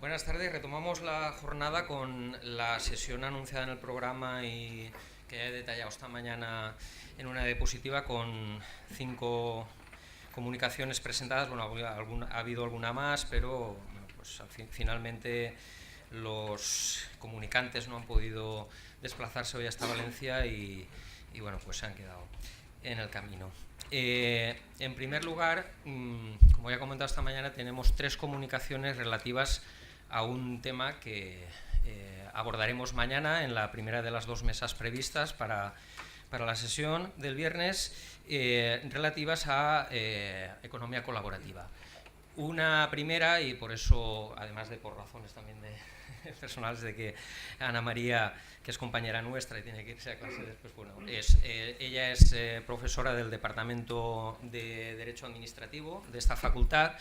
Buenas tardes, retomamos la jornada con la sesión anunciada en el programa y que he detallado esta mañana en una diapositiva con 5 comunicaciones presentadas. Bueno, ha habido alguna más, pero bueno, pues finalmente los comunicantes no han podido desplazarse hoy hasta Valencia y bueno, pues se han quedado en el camino. En primer lugar, como ya he comentado esta mañana, tenemos 3 comunicaciones relativas a un tema que abordaremos mañana en la primera de las 2 mesas previstas para la sesión del viernes, relativas a economía colaborativa. Una primera, y por eso, además de por razones también personales de que Ana María, que es compañera nuestra y tiene que irse a clase después, bueno, ella es profesora del Departamento de Derecho Administrativo de esta facultad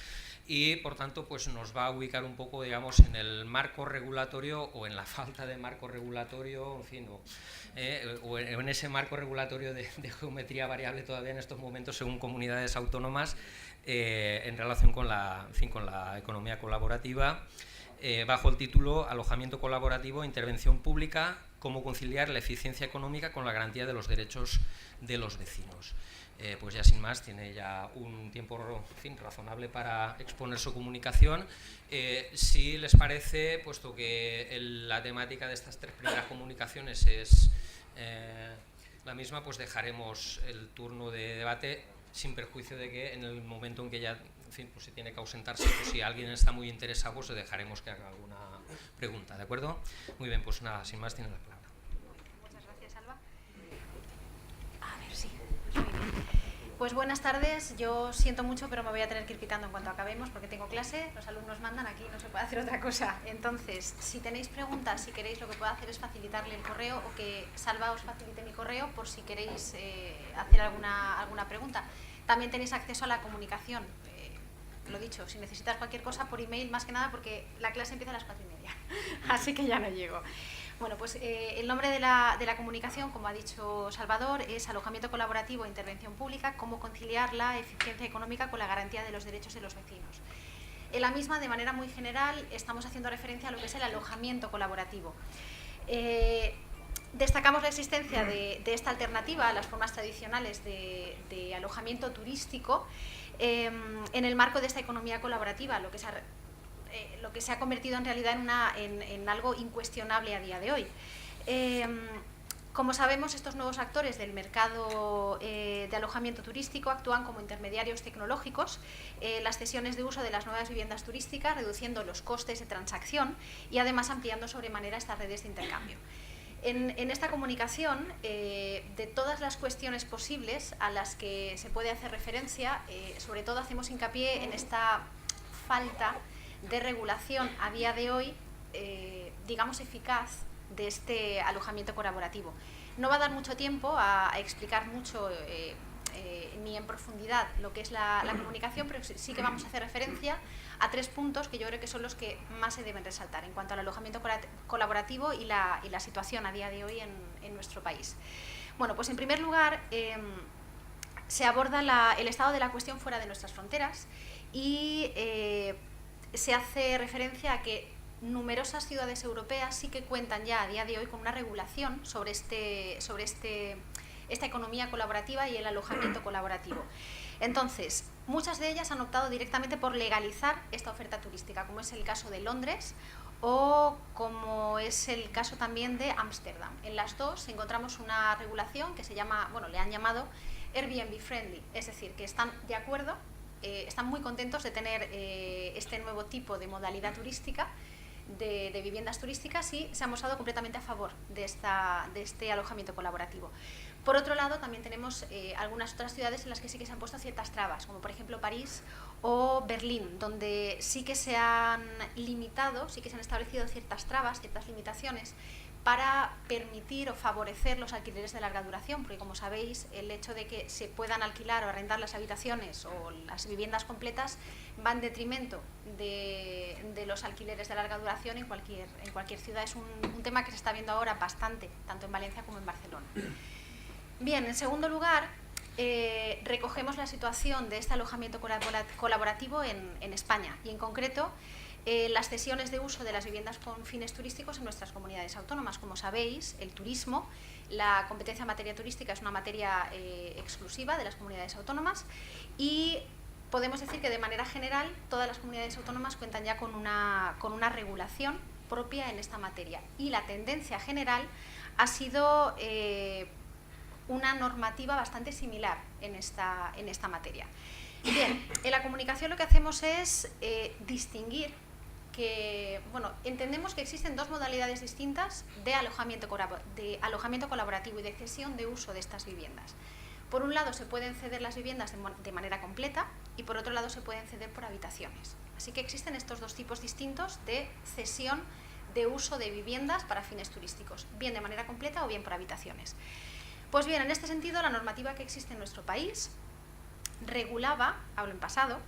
y, por tanto, pues nos va a ubicar un poco, digamos, en el marco regulatorio o en la falta de marco regulatorio, en fin, o en ese marco regulatorio de geometría variable todavía en estos momentos según comunidades autónomas, en relación con la economía colaborativa, bajo el título Alojamiento colaborativo, intervención pública, cómo conciliar la eficiencia económica con la garantía de los derechos de los vecinos. Pues ya sin más, tiene ya un tiempo razonable para exponer su comunicación. Si les parece, puesto que la temática de estas 3 primeras comunicaciones es la misma, pues dejaremos el turno de debate sin perjuicio de que en el momento en que ya pues se tiene que ausentarse, pues si alguien está muy interesado, pues le dejaremos que haga alguna pregunta, ¿de acuerdo? Muy bien, pues nada, sin más, tiene la palabra. Muchas gracias, Alba. A ver, sí. Pues buenas tardes, yo siento mucho, pero me voy a tener que ir quitando en cuanto acabemos porque tengo clase, los alumnos mandan, aquí no se puede hacer otra cosa. Entonces, si tenéis preguntas, si queréis, lo que puedo hacer es facilitarle el correo o que Salva os facilite mi correo por si queréis hacer alguna pregunta. También tenéis acceso a la comunicación, lo dicho, si necesitas cualquier cosa por email, más que nada porque la clase empieza a las 4:30, así que ya no llego. Bueno, pues el nombre de la comunicación, como ha dicho Salvador, es Alojamiento colaborativo e intervención pública, cómo conciliar la eficiencia económica con la garantía de los derechos de los vecinos. En la misma, de manera muy general, estamos haciendo referencia a lo que es el alojamiento colaborativo. Destacamos la existencia de esta alternativa a las formas tradicionales de alojamiento turístico en el marco de esta economía colaborativa, lo que se ha convertido en realidad en algo incuestionable a día de hoy. Como sabemos, estos nuevos actores del mercado de alojamiento turístico actúan como intermediarios tecnológicos, las cesiones de uso de las nuevas viviendas turísticas, reduciendo los costes de transacción y además ampliando sobremanera estas redes de intercambio. En esta comunicación, de todas las cuestiones posibles a las que se puede hacer referencia, sobre todo hacemos hincapié en esta falta de regulación a día de hoy, digamos, eficaz de este alojamiento colaborativo. No va a dar mucho tiempo a explicar mucho ni en profundidad lo que es la comunicación, pero sí que vamos a hacer referencia a 3 puntos que yo creo que son los que más se deben resaltar en cuanto al alojamiento colaborativo y la situación a día de hoy en nuestro país. Bueno, pues en primer lugar se aborda el estado de la cuestión fuera de nuestras fronteras y se hace referencia a que numerosas ciudades europeas sí que cuentan ya a día de hoy con una regulación sobre esta economía colaborativa y el alojamiento colaborativo. Entonces, muchas de ellas han optado directamente por legalizar esta oferta turística, como es el caso de Londres o como es el caso también de Ámsterdam. En las dos encontramos una regulación que se llama, bueno, le han llamado Airbnb friendly, es decir, que están de acuerdo, están muy contentos de tener este nuevo tipo de modalidad turística, de viviendas turísticas, y se han mostrado completamente a favor de este alojamiento colaborativo. Por otro lado, también tenemos algunas otras ciudades en las que sí que se han puesto ciertas trabas, como por ejemplo París o Berlín, donde sí que se han limitado, sí que se han establecido ciertas trabas, ciertas limitaciones para permitir o favorecer los alquileres de larga duración, porque como sabéis, el hecho de que se puedan alquilar o arrendar las habitaciones o las viviendas completas va en detrimento de los alquileres de larga duración en cualquier ciudad. Es un tema que se está viendo ahora bastante, tanto en Valencia como en Barcelona. Bien, en segundo lugar, recogemos la situación de este alojamiento colaborativo en España y en concreto las cesiones de uso de las viviendas con fines turísticos en nuestras comunidades autónomas. Como sabéis, el turismo, la competencia en materia turística es una materia exclusiva de las comunidades autónomas y podemos decir que de manera general todas las comunidades autónomas cuentan ya con una regulación propia en esta materia y la tendencia general ha sido una normativa bastante similar en esta materia. Bien, en la comunicación lo que hacemos es distinguir que, bueno, entendemos que existen dos modalidades distintas de alojamiento colaborativo y de cesión de uso de estas viviendas. Por un lado se pueden ceder las viviendas de manera completa y por otro lado se pueden ceder por habitaciones. Así que existen estos dos tipos distintos de cesión de uso de viviendas para fines turísticos, bien de manera completa o bien por habitaciones. Pues bien, en este sentido la normativa que existe en nuestro país regulaba, hablo en pasado,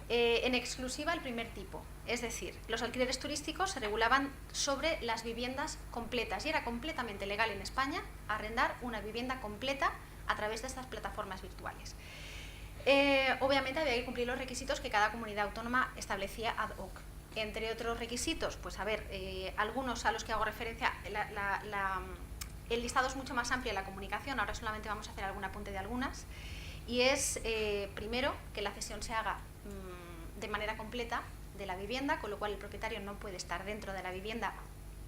en exclusiva el primer tipo, es decir, los alquileres turísticos se regulaban sobre las viviendas completas y era completamente legal en España arrendar una vivienda completa a través de estas plataformas virtuales. Obviamente había que cumplir los requisitos que cada comunidad autónoma establecía ad hoc. Entre otros requisitos, pues a ver, algunos a los que hago referencia, el listado es mucho más amplio en la comunicación, ahora solamente vamos a hacer algún apunte de algunas, y es, primero, que la cesión se haga de manera completa de la vivienda, con lo cual el propietario no puede estar dentro de la vivienda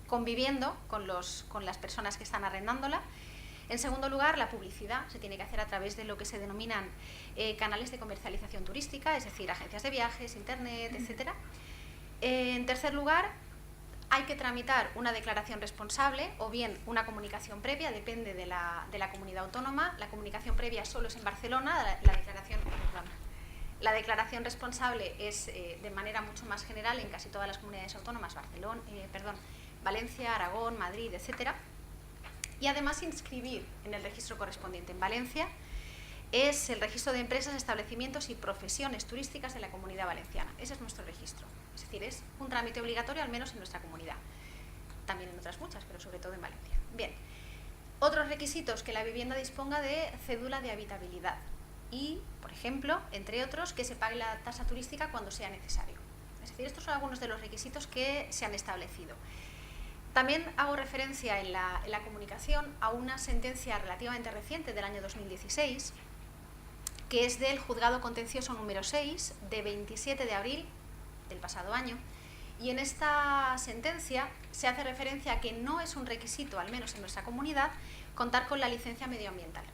conviviendo con las personas que están arrendándola. En segundo lugar, la publicidad se tiene que hacer a través de lo que se denominan canales de comercialización turística, es decir, agencias de viajes, internet, etc. En tercer lugar, hay que tramitar una declaración responsable o bien una comunicación previa, depende de la comunidad autónoma. La comunicación previa solo es en Barcelona, la declaración responsable es de manera mucho más general en casi todas las comunidades autónomas, Valencia, Aragón, Madrid, etc. Y además inscribir en el registro correspondiente. En Valencia es el registro de empresas, establecimientos y profesiones turísticas de la Comunidad Valenciana. Ese es nuestro registro. Es decir, es un trámite obligatorio, al menos en nuestra comunidad. También en otras muchas, pero sobre todo en Valencia. Bien, otros requisitos, que la vivienda disponga de cédula de habitabilidad y, por ejemplo, entre otros, que se pague la tasa turística cuando sea necesario. Es decir, estos son algunos de los requisitos que se han establecido. También hago referencia en la comunicación a una sentencia relativamente reciente del año 2016, que es del Juzgado Contencioso número 6, de 27 de abril del pasado año, y en esta sentencia se hace referencia a que no es un requisito, al menos en nuestra comunidad, contar con la licencia medioambiental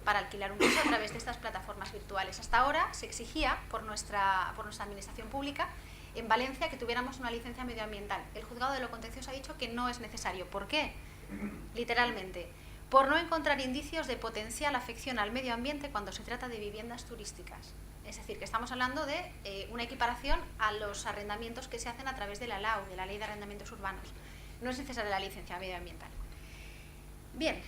para alquilar un piso a través de estas plataformas virtuales. Hasta ahora se exigía por nuestra administración pública en Valencia que tuviéramos una licencia medioambiental. El Juzgado de lo Contencioso ha dicho que no es necesario. ¿Por qué? Literalmente, por no encontrar indicios de potencial afección al medio ambiente cuando se trata de viviendas turísticas. Es decir, que estamos hablando de una equiparación a los arrendamientos que se hacen a través de la LAU, de la Ley de Arrendamientos Urbanos. No es necesaria la licencia medioambiental. Bien,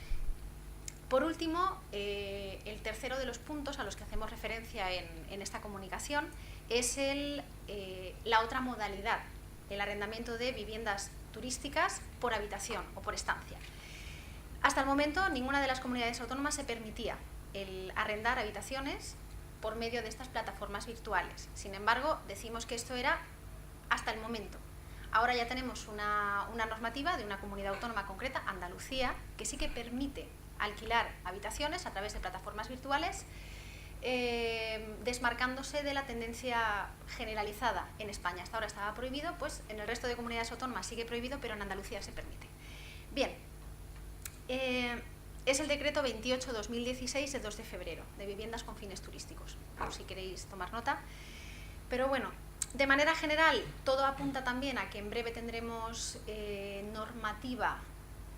por último, el tercero de los puntos a los que hacemos referencia en esta comunicación es la otra modalidad, el arrendamiento de viviendas turísticas por habitación o por estancia. Hasta el momento, ninguna de las comunidades autónomas se permitía el arrendar habitaciones por medio de estas plataformas virtuales. Sin embargo, decimos que esto era hasta el momento. Ahora ya tenemos una normativa de una comunidad autónoma concreta, Andalucía, que sí que permite alquilar habitaciones a través de plataformas virtuales, desmarcándose de la tendencia generalizada en España. Hasta ahora estaba prohibido, pues en el resto de comunidades autónomas sigue prohibido, pero en Andalucía se permite. Bien, es el decreto 28/2016 de 2 de febrero, de viviendas con fines turísticos, por si queréis tomar nota. Pero bueno, de manera general, todo apunta también a que en breve tendremos normativa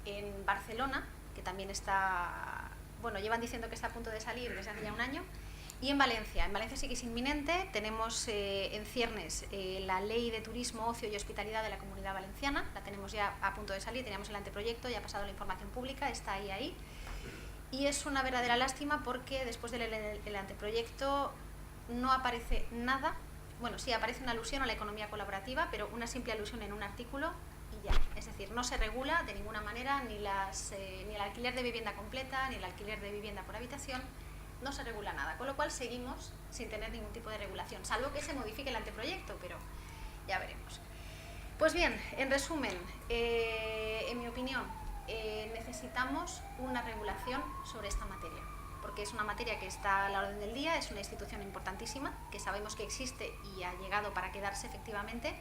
en Barcelona, que también está, bueno, llevan diciendo que está a punto de salir desde hace ya un año, y en Valencia sí que es inminente. Tenemos en ciernes la Ley de Turismo, Ocio y Hospitalidad de la Comunidad Valenciana, la tenemos ya a punto de salir, teníamos el anteproyecto, ya ha pasado la información pública, está ahí, y es una verdadera lástima porque después del anteproyecto no aparece nada. Bueno, sí aparece una alusión a la economía colaborativa, pero una simple alusión en un artículo y ya. Es decir, no se regula de ninguna manera ni el alquiler de vivienda completa, ni el alquiler de vivienda por habitación, no se regula nada, con lo cual seguimos sin tener ningún tipo de regulación, salvo que se modifique el anteproyecto, pero ya veremos. Pues bien, en resumen, en mi opinión, necesitamos una regulación sobre esta materia, porque es una materia que está a la orden del día, es una institución importantísima, que sabemos que existe y ha llegado para quedarse efectivamente,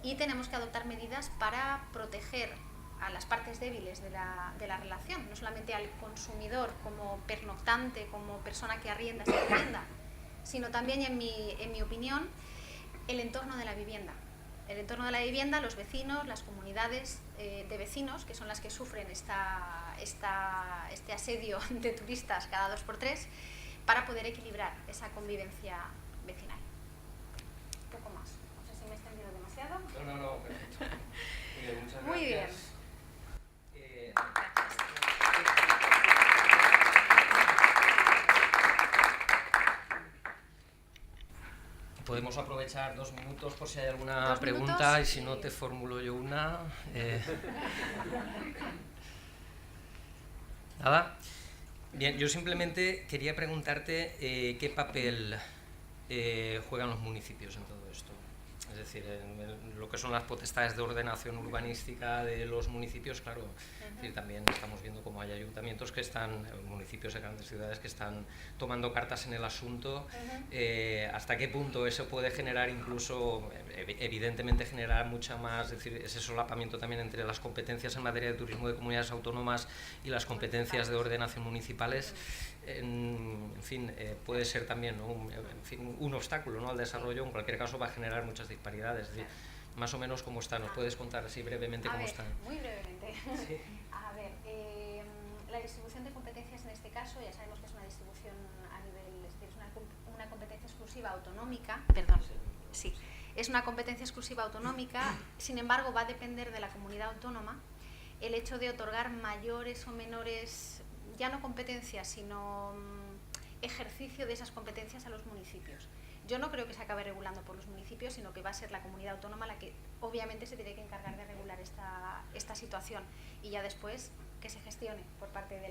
y tenemos que adoptar medidas para proteger a las partes débiles de la relación, no solamente al consumidor como pernoctante, como persona que arrienda esa vivienda, sino también, en mi opinión, el entorno de la vivienda. El entorno de la vivienda, los vecinos, las comunidades de vecinos, que son las que sufren este asedio de turistas cada 2 por 3, para poder equilibrar esa convivencia vecinal. Un poco más. No sé si me he extendido demasiado. No, perfecto. Muy bien, muchas gracias. Muy bien. Podemos aprovechar 2 minutos por si hay alguna pregunta y si no te formulo yo una. Nada. Bien, yo simplemente quería preguntarte qué papel juegan los municipios en todo esto. Es decir, en lo que son las potestades de ordenación urbanística de los municipios, claro, es decir, también estamos viendo cómo hay ayuntamientos que están, municipios de grandes ciudades que están tomando cartas en el asunto. ¿Hasta qué punto eso puede generar incluso, evidentemente generar mucha más, es decir, ese solapamiento también entre las competencias en materia de turismo de comunidades autónomas y las competencias de ordenación municipales? En fin, puede ser también, ¿no? un obstáculo, ¿no?, al desarrollo. En cualquier caso va a generar muchas disparidades. Es decir, más o menos cómo está. ¿Nos puedes contar así brevemente cómo está? Muy brevemente. Sí. A ver, la distribución de competencias en este caso, ya sabemos que es una distribución a nivel, es decir, es una competencia exclusiva autonómica. Perdón, sí, es una competencia exclusiva autonómica. Sin embargo, va a depender de la comunidad autónoma el hecho de otorgar mayores o menores, ya no competencias, sino ejercicio de esas competencias a los municipios. Yo no creo que se acabe regulando por los municipios, sino que va a ser la comunidad autónoma la que obviamente se tiene que encargar de regular esta situación, y ya después que se gestione por parte de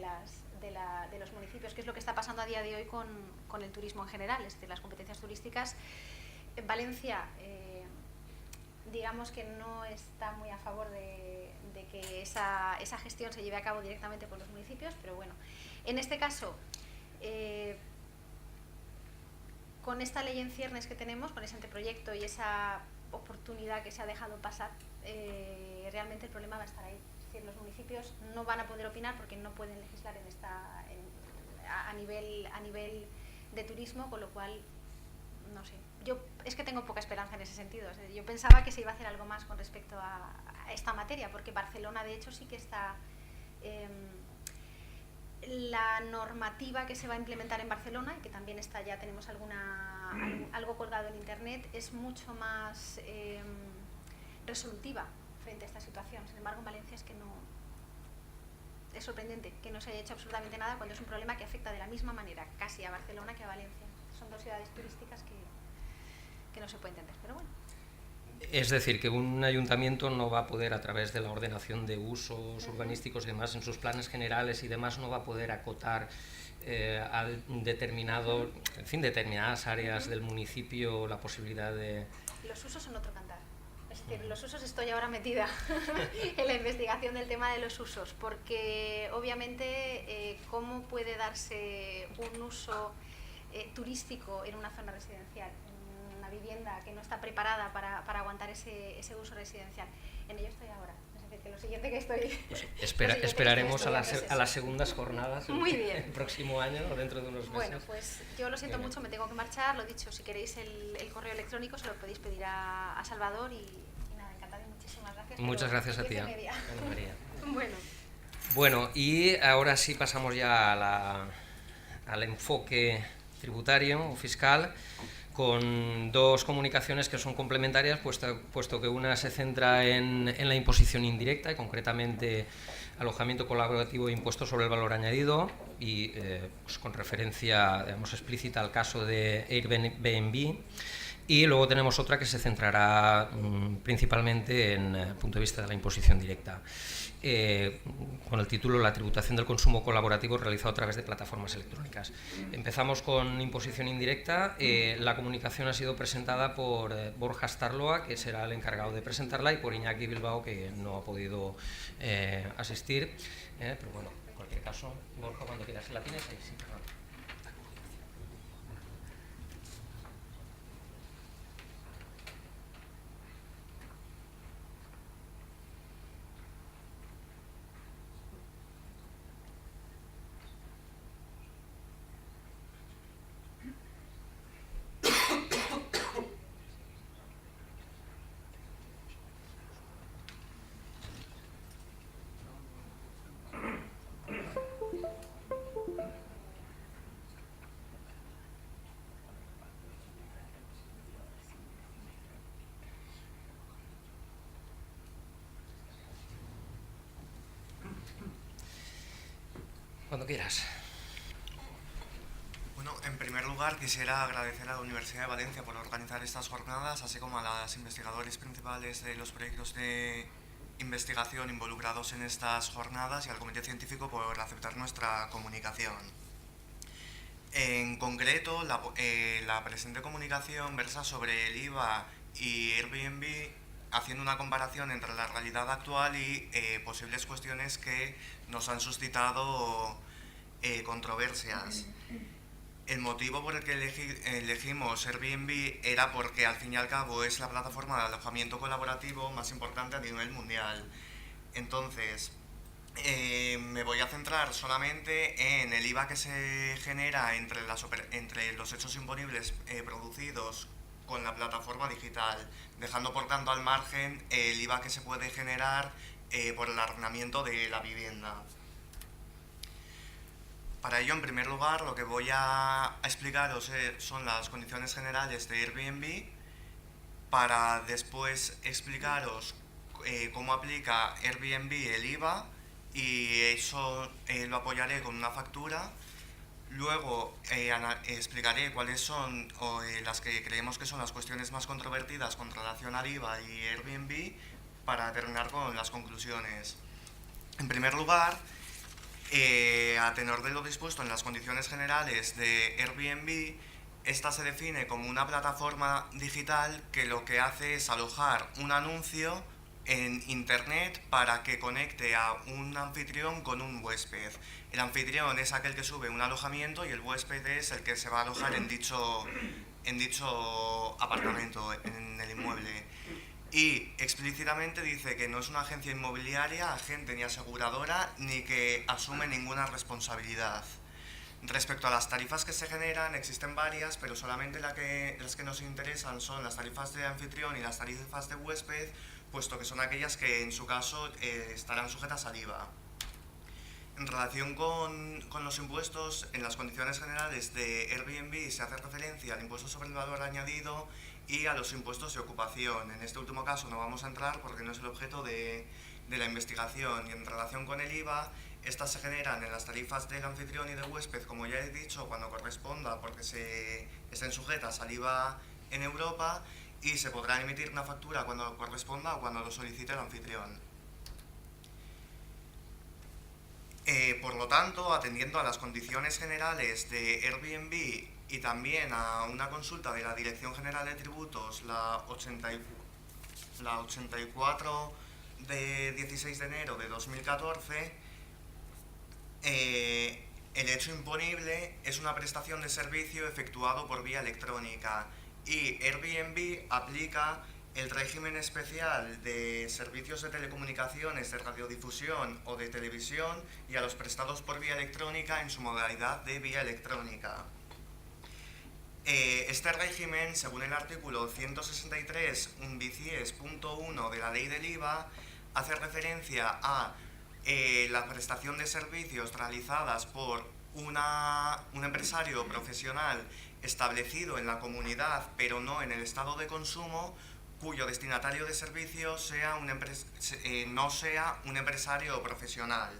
los municipios, que es lo que está pasando a día de hoy con el turismo en general. Es decir, las competencias turísticas en Valencia, digamos que no está muy a favor de que esa gestión se lleve a cabo directamente por los municipios, pero bueno, en este caso, con esta ley en ciernes que tenemos, con ese anteproyecto y esa oportunidad que se ha dejado pasar, realmente el problema va a estar ahí. Es decir, los municipios no van a poder opinar porque no pueden legislar a nivel de turismo, con lo cual, no sé. Yo es que tengo poca esperanza en ese sentido. Es decir, yo pensaba que se iba a hacer algo más con respecto a esta materia, porque Barcelona, de hecho, sí que está... la normativa que se va a implementar en Barcelona, y que también está, ya tenemos algo colgado en internet, es mucho más resolutiva frente a esta situación. Sin embargo, en Valencia es que no... Es sorprendente que no se haya hecho absolutamente nada cuando es un problema que afecta de la misma manera casi a Barcelona que a Valencia. Son 2 ciudades turísticas que no se puede entender, pero bueno. Es decir, que un ayuntamiento no va a poder, a través de la ordenación de usos urbanísticos y demás, en sus planes generales y demás, no va a poder acotar a determinadas áreas del municipio la posibilidad de... Los usos son otro cantar. Es decir, los usos, estoy ahora metida en la investigación del tema de los usos, porque obviamente cómo puede darse un uso turístico en una zona residencial, una vivienda que no está preparada para aguantar ese uso residencial. En ello estoy ahora. Es decir, que lo siguiente que estoy... Pues esperaremos a las segundas jornadas el próximo año o dentro de unos meses. Bueno, pues yo lo siento mucho, me tengo que marchar. Lo dicho, si queréis el correo electrónico se lo podéis pedir a Salvador y nada, encantada y muchísimas gracias. Muchas gracias a ti, Ana María. Bueno, y ahora sí pasamos ya al enfoque tributario o fiscal, con 2 comunicaciones que son complementarias, puesto que una se centra en la imposición indirecta, y concretamente alojamiento colaborativo e impuesto sobre el valor añadido, y pues con referencia, digamos, explícita al caso de Airbnb, Y luego tenemos otra que se centrará principalmente en el punto de vista de la imposición directa, con el título La tributación del consumo colaborativo realizado a través de plataformas electrónicas. Empezamos con imposición indirecta. La comunicación ha sido presentada por Borja Starloa, que será el encargado de presentarla, y por Iñaki Bilbao, que no ha podido asistir. Pero bueno, en cualquier caso, Borja, cuando quieras, ¿la tienes ahí? Sí, perdón. Cuando quieras. Bueno, en primer lugar quisiera agradecer a la Universidad de Valencia por organizar estas jornadas, así como a los investigadores principales de los proyectos de investigación involucrados en estas jornadas y al Comité Científico por aceptar nuestra comunicación. En concreto, la presente comunicación versa sobre el IVA y Airbnb, haciendo una comparación entre la realidad actual y posibles cuestiones que nos han suscitado controversias. El motivo por el que elegimos Airbnb era porque al fin y al cabo es la plataforma de alojamiento colaborativo más importante a nivel mundial. Entonces, me voy a centrar solamente en el IVA que se genera entre los hechos imponibles producidos con la plataforma digital, dejando por tanto al margen el IVA que se puede generar por el arrendamiento de la vivienda. Para ello, en primer lugar, lo que voy a explicaros son las condiciones generales de Airbnb, para después explicaros cómo aplica Airbnb el IVA, y eso lo apoyaré con una factura. Luego explicaré cuáles son las que creemos que son las cuestiones más controvertidas con relación al IVA y Airbnb, para terminar con las conclusiones. En primer lugar, a tenor de lo dispuesto en las condiciones generales de Airbnb, esta se define como una plataforma digital que lo que hace es alojar un anuncio en Internet para que conecte a un anfitrión con un huésped. El anfitrión es aquel que sube un alojamiento y el huésped es el que se va a alojar en dicho apartamento, en el inmueble. Y explícitamente dice que no es una agencia inmobiliaria, agente ni aseguradora, ni que asume ninguna responsabilidad. Respecto a las tarifas que se generan, existen varias, pero solamente las que nos interesan son las tarifas de anfitrión y las tarifas de huésped, puesto que son aquellas que en su caso estarán sujetas al IVA. En relación con los impuestos, en las condiciones generales de Airbnb se hace referencia al impuesto sobre el valor añadido y a los impuestos de ocupación. En este último caso no vamos a entrar porque no es el objeto de la investigación. Y en relación con el IVA, estas se generan en las tarifas del anfitrión y del huésped, como ya he dicho, cuando corresponda, porque estén sujetas al IVA en Europa, y se podrá emitir una factura cuando corresponda o cuando lo solicite el anfitrión. Por lo tanto, atendiendo a las condiciones generales de Airbnb y también a una consulta de la Dirección General de Tributos, la 84 de 16 de enero de 2014, el hecho imponible es una prestación de servicio efectuado por vía electrónica, y Airbnb aplica el régimen especial de servicios de telecomunicaciones, de radiodifusión o de televisión, y a los prestados por vía electrónica en su modalidad de vía electrónica. Este régimen, según el artículo 163 bis punto 1 de la Ley del IVA, hace referencia a la prestación de servicios realizadas por un empresario profesional establecido en la comunidad, pero no en el estado de consumo, cuyo destinatario de servicios no sea un empresario profesional.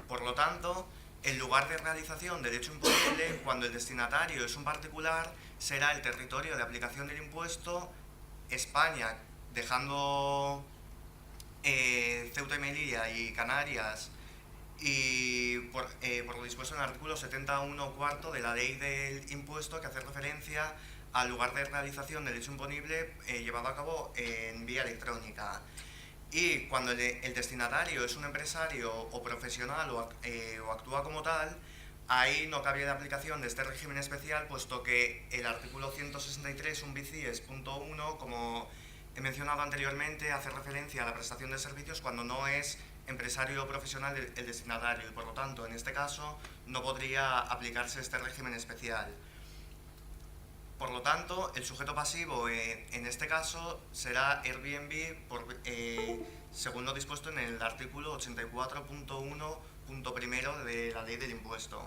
Por lo tanto, El lugar de realización del hecho imponible, cuando el destinatario es un particular, será el territorio de aplicación del impuesto España, dejando Ceuta y Melilla y Canarias, y por lo dispuesto en el artículo 71 cuarto de la ley del impuesto, que hace referencia al lugar de realización del hecho imponible llevado a cabo en vía electrónica. Y cuando el destinatario es un empresario o profesional o actúa como tal, ahí no cabría la aplicación de este régimen especial, puesto que el artículo 163, un bicies, punto 1, como he mencionado anteriormente, hace referencia a la prestación de servicios cuando no es empresario o profesional el destinatario, y por lo tanto, en este caso, no podría aplicarse este régimen especial. Por lo tanto, el sujeto pasivo en este caso será Airbnb, según lo dispuesto en el artículo 84.1, punto primero de la ley del impuesto.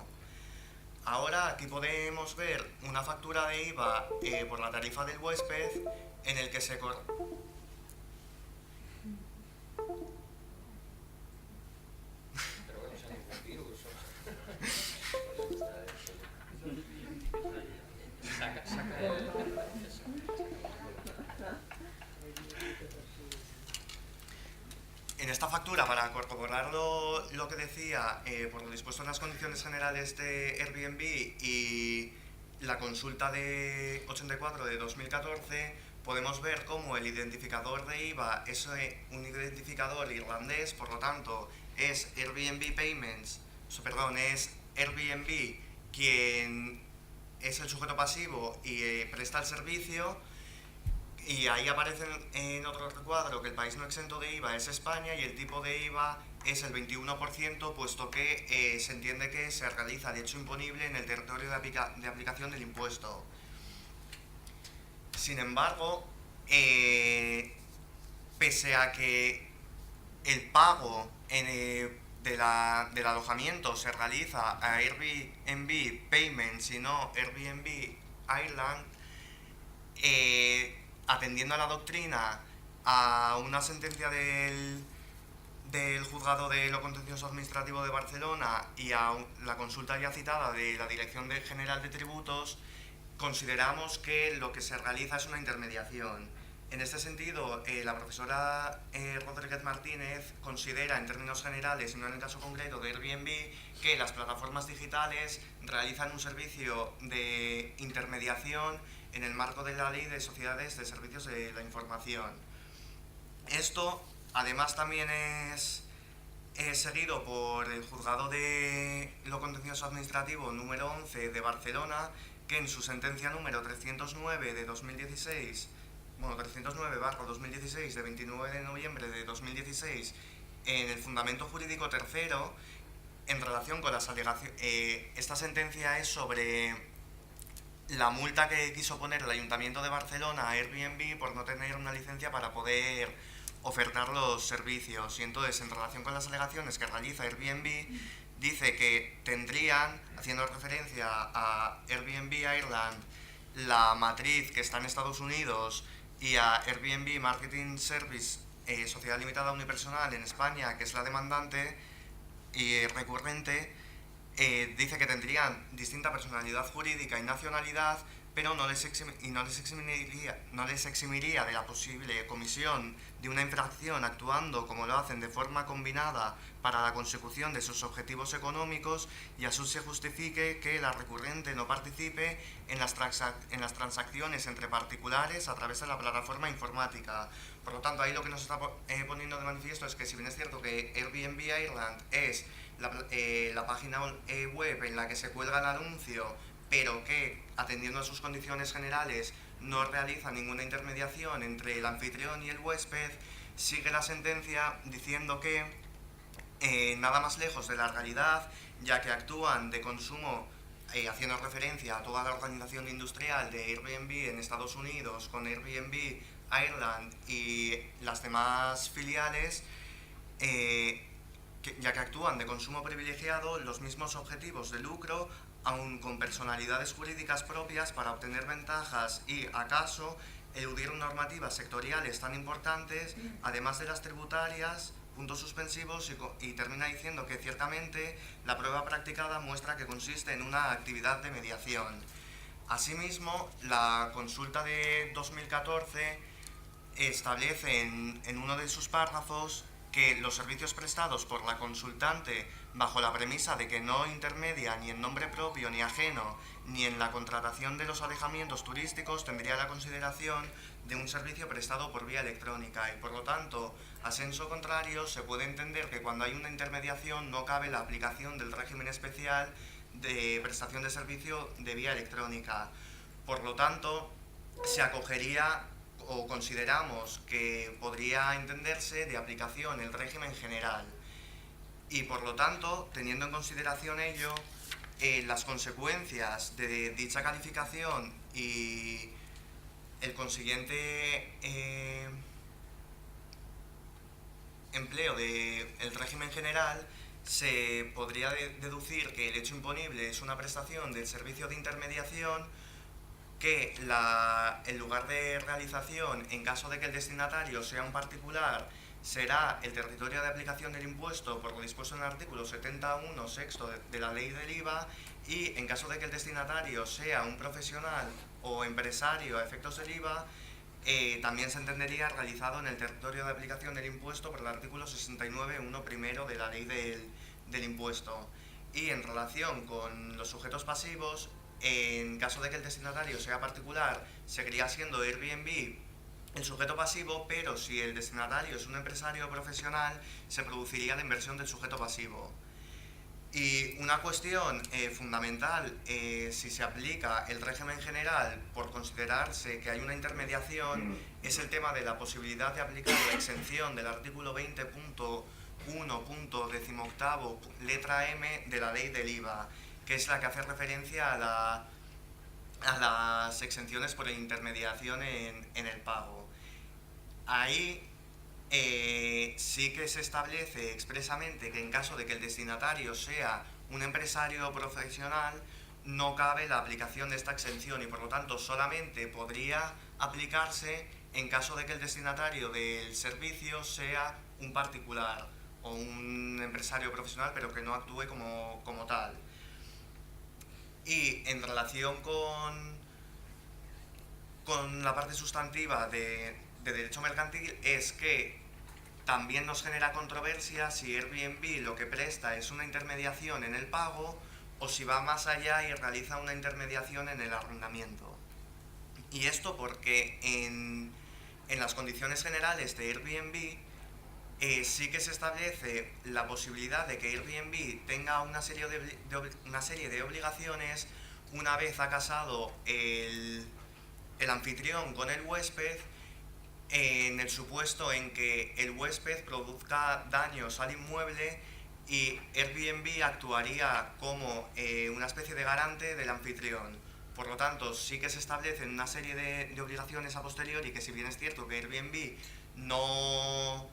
Ahora aquí podemos ver una factura de IVA por la tarifa del huésped, en el que se En esta factura, para corroborar lo que decía, por lo dispuesto en las condiciones generales de Airbnb y la consulta de 84 de 2014, podemos ver cómo el identificador de IVA es un identificador irlandés, por lo tanto es Airbnb Payments, es Airbnb quien es el sujeto pasivo y presta el servicio. Y ahí aparece en otro recuadro que el país no exento de IVA es España y el tipo de IVA es el 21%, puesto que se entiende que se realiza el hecho imponible en el territorio de aplicación del impuesto. Sin embargo, pese a que el pago del alojamiento se realiza a Airbnb Payments y no Airbnb Ireland, atendiendo a la doctrina, a una sentencia del Juzgado de lo Contencioso Administrativo de Barcelona y a la consulta ya citada de la Dirección General de Tributos, consideramos que lo que se realiza es una intermediación. En este sentido, la profesora Rodríguez Martínez considera, en términos generales y no en el caso concreto de Airbnb, que las plataformas digitales realizan un servicio de intermediación en el marco de la Ley de Sociedades de Servicios de la Información. Esto, además, también es seguido por el Juzgado de lo Contencioso Administrativo número 11 de Barcelona, que en su sentencia número 309 de 2016, 309/2016 de 29 de noviembre de 2016, en el fundamento jurídico tercero, en relación con las alegaciones, esta sentencia es sobre la multa que quiso poner el Ayuntamiento de Barcelona a Airbnb por no tener una licencia para poder ofertar los servicios. Y entonces, en relación con las alegaciones que realiza Airbnb, dice que tendrían, haciendo referencia a Airbnb Ireland, la matriz que está en Estados Unidos, y a Airbnb Marketing Service, Sociedad Limitada Unipersonal en España, que es la demandante y recurrente, dice que tendrían distinta personalidad jurídica y nacionalidad, pero no les eximiría de la posible comisión de una infracción actuando como lo hacen de forma combinada para la consecución de sus objetivos económicos, y así se justifique que la recurrente no participe en las transacciones entre particulares a través de la plataforma informática. Por lo tanto, ahí lo que nos está poniendo de manifiesto es que, si bien es cierto que Airbnb Ireland es la página web en la que se cuelga el anuncio, pero que, atendiendo a sus condiciones generales, no realiza ninguna intermediación entre el anfitrión y el huésped, sigue la sentencia diciendo que nada más lejos de la realidad, ya que actúan de consumo, haciendo referencia a toda la organización industrial de Airbnb en Estados Unidos, con Airbnb Ireland y las demás filiales, ya que actúan de consumo privilegiado, los mismos objetivos de lucro, aun con personalidades jurídicas propias, para obtener ventajas y, acaso, eludir normativas sectoriales tan importantes, además de las tributarias, puntos suspensivos y termina diciendo que ciertamente la prueba practicada muestra que consiste en una actividad de mediación. Asimismo, la consulta de 2014 establece en uno de sus párrafos que los servicios prestados por la consultante bajo la premisa de que no intermedia ni en nombre propio ni ajeno ni en la contratación de los alojamientos turísticos tendría la consideración de un servicio prestado por vía electrónica y por lo tanto, a senso contrario, se puede entender que cuando hay una intermediación no cabe la aplicación del régimen especial de prestación de servicio de vía electrónica. Por lo tanto, se acogería o consideramos que podría entenderse de aplicación el régimen general y por lo tanto, teniendo en consideración ello, las consecuencias de dicha calificación y el consiguiente empleo del régimen general, se podría deducir que el hecho imponible es una prestación del servicio de intermediación que el lugar de realización, en caso de que el destinatario sea un particular, será el territorio de aplicación del impuesto por lo dispuesto en el artículo 71 sexto de la ley del IVA y en caso de que el destinatario sea un profesional o empresario a efectos del IVA, también se entendería realizado en el territorio de aplicación del impuesto por el artículo 69.1 primero de la ley del impuesto. Y en relación con los sujetos pasivos, en caso de que el destinatario sea particular, seguiría siendo Airbnb el sujeto pasivo, pero si el destinatario es un empresario profesional, se produciría la inversión del sujeto pasivo. Y una cuestión fundamental, si se aplica el régimen general por considerarse que hay una intermediación, es el tema de la posibilidad de aplicar la exención del artículo 20.1.18 letra M de la ley del IVA, que es la que hace referencia a las exenciones por intermediación en el pago. Ahí sí que se establece expresamente que en caso de que el destinatario sea un empresario profesional, no cabe la aplicación de esta exención y por lo tanto solamente podría aplicarse en caso de que el destinatario del servicio sea un particular o un empresario profesional pero que no actúe como tal. Y en relación con la parte sustantiva de derecho mercantil es que también nos genera controversia si Airbnb lo que presta es una intermediación en el pago o si va más allá y realiza una intermediación en el arrendamiento. Y esto porque en las condiciones generales de Airbnb sí que se establece la posibilidad de que Airbnb tenga una serie de obligaciones una vez ha casado el anfitrión con el huésped, en el supuesto en que el huésped produzca daños al inmueble y Airbnb actuaría como una especie de garante del anfitrión. Por lo tanto, sí que se establecen una serie de obligaciones a posteriori que si bien es cierto que Airbnb no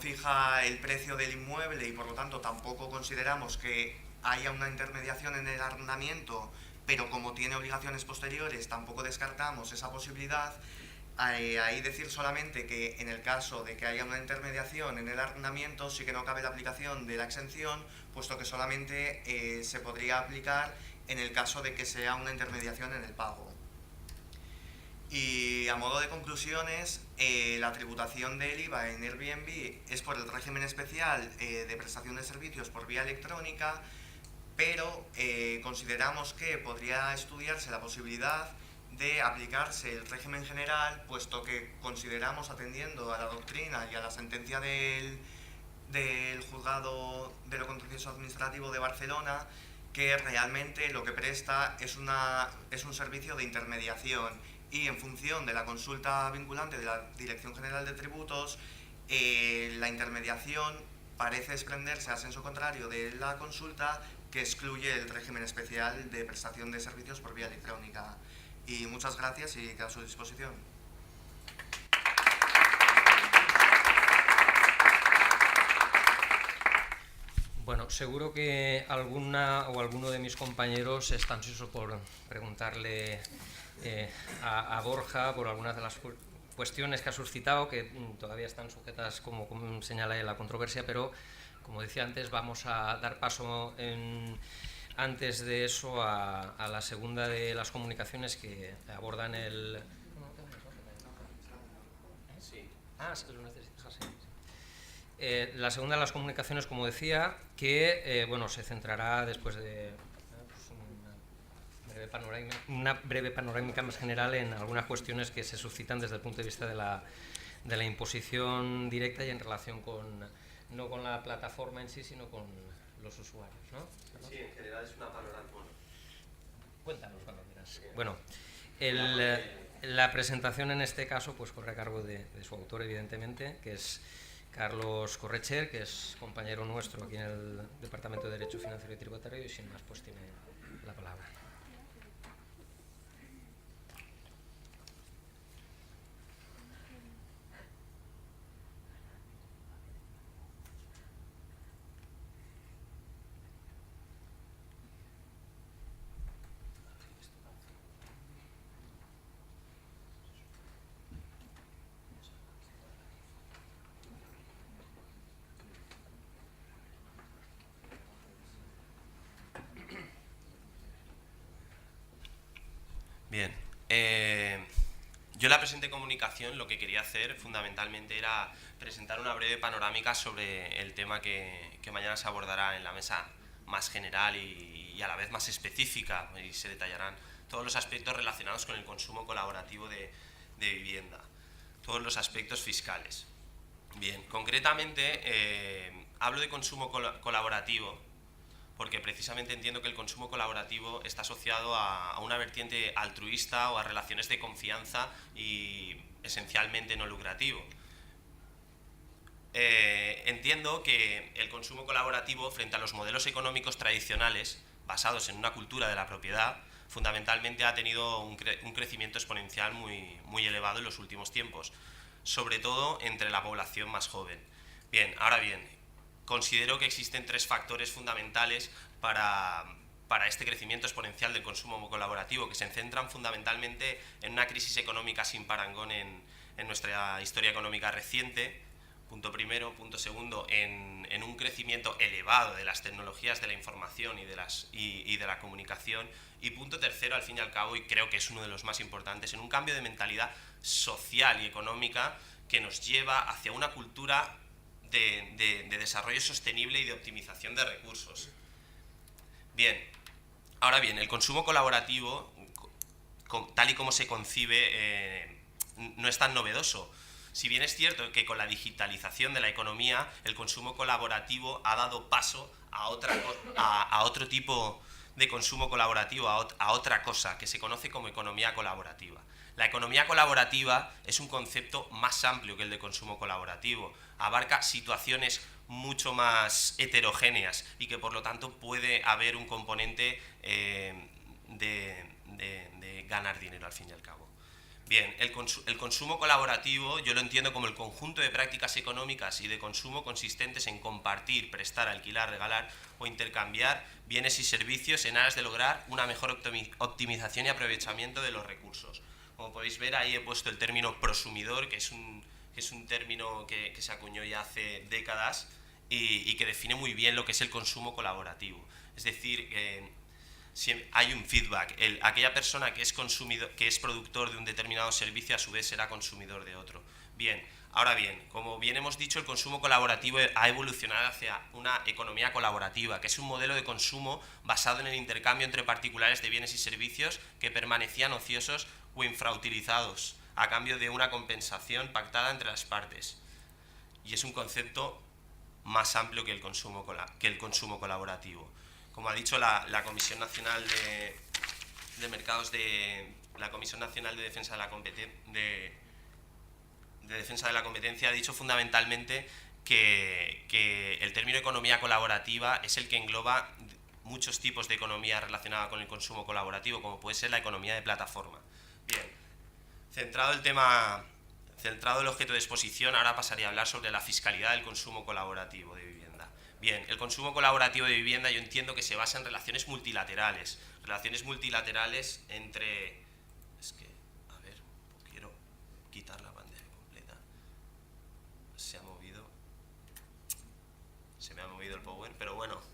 fija el precio del inmueble y por lo tanto tampoco consideramos que haya una intermediación en el arrendamiento, pero como tiene obligaciones posteriores tampoco descartamos esa posibilidad. Ahí decir solamente que en el caso de que haya una intermediación en el arrendamiento sí que no cabe la aplicación de la exención, puesto que solamente se podría aplicar en el caso de que sea una intermediación en el pago. Y a modo de conclusiones, la tributación del IVA en Airbnb es por el régimen especial de prestación de servicios por vía electrónica, pero consideramos que podría estudiarse la posibilidad de aplicarse el régimen general, puesto que consideramos, atendiendo a la doctrina y a la sentencia del Juzgado de lo Contencioso Administrativo de Barcelona, que realmente lo que presta es un servicio de intermediación y en función de la consulta vinculante de la Dirección General de Tributos, la intermediación parece desprenderse a senso contrario de la consulta que excluye el régimen especial de prestación de servicios por vía electrónica. Y muchas gracias y quedo a su disposición. Bueno, seguro que alguna o alguno de mis compañeros está ansioso por preguntarle a Borja por algunas de las cuestiones que ha suscitado, que todavía están sujetas, como señala la controversia, pero, como decía antes, vamos a dar paso antes de eso a la segunda de las comunicaciones que abordan el... lo necesitas así. La segunda de las comunicaciones, como decía, que se centrará después de una breve panorámica más general en algunas cuestiones que se suscitan desde el punto de vista de la imposición directa y en relación no con la plataforma en sí, sino con los usuarios, ¿no? Sí, en general es una panorámica. Cuéntanos cuando quieras. Bueno, la presentación en este caso pues corre a cargo de su autor, evidentemente, que es Carlos Corretxer, que es compañero nuestro aquí en el Departamento de Derecho Financiero y Tributario, y sin más pues tiene la palabra. Bien, yo en la presente comunicación lo que quería hacer fundamentalmente era presentar una breve panorámica sobre el tema que mañana se abordará en la mesa más general y a la vez más específica, y se detallarán todos los aspectos relacionados con el consumo colaborativo de vivienda, todos los aspectos fiscales. Bien, concretamente hablo de consumo colaborativo porque precisamente entiendo que el consumo colaborativo está asociado a una vertiente altruista o a relaciones de confianza y esencialmente no lucrativo. Entiendo que el consumo colaborativo, frente a los modelos económicos tradicionales basados en una cultura de la propiedad, fundamentalmente ha tenido un crecimiento exponencial muy elevado en los últimos tiempos, sobre todo entre la población más joven. Bien, ahora bien, considero que existen tres factores fundamentales para este crecimiento exponencial del consumo colaborativo, que se centran fundamentalmente en una crisis económica sin parangón en nuestra historia económica reciente, punto primero. Punto segundo, en un crecimiento elevado de las tecnologías de la información y de la comunicación. Y punto tercero, al fin y al cabo, y creo que es uno de los más importantes, en un cambio de mentalidad social y económica que nos lleva hacia una cultura de desarrollo sostenible y de optimización de recursos. Bien, ahora bien, el consumo colaborativo, tal y como se concibe, no es tan novedoso. Si bien es cierto que con la digitalización de la economía, el consumo colaborativo ha dado paso a otro tipo de consumo colaborativo, a otra cosa que se conoce como economía colaborativa. La economía colaborativa es un concepto más amplio que el de consumo colaborativo. Abarca situaciones mucho más heterogéneas y que por lo tanto puede haber un componente de ganar dinero al fin y al cabo. Bien, el consumo colaborativo yo lo entiendo como el conjunto de prácticas económicas y de consumo consistentes en compartir, prestar, alquilar, regalar o intercambiar bienes y servicios en aras de lograr una mejor optimización y aprovechamiento de los recursos. Como podéis ver, ahí he puesto el término prosumidor, que es un término que se acuñó ya hace décadas y que define muy bien lo que es el consumo colaborativo. Es decir, si hay un feedback, aquella persona que es productor de un determinado servicio a su vez será consumidor de otro. Bien, ahora bien, como bien hemos dicho, el consumo colaborativo ha evolucionado hacia una economía colaborativa, que es un modelo de consumo basado en el intercambio entre particulares de bienes y servicios que permanecían ociosos o infrautilizados a cambio de una compensación pactada entre las partes. Y es un concepto más amplio que el consumo colaborativo. Como ha dicho la Comisión Nacional de Mercados la Comisión Nacional de Defensa de Defensa de la Competencia ha dicho fundamentalmente que el término economía colaborativa es el que engloba muchos tipos de economía relacionada con el consumo colaborativo, como puede ser la economía de plataforma. Bien, centrado el objeto de exposición, ahora pasaría a hablar sobre la fiscalidad del consumo colaborativo de vivienda. Bien, el consumo colaborativo de vivienda yo entiendo que se basa en relaciones multilaterales entre... Es que, a ver, quiero quitar la pantalla.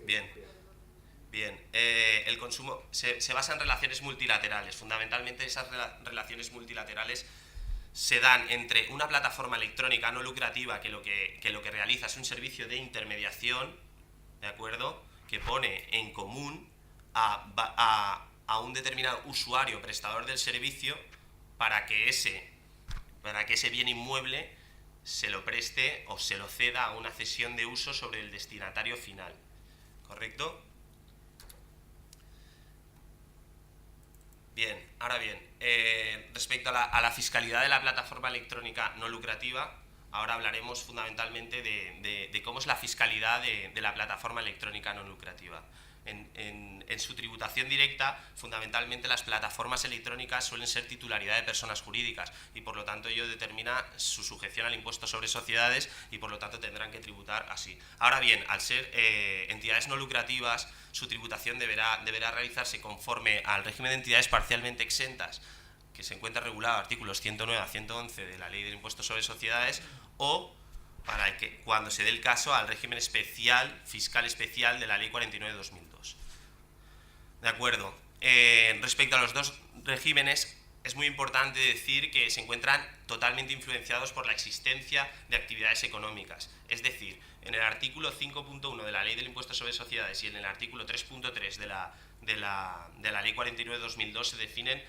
Bien. El consumo se basa en relaciones multilaterales. Fundamentalmente esas relaciones multilaterales se dan entre una plataforma electrónica no lucrativa que lo que realiza es un servicio de intermediación, ¿de acuerdo?, que pone en común a un determinado usuario prestador del servicio para que ese bien inmueble se lo preste o se lo ceda a una cesión de uso sobre el destinatario final. ¿Correcto? Bien, ahora bien, respecto a la fiscalidad de la plataforma electrónica no lucrativa, ahora hablaremos fundamentalmente de cómo es la fiscalidad de la plataforma electrónica no lucrativa. En su tributación directa, fundamentalmente las plataformas electrónicas suelen ser titularidad de personas jurídicas y por lo tanto ello determina su sujeción al impuesto sobre sociedades y por lo tanto tendrán que tributar así. Ahora bien, al ser entidades no lucrativas, su tributación deberá realizarse conforme al régimen de entidades parcialmente exentas, que se encuentra regulado artículos 109 a 111 de la Ley del Impuesto sobre Sociedades, o para que, cuando se dé el caso, al régimen fiscal especial de la Ley 49/2002. ¿De acuerdo? Respecto a los dos regímenes, es muy importante decir que se encuentran totalmente influenciados por la existencia de actividades económicas. Es decir, en el artículo 5.1 de la Ley del Impuesto sobre Sociedades y en el artículo 3.3 de la Ley 49/2002 se definen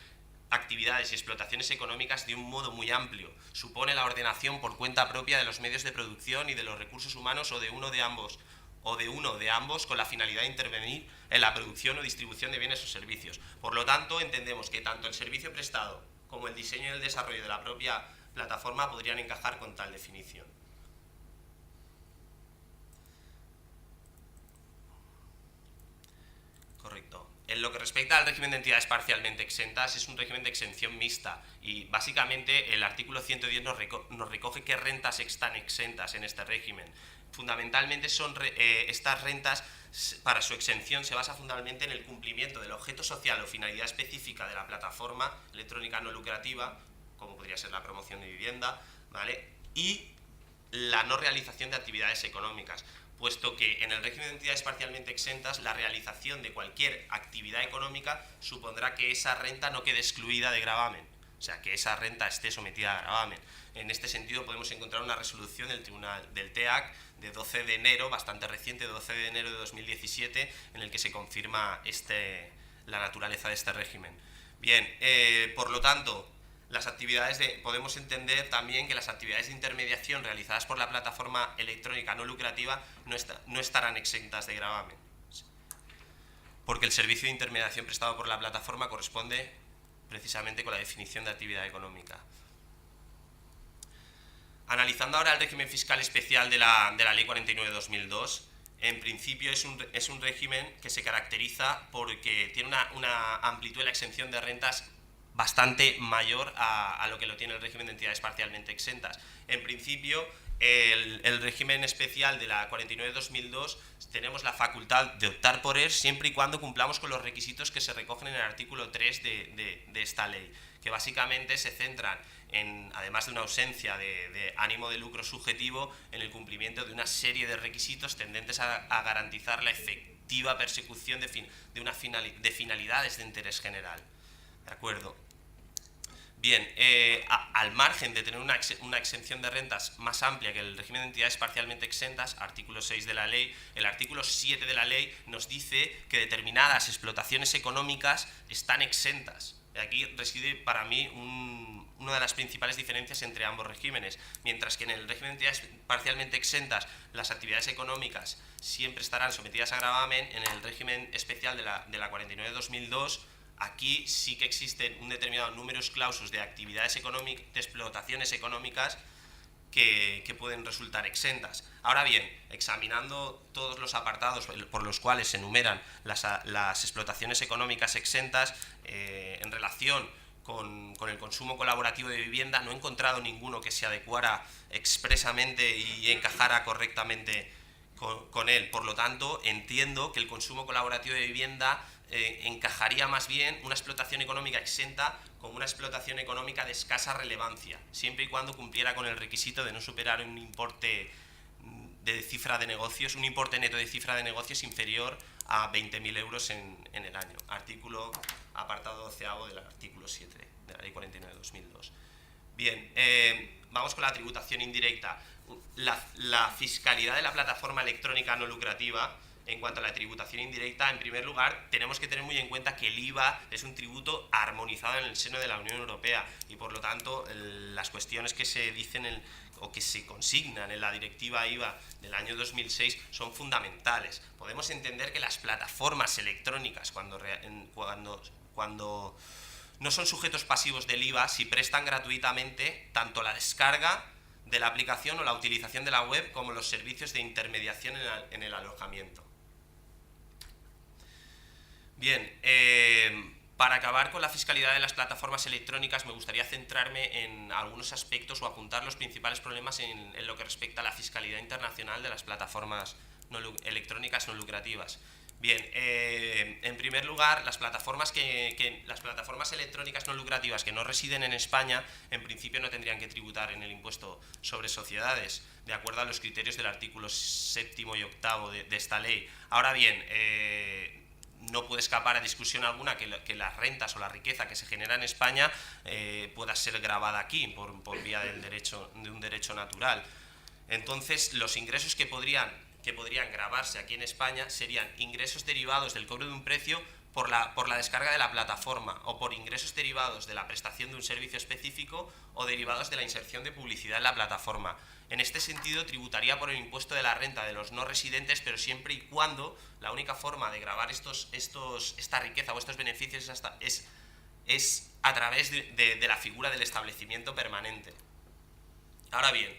actividades y explotaciones económicas de un modo muy amplio. Supone la ordenación por cuenta propia de los medios de producción y de los recursos humanos o de uno de ambos con la finalidad de intervenir en la producción o distribución de bienes o servicios. Por lo tanto, entendemos que tanto el servicio prestado como el diseño y el desarrollo de la propia plataforma podrían encajar con tal definición. Correcto. En lo que respecta al régimen de entidades parcialmente exentas, es un régimen de exención mixta y básicamente el artículo 110 nos recoge qué rentas están exentas en este régimen. Fundamentalmente estas rentas, para su exención, se basa fundamentalmente en el cumplimiento del objeto social o finalidad específica de la plataforma electrónica no lucrativa, como podría ser la promoción de vivienda, ¿vale?, y la no realización de actividades económicas, puesto que en el régimen de entidades parcialmente exentas la realización de cualquier actividad económica supondrá que esa renta no quede excluida de gravamen, o sea, que esa renta esté sometida a gravamen. En este sentido podemos encontrar una resolución del TEAC de 12 de enero, bastante reciente, 12 de enero de 2017, en el que se confirma la naturaleza de este régimen. Bien, por lo tanto, podemos entender también que las actividades de intermediación realizadas por la plataforma electrónica no lucrativa no estarán exentas de gravamen, porque el servicio de intermediación prestado por la plataforma corresponde precisamente con la definición de actividad económica. Analizando ahora el régimen fiscal especial de la Ley 49/2002, en principio es un régimen que se caracteriza porque tiene una amplitud de la exención de rentas bastante mayor a lo que lo tiene el régimen de entidades parcialmente exentas. En principio, el régimen especial de la 49/2002 tenemos la facultad de optar por él siempre y cuando cumplamos con los requisitos que se recogen en el artículo 3 de esta ley, que básicamente se centran en, además de una ausencia de ánimo de lucro subjetivo, en el cumplimiento de una serie de requisitos tendentes a garantizar la efectiva persecución de finalidades de interés general. ¿De acuerdo? Bien, al margen de tener una exención de rentas más amplia que el régimen de entidades parcialmente exentas, artículo 6 de la ley, el artículo 7 de la ley nos dice que determinadas explotaciones económicas están exentas. Aquí reside para mí una de las principales diferencias entre ambos regímenes. Mientras que en el régimen de entidades parcialmente exentas las actividades económicas siempre estarán sometidas a gravamen, en el régimen especial de la 49/2002 aquí sí que existen un determinado número clausus de actividades económicas, de explotaciones económicas que pueden resultar exentas. Ahora bien, examinando todos los apartados por los cuales se enumeran las explotaciones económicas exentas en relación con el consumo colaborativo de vivienda, no he encontrado ninguno que se adecuara expresamente y encajara correctamente con él. Por lo tanto, entiendo que el consumo colaborativo de vivienda encajaría más bien una explotación económica exenta como una explotación económica de escasa relevancia, siempre y cuando cumpliera con el requisito de no superar un importe de cifra de negocios, un importe neto de cifra de negocios inferior a 20.000 euros en el año. Artículo, apartado 12º del artículo 7 de la Ley 49/2002. Bien, vamos con la tributación indirecta. La fiscalidad de la plataforma electrónica no lucrativa. En cuanto a la tributación indirecta, en primer lugar, tenemos que tener muy en cuenta que el IVA es un tributo armonizado en el seno de la Unión Europea y, por lo tanto, las cuestiones que se dicen o que se consignan en la directiva IVA del año 2006 son fundamentales. Podemos entender que las plataformas electrónicas, cuando no son sujetos pasivos del IVA, si prestan gratuitamente tanto la descarga de la aplicación o la utilización de la web como los servicios de intermediación en el alojamiento. Bien, para acabar con la fiscalidad de las plataformas electrónicas me gustaría centrarme en algunos aspectos o apuntar los principales problemas en lo que respecta a la fiscalidad internacional de las plataformas electrónicas no lucrativas. Bien, en primer lugar, las plataformas electrónicas no lucrativas que no residen en España, en principio no tendrían que tributar en el impuesto sobre sociedades, de acuerdo a los criterios del artículo 7º y 8º de esta ley. Ahora bien, no puede escapar a discusión alguna que las rentas o la riqueza que se genera en España pueda ser gravada aquí por vía de un derecho natural. Entonces, los ingresos que podrían gravarse aquí en España serían ingresos derivados del cobro de un precio por la descarga de la plataforma, o por ingresos derivados de la prestación de un servicio específico, o derivados de la inserción de publicidad en la plataforma. En este sentido, tributaría por el impuesto de la renta de los no residentes, pero siempre y cuando la única forma de gravar esta riqueza o estos beneficios es a través de la figura del establecimiento permanente. Ahora bien,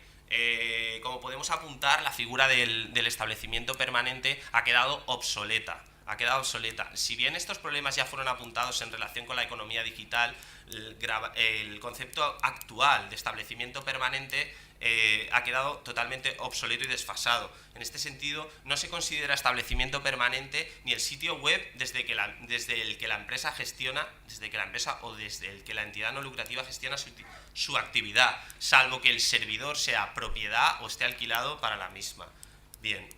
como podemos apuntar, la figura del establecimiento permanente ha quedado obsoleta. Si bien estos problemas ya fueron apuntados en relación con la economía digital, el concepto actual de establecimiento permanente ha quedado totalmente obsoleto y desfasado. En este sentido, no se considera establecimiento permanente ni el sitio web desde el que la empresa o desde el que la entidad no lucrativa gestiona su actividad, salvo que el servidor sea propiedad o esté alquilado para la misma. Bien.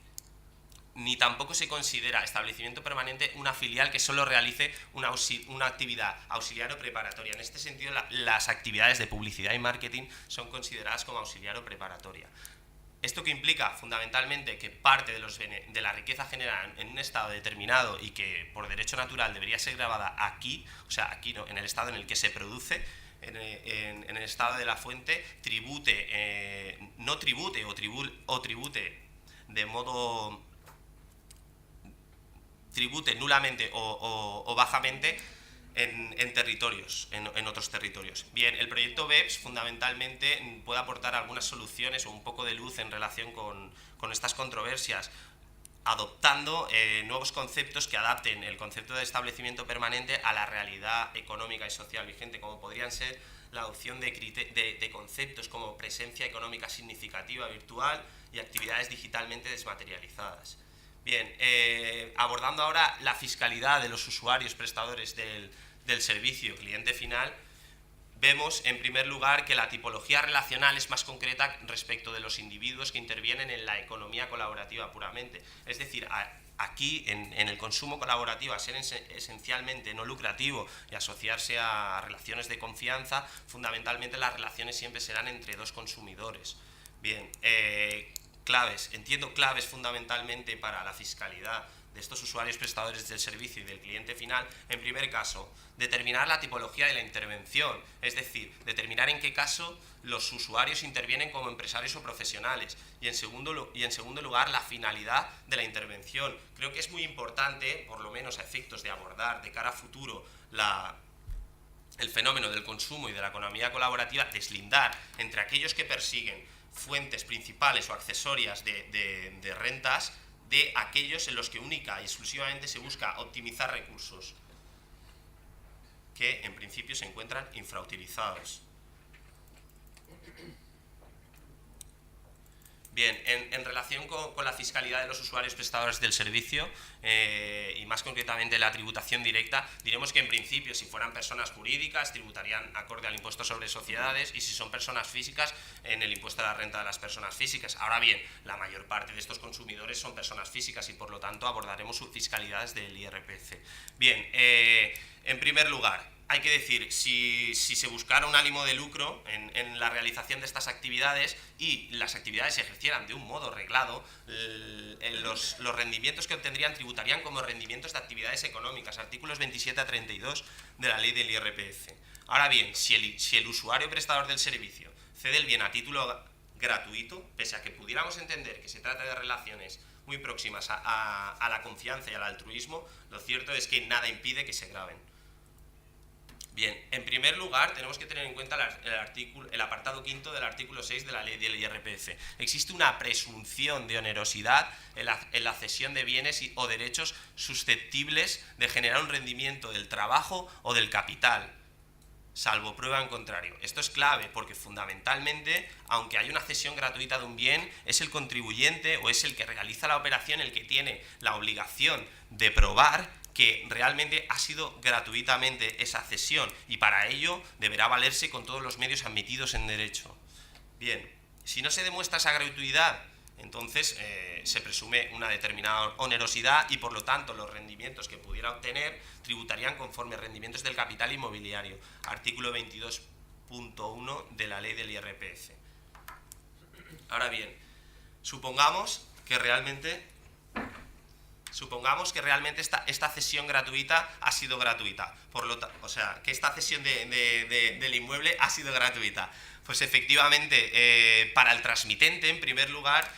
Ni tampoco se considera establecimiento permanente una filial que solo realice una actividad auxiliar o preparatoria. En este sentido, las actividades de publicidad y marketing son consideradas como auxiliar o preparatoria. Esto que implica fundamentalmente que parte de la riqueza generada en un estado determinado y que por derecho natural debería ser grabada aquí, o sea, aquí no, en el estado en el que se produce, en el estado de la fuente, no tribute o tribute de modo... tribute nulamente o bajamente en territorios, en otros territorios. Bien, el proyecto BEPS fundamentalmente puede aportar algunas soluciones o un poco de luz en relación con estas controversias, adoptando nuevos conceptos que adapten el concepto de establecimiento permanente a la realidad económica y social vigente, como podrían ser la adopción de conceptos como presencia económica significativa virtual y actividades digitalmente desmaterializadas. Bien, abordando ahora la fiscalidad de los usuarios prestadores del servicio cliente final, vemos en primer lugar que la tipología relacional es más concreta respecto de los individuos que intervienen en la economía colaborativa puramente. Es decir, aquí en el consumo colaborativo, a ser esencialmente no lucrativo y asociarse a relaciones de confianza, fundamentalmente las relaciones siempre serán entre dos consumidores. Bien, entiendo claves fundamentalmente para la fiscalidad de estos usuarios prestadores del servicio y del cliente final. En primer caso, determinar la tipología de la intervención, es decir, determinar en qué caso los usuarios intervienen como empresarios o profesionales, y en segundo lugar, la finalidad de la intervención. Creo que es muy importante, por lo menos a efectos de abordar de cara a futuro el fenómeno del consumo y de la economía colaborativa, deslindar entre aquellos que persiguen fuentes principales o accesorias de rentas de aquellos en los que única y exclusivamente se busca optimizar recursos que en principio se encuentran infrautilizados. Bien, en relación con la fiscalidad de los usuarios prestadores del servicio y más concretamente la tributación directa, diremos que en principio si fueran personas jurídicas tributarían acorde al impuesto sobre sociedades y si son personas físicas en el impuesto a la renta de las personas físicas. Ahora bien, la mayor parte de estos consumidores son personas físicas y por lo tanto abordaremos sus fiscalidades del IRPF. Bien, en primer lugar, hay que decir, si se buscara un ánimo de lucro en la realización de estas actividades y las actividades se ejercieran de un modo reglado, los rendimientos que obtendrían tributarían como rendimientos de actividades económicas, artículos 27 a 32 de la ley del IRPF. Ahora bien, si el usuario prestador del servicio cede el bien a título gratuito, pese a que pudiéramos entender que se trata de relaciones muy próximas a la confianza y al altruismo, lo cierto es que nada impide que se graven. Bien, en primer lugar tenemos que tener en cuenta el apartado quinto del artículo 6 de la ley del IRPF. Existe una presunción de onerosidad en la cesión de bienes o derechos susceptibles de generar un rendimiento del trabajo o del capital, salvo prueba en contrario. Esto es clave porque fundamentalmente, aunque hay una cesión gratuita de un bien, es el contribuyente o es el que realiza la operación el que tiene la obligación de probar que realmente ha sido gratuitamente esa cesión y para ello deberá valerse con todos los medios admitidos en derecho. Bien, si no se demuestra esa gratuidad, entonces se presume una determinada onerosidad y por lo tanto los rendimientos que pudiera obtener tributarían conforme rendimientos del capital inmobiliario, artículo 22.1 de la ley del IRPF. Ahora bien, supongamos que realmente esta cesión gratuita ha sido gratuita, o sea, que esta cesión del inmueble ha sido gratuita. Pues efectivamente, para el transmitente, en primer lugar,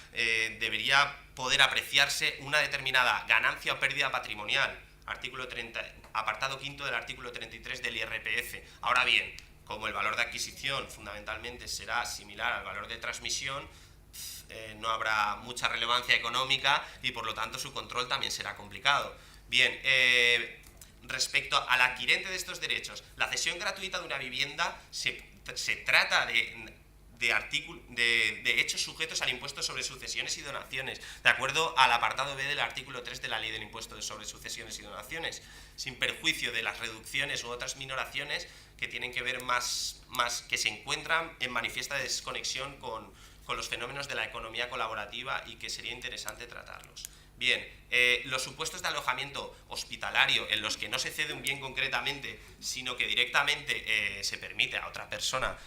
debería poder apreciarse una determinada ganancia o pérdida patrimonial, artículo 30, apartado quinto del artículo 33 del IRPF. Ahora bien, como el valor de adquisición fundamentalmente será similar al valor de transmisión, no habrá mucha relevancia económica y por lo tanto su control también será complicado. Bien, respecto al adquirente de estos derechos, la cesión gratuita de una vivienda se trata de hechos sujetos al impuesto sobre sucesiones y donaciones, de acuerdo al apartado B del artículo 3 de la ley del impuesto sobre sucesiones y donaciones, sin perjuicio de las reducciones u otras minoraciones que tienen que ver más que se encuentran en manifiesta desconexión con los fenómenos de la economía colaborativa y que sería interesante tratarlos. Bien, los supuestos de alojamiento hospitalario en los que no se cede un bien concretamente, sino que directamente se permite a otra persona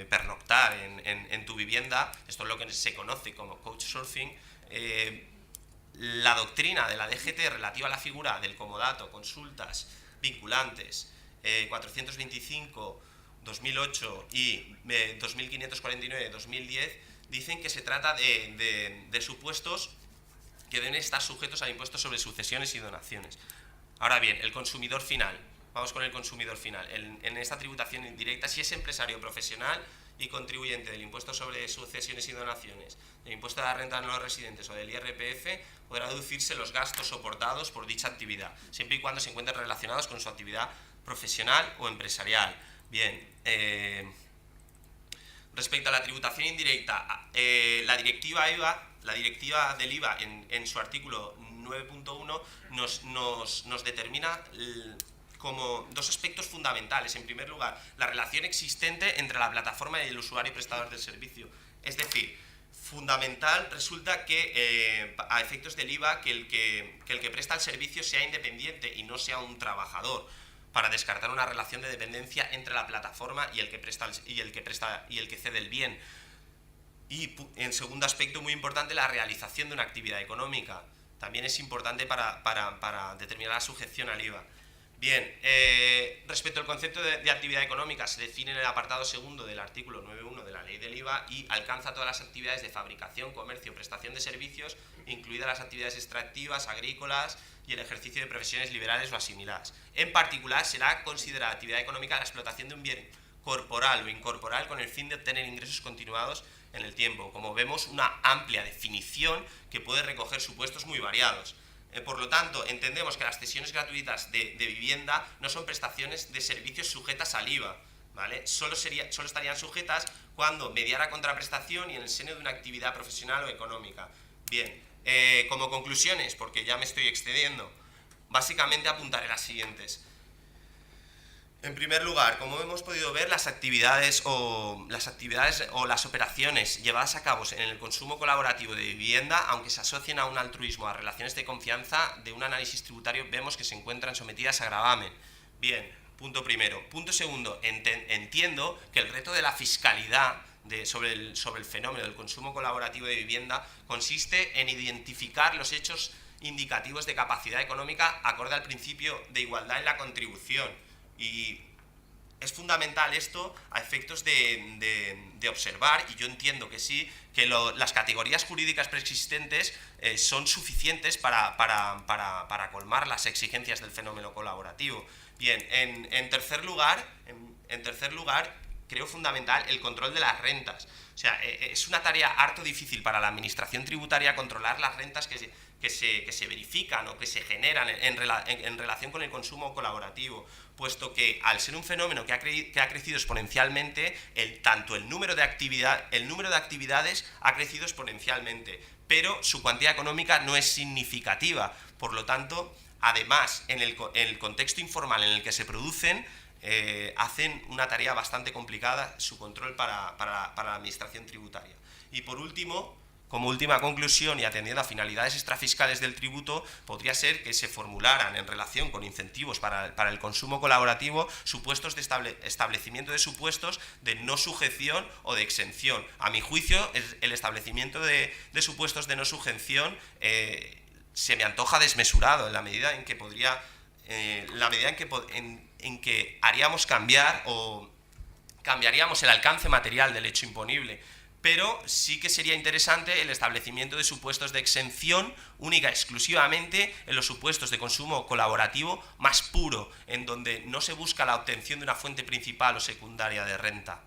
pernoctar en tu vivienda, esto es lo que se conoce como couchsurfing. La doctrina de la DGT relativa a la figura del comodato, consultas vinculantes 425, 2008 y 2549, 2010, dicen que se trata de supuestos que deben estar sujetos al impuesto sobre sucesiones y donaciones. Ahora bien, el consumidor final. Vamos con el consumidor final. En esta tributación indirecta, si es empresario profesional y contribuyente del impuesto sobre sucesiones y donaciones, del impuesto de la renta de no residentes o del IRPF, podrá deducirse los gastos soportados por dicha actividad, siempre y cuando se encuentren relacionados con su actividad profesional o empresarial. Bien, respecto a la tributación indirecta, la directiva del IVA en su artículo 9.1 nos determina como dos aspectos fundamentales. En primer lugar, la relación existente entre la plataforma y el usuario prestador del servicio. Es decir, fundamental resulta que a efectos del IVA que el que presta el servicio sea independiente y no sea un trabajador, para descartar una relación de dependencia entre la plataforma y el que cede el bien. Y en segundo aspecto muy importante, la realización de una actividad económica. También es importante para determinar la sujeción al IVA. Bien, respecto al concepto de actividad económica, se define en el apartado segundo del artículo 9.1 de la ley del IVA y alcanza todas las actividades de fabricación, comercio, prestación de servicios, incluidas las actividades extractivas, agrícolas y el ejercicio de profesiones liberales o asimiladas. En particular, será considerada actividad económica la explotación de un bien corporal o incorporal con el fin de obtener ingresos continuados en el tiempo. Como vemos, una amplia definición que puede recoger supuestos muy variados. Por lo tanto, entendemos que las cesiones gratuitas de vivienda no son prestaciones de servicios sujetas al IVA, ¿vale? Solo estarían sujetas cuando mediara contraprestación y en el seno de una actividad profesional o económica. Bien, como conclusiones, porque ya me estoy excediendo, básicamente apuntaré las siguientes. En primer lugar, como hemos podido ver, las actividades o las operaciones llevadas a cabo en el consumo colaborativo de vivienda, aunque se asocien a un altruismo, a relaciones de confianza, de un análisis tributario, vemos que se encuentran sometidas a gravamen. Bien, punto primero. Punto segundo, entiendo que el reto de la fiscalidad sobre el fenómeno del consumo colaborativo de vivienda consiste en identificar los hechos indicativos de capacidad económica acorde al principio de igualdad en la contribución. Y es fundamental esto a efectos de observar, y yo entiendo que sí, que las categorías jurídicas preexistentes son suficientes para colmar las exigencias del fenómeno colaborativo. Bien, en tercer lugar, creo fundamental el control de las rentas. O sea, es una tarea harto difícil para la administración tributaria controlar las rentas que se verifican o que se generan en relación con el consumo colaborativo, puesto que al ser un fenómeno que ha crecido exponencialmente, tanto el número de actividades ha crecido exponencialmente, pero su cuantía económica no es significativa. Por lo tanto, además, en el contexto informal en el que se producen, hacen una tarea bastante complicada su control para la administración tributaria. Y por último, como última conclusión y atendiendo a finalidades extrafiscales del tributo, podría ser que se formularan en relación con incentivos para el consumo colaborativo supuestos de establecimiento de supuestos de no sujeción o de exención. A mi juicio, el establecimiento de supuestos de no sujeción se me antoja desmesurado en la medida en que en que haríamos cambiar o cambiaríamos el alcance material del hecho imponible. Pero sí que sería interesante el establecimiento de supuestos de exención única exclusivamente en los supuestos de consumo colaborativo más puro, en donde no se busca la obtención de una fuente principal o secundaria de renta.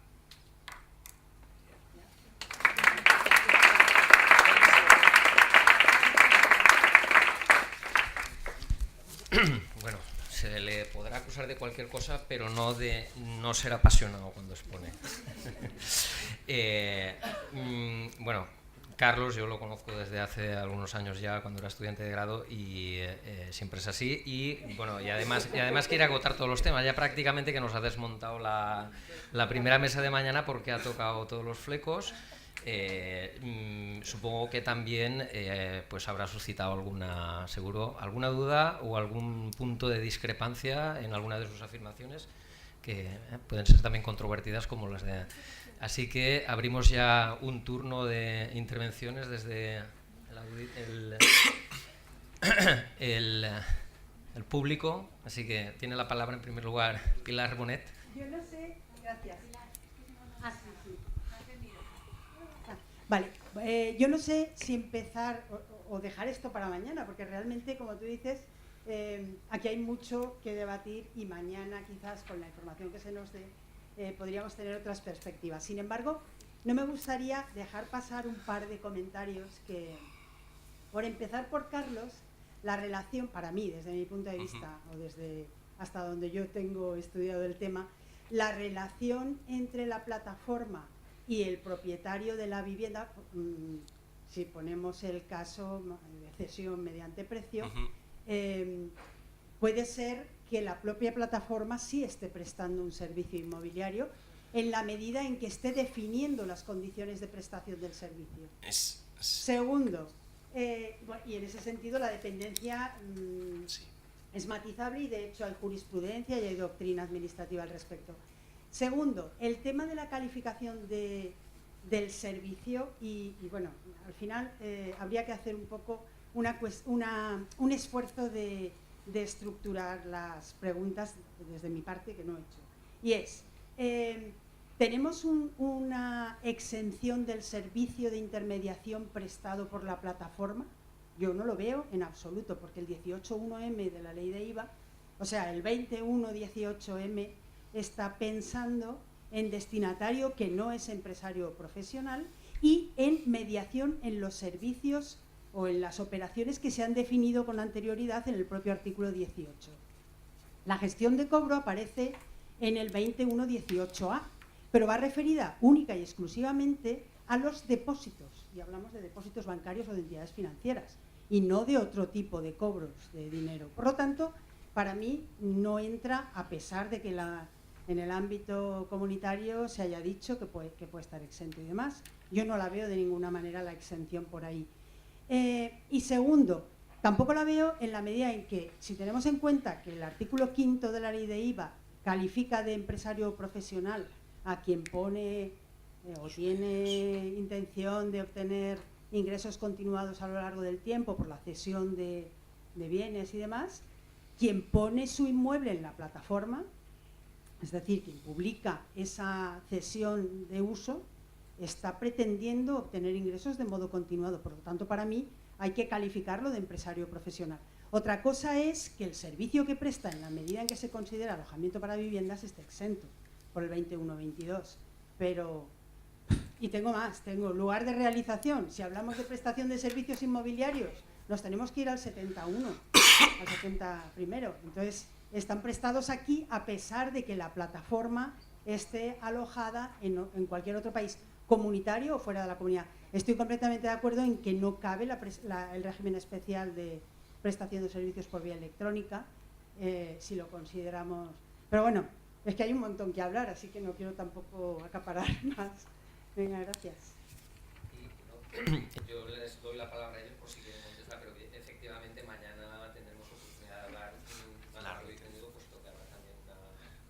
Bueno, se le podrá acusar de cualquier cosa, pero no de no ser apasionado cuando expone. Bueno, Carlos yo lo conozco desde hace algunos años ya, cuando era estudiante de grado, y siempre es así. Y bueno, y además quiere agotar todos los temas. Ya prácticamente que nos ha desmontado la primera mesa de mañana porque ha tocado todos los flecos. Supongo que también pues habrá suscitado alguna duda o algún punto de discrepancia en alguna de sus afirmaciones, que pueden ser también controvertidas como las de... Así que abrimos ya un turno de intervenciones desde el público. Así que tiene la palabra en primer lugar Pilar Bonet. Yo no sé, gracias. Vale, yo no sé si empezar o dejar esto para mañana, porque realmente, como tú dices, aquí hay mucho que debatir y mañana quizás con la información que se nos dé podríamos tener otras perspectivas. Sin embargo, no me gustaría dejar pasar un par de comentarios que, por empezar por Carlos, la relación, para mí, desde mi punto de vista, o desde hasta donde yo tengo estudiado el tema, la relación entre la plataforma y el propietario de la vivienda, si ponemos el caso de cesión mediante precio, puede ser que la propia plataforma sí esté prestando un servicio inmobiliario en la medida en que esté definiendo las condiciones de prestación del servicio. Segundo, y en ese sentido la dependencia es matizable y de hecho hay jurisprudencia y hay doctrina administrativa al respecto. Segundo, el tema de la calificación del servicio y bueno, al final habría que hacer un poco un esfuerzo de estructurar las preguntas desde mi parte, que no he hecho. Y es, ¿tenemos una exención del servicio de intermediación prestado por la plataforma? Yo no lo veo en absoluto, porque el 18.1M de la ley de IVA, o sea, el 21.18M, está pensando en destinatario que no es empresario profesional y en mediación en los servicios o en las operaciones que se han definido con anterioridad en el propio artículo 18. La gestión de cobro aparece en el 21.18a, pero va referida única y exclusivamente a los depósitos, y hablamos de depósitos bancarios o de entidades financieras, y no de otro tipo de cobros de dinero. Por lo tanto, para mí no entra, a pesar de que en el ámbito comunitario se haya dicho que puede estar exento y demás. Yo no la veo de ninguna manera la exención por ahí. Y segundo, tampoco la veo en la medida en que, si tenemos en cuenta que el artículo 5º de la ley de IVA califica de empresario profesional a quien pone o tiene intención de obtener ingresos continuados a lo largo del tiempo por la cesión de bienes y demás, quien pone su inmueble en la plataforma, es decir, quien publica esa cesión de uso, está pretendiendo obtener ingresos de modo continuado. Por lo tanto, para mí hay que calificarlo de empresario profesional. Otra cosa es que el servicio que presta, en la medida en que se considera alojamiento para viviendas, esté exento por el 21-22. Pero, y tengo más, tengo lugar de realización. Si hablamos de prestación de servicios inmobiliarios, nos tenemos que ir al 71, al 70 primero. Entonces, están prestados aquí a pesar de que la plataforma esté alojada en cualquier otro país, comunitario o fuera de la comunidad. Estoy completamente de acuerdo en que no cabe el régimen especial de prestación de servicios por vía electrónica, si lo consideramos. Pero bueno, es que hay un montón que hablar, así que no quiero tampoco acaparar más. Venga, gracias. Yo les doy la palabra a ellos por si quieren contestar, pero que efectivamente mañana tendremos oportunidad de hablar más largo y tendido, puesto que habrá también una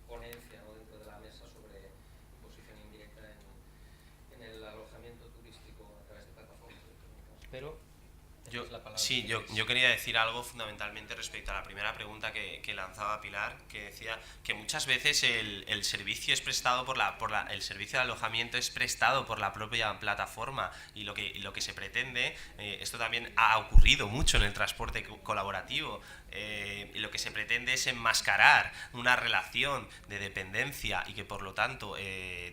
ponencia, ¿no?, dentro de la mesa sobre imposición indirecta en el alojamiento turístico a través de plataformas electrónicas. Pero yo quería decir algo fundamentalmente respecto a la primera pregunta que lanzaba Pilar, que decía que muchas veces el servicio es prestado el servicio de alojamiento es prestado por la propia plataforma, y lo que se pretende, esto también ha ocurrido mucho en el transporte colaborativo, y lo que se pretende es enmascarar una relación de dependencia y que por lo tanto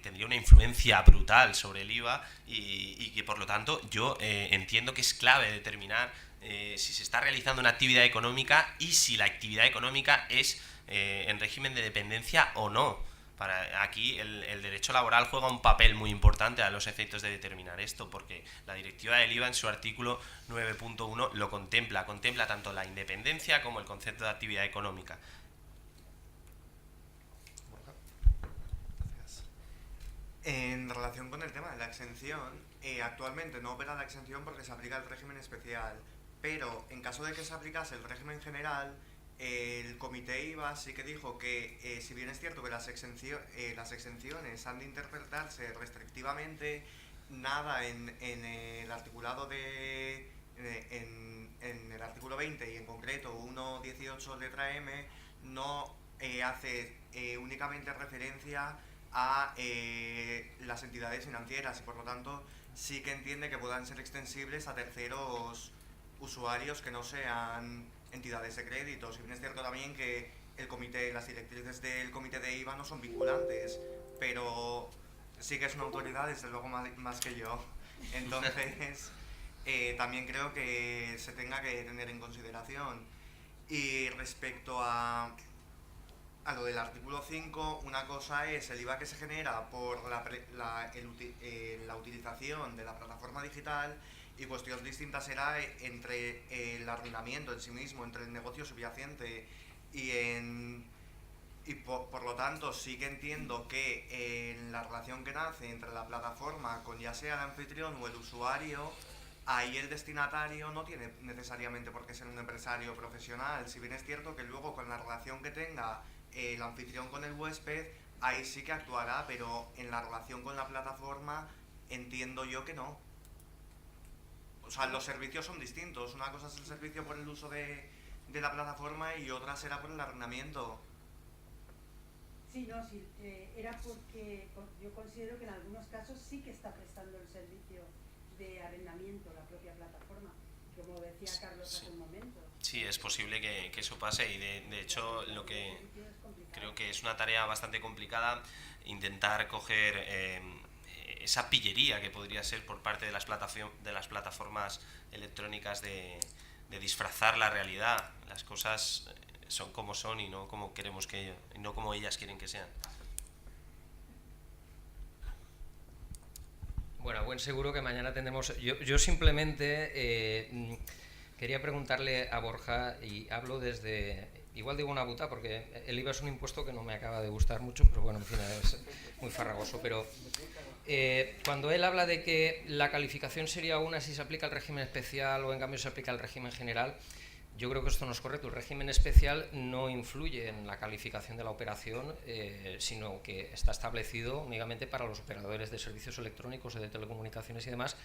tendría una influencia brutal sobre el IVA, y que por lo tanto yo entiendo que es clave determinar si se está realizando una actividad económica y si la actividad económica es en régimen de dependencia o no. Aquí el derecho laboral juega un papel muy importante a los efectos de determinar esto, porque la directiva del IVA en su artículo 9.1 lo contempla tanto la independencia como el concepto de actividad económica. Gracias. En relación con el tema de la exención, actualmente no opera la exención porque se aplica el régimen especial, pero en caso de que se aplicase el régimen general, el comité IVA sí que dijo que, si bien es cierto que las exenciones han de interpretarse restrictivamente, nada en el articulado en el artículo 20 y en concreto 1.18 letra M no hace únicamente referencia a las entidades financieras, y por lo tanto sí que entiende que puedan ser extensibles a terceros usuarios que no sean entidades de crédito. Si bien es cierto también que las directrices del comité de IVA no son vinculantes, pero sí que es una autoridad, desde luego más que yo. Entonces, también creo que se tenga que tener en consideración. Y respecto a lo del artículo 5, una cosa es el IVA que se genera por la utilización de la plataforma digital, y cuestión distinta será entre el arrendamiento en sí mismo, entre el negocio subyacente y por lo tanto sí que entiendo que en la relación que nace entre la plataforma con ya sea el anfitrión o el usuario, ahí el destinatario no tiene necesariamente por qué ser un empresario profesional, si bien es cierto que luego con la relación que tenga el anfitrión con el huésped, ahí sí que actuará, pero en la relación con la plataforma entiendo yo que no. O sea, los servicios son distintos. Una cosa es el servicio por el uso de la plataforma y otra será por el arrendamiento. Sí, no, sí, era porque yo considero que en algunos casos sí que está prestando el servicio de arrendamiento la propia plataforma, como decía Carlos hace un momento. Sí, es posible que eso pase, y de hecho lo que creo que es una tarea bastante complicada intentar coger esa pillería que podría ser por parte de las plataformas electrónicas de disfrazar la realidad. Las cosas son como son y no como queremos que no como ellas quieren que sean. Bueno, buen seguro que mañana tendremos... Yo simplemente quería preguntarle a Borja, y hablo desde... Igual digo una puta, porque el IVA es un impuesto que no me acaba de gustar mucho, pero bueno, en fin, es muy farragoso. Pero cuando él habla de que la calificación sería una si se aplica el régimen especial o en cambio se aplica el régimen general, yo creo que esto no es correcto. El régimen especial no influye en la calificación de la operación, sino que está establecido únicamente para los operadores de servicios electrónicos, de telecomunicaciones y demás,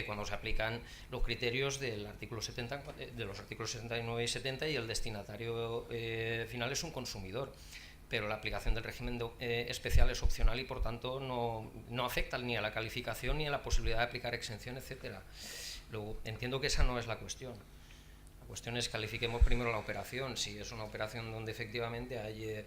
cuando se aplican los criterios del artículo 70, de los artículos 69 y 70, y el destinatario final es un consumidor. Pero la aplicación del régimen especial es opcional y por tanto no afecta ni a la calificación ni a la posibilidad de aplicar exención, etcétera. Luego, entiendo que esa no es la cuestión. La cuestión es califiquemos primero la operación. Si es una operación donde efectivamente hay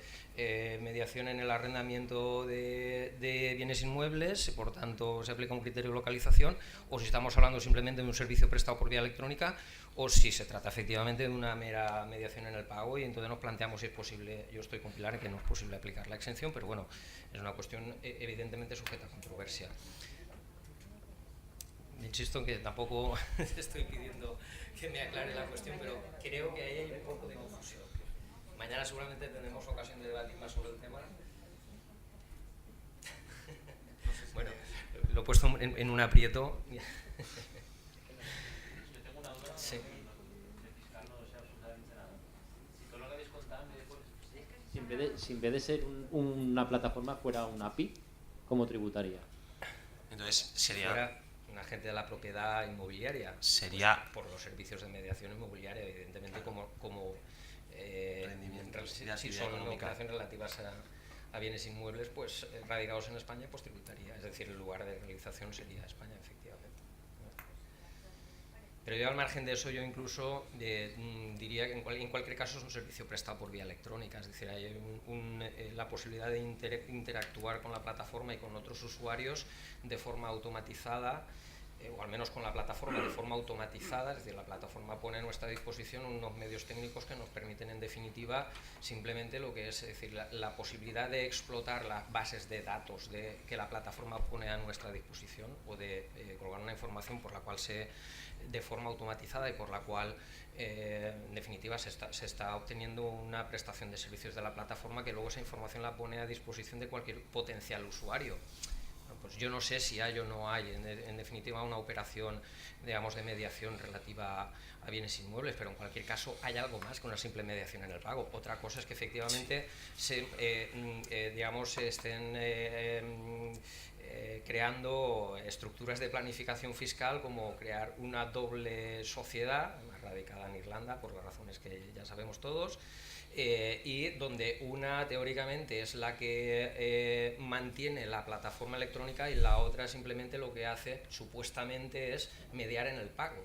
mediación en el arrendamiento de bienes inmuebles, por tanto se aplica un criterio de localización, o si estamos hablando simplemente de un servicio prestado por vía electrónica, o si se trata efectivamente de una mera mediación en el pago, y entonces nos planteamos si es posible. Yo estoy con Pilar en que no es posible aplicar la exención, pero bueno, es una cuestión evidentemente sujeta a controversia. Insisto en que tampoco estoy pidiendo que me aclare la cuestión, pero creo que ahí hay un poco de confusión. Mañana seguramente tendremos ocasión de debatir más sobre el tema. Bueno, lo he puesto en un aprieto. Yo tengo una duda. Sí. El fiscal no sé absolutamente nada. Si todo lo que habéis contado, si en vez de ser una plataforma fuera una API, ¿cómo tributaría? Entonces sería... un agente de la propiedad inmobiliaria, sería pues, por los servicios de mediación inmobiliaria, evidentemente como si son operaciones relativas a bienes inmuebles pues radicados en España, pues tributaría, es decir, el lugar de realización sería España, efectivamente. Pero yo, al margen de eso, yo incluso diría que en cualquier caso es un servicio prestado por vía electrónica, es decir, hay la posibilidad de interactuar con la plataforma y con otros usuarios de forma automatizada, o al menos con la plataforma de forma automatizada, es decir, la plataforma pone a nuestra disposición unos medios técnicos que nos permiten, en definitiva, simplemente lo que es decir, la posibilidad de explotar las bases de datos que la plataforma pone a nuestra disposición, o de colgar una información por la cual de forma automatizada y por la cual en definitiva se está obteniendo una prestación de servicios de la plataforma, que luego esa información la pone a disposición de cualquier potencial usuario. Pues yo no sé si hay o no hay en definitiva una operación, digamos, de mediación relativa a bienes inmuebles, pero en cualquier caso hay algo más que una simple mediación en el pago. Otra cosa es que efectivamente digamos, estén creando estructuras de planificación fiscal, como crear una doble sociedad radicada en Irlanda por las razones que ya sabemos todos, y donde una teóricamente es la que mantiene la plataforma electrónica y la otra simplemente lo que hace supuestamente es mediar en el pago.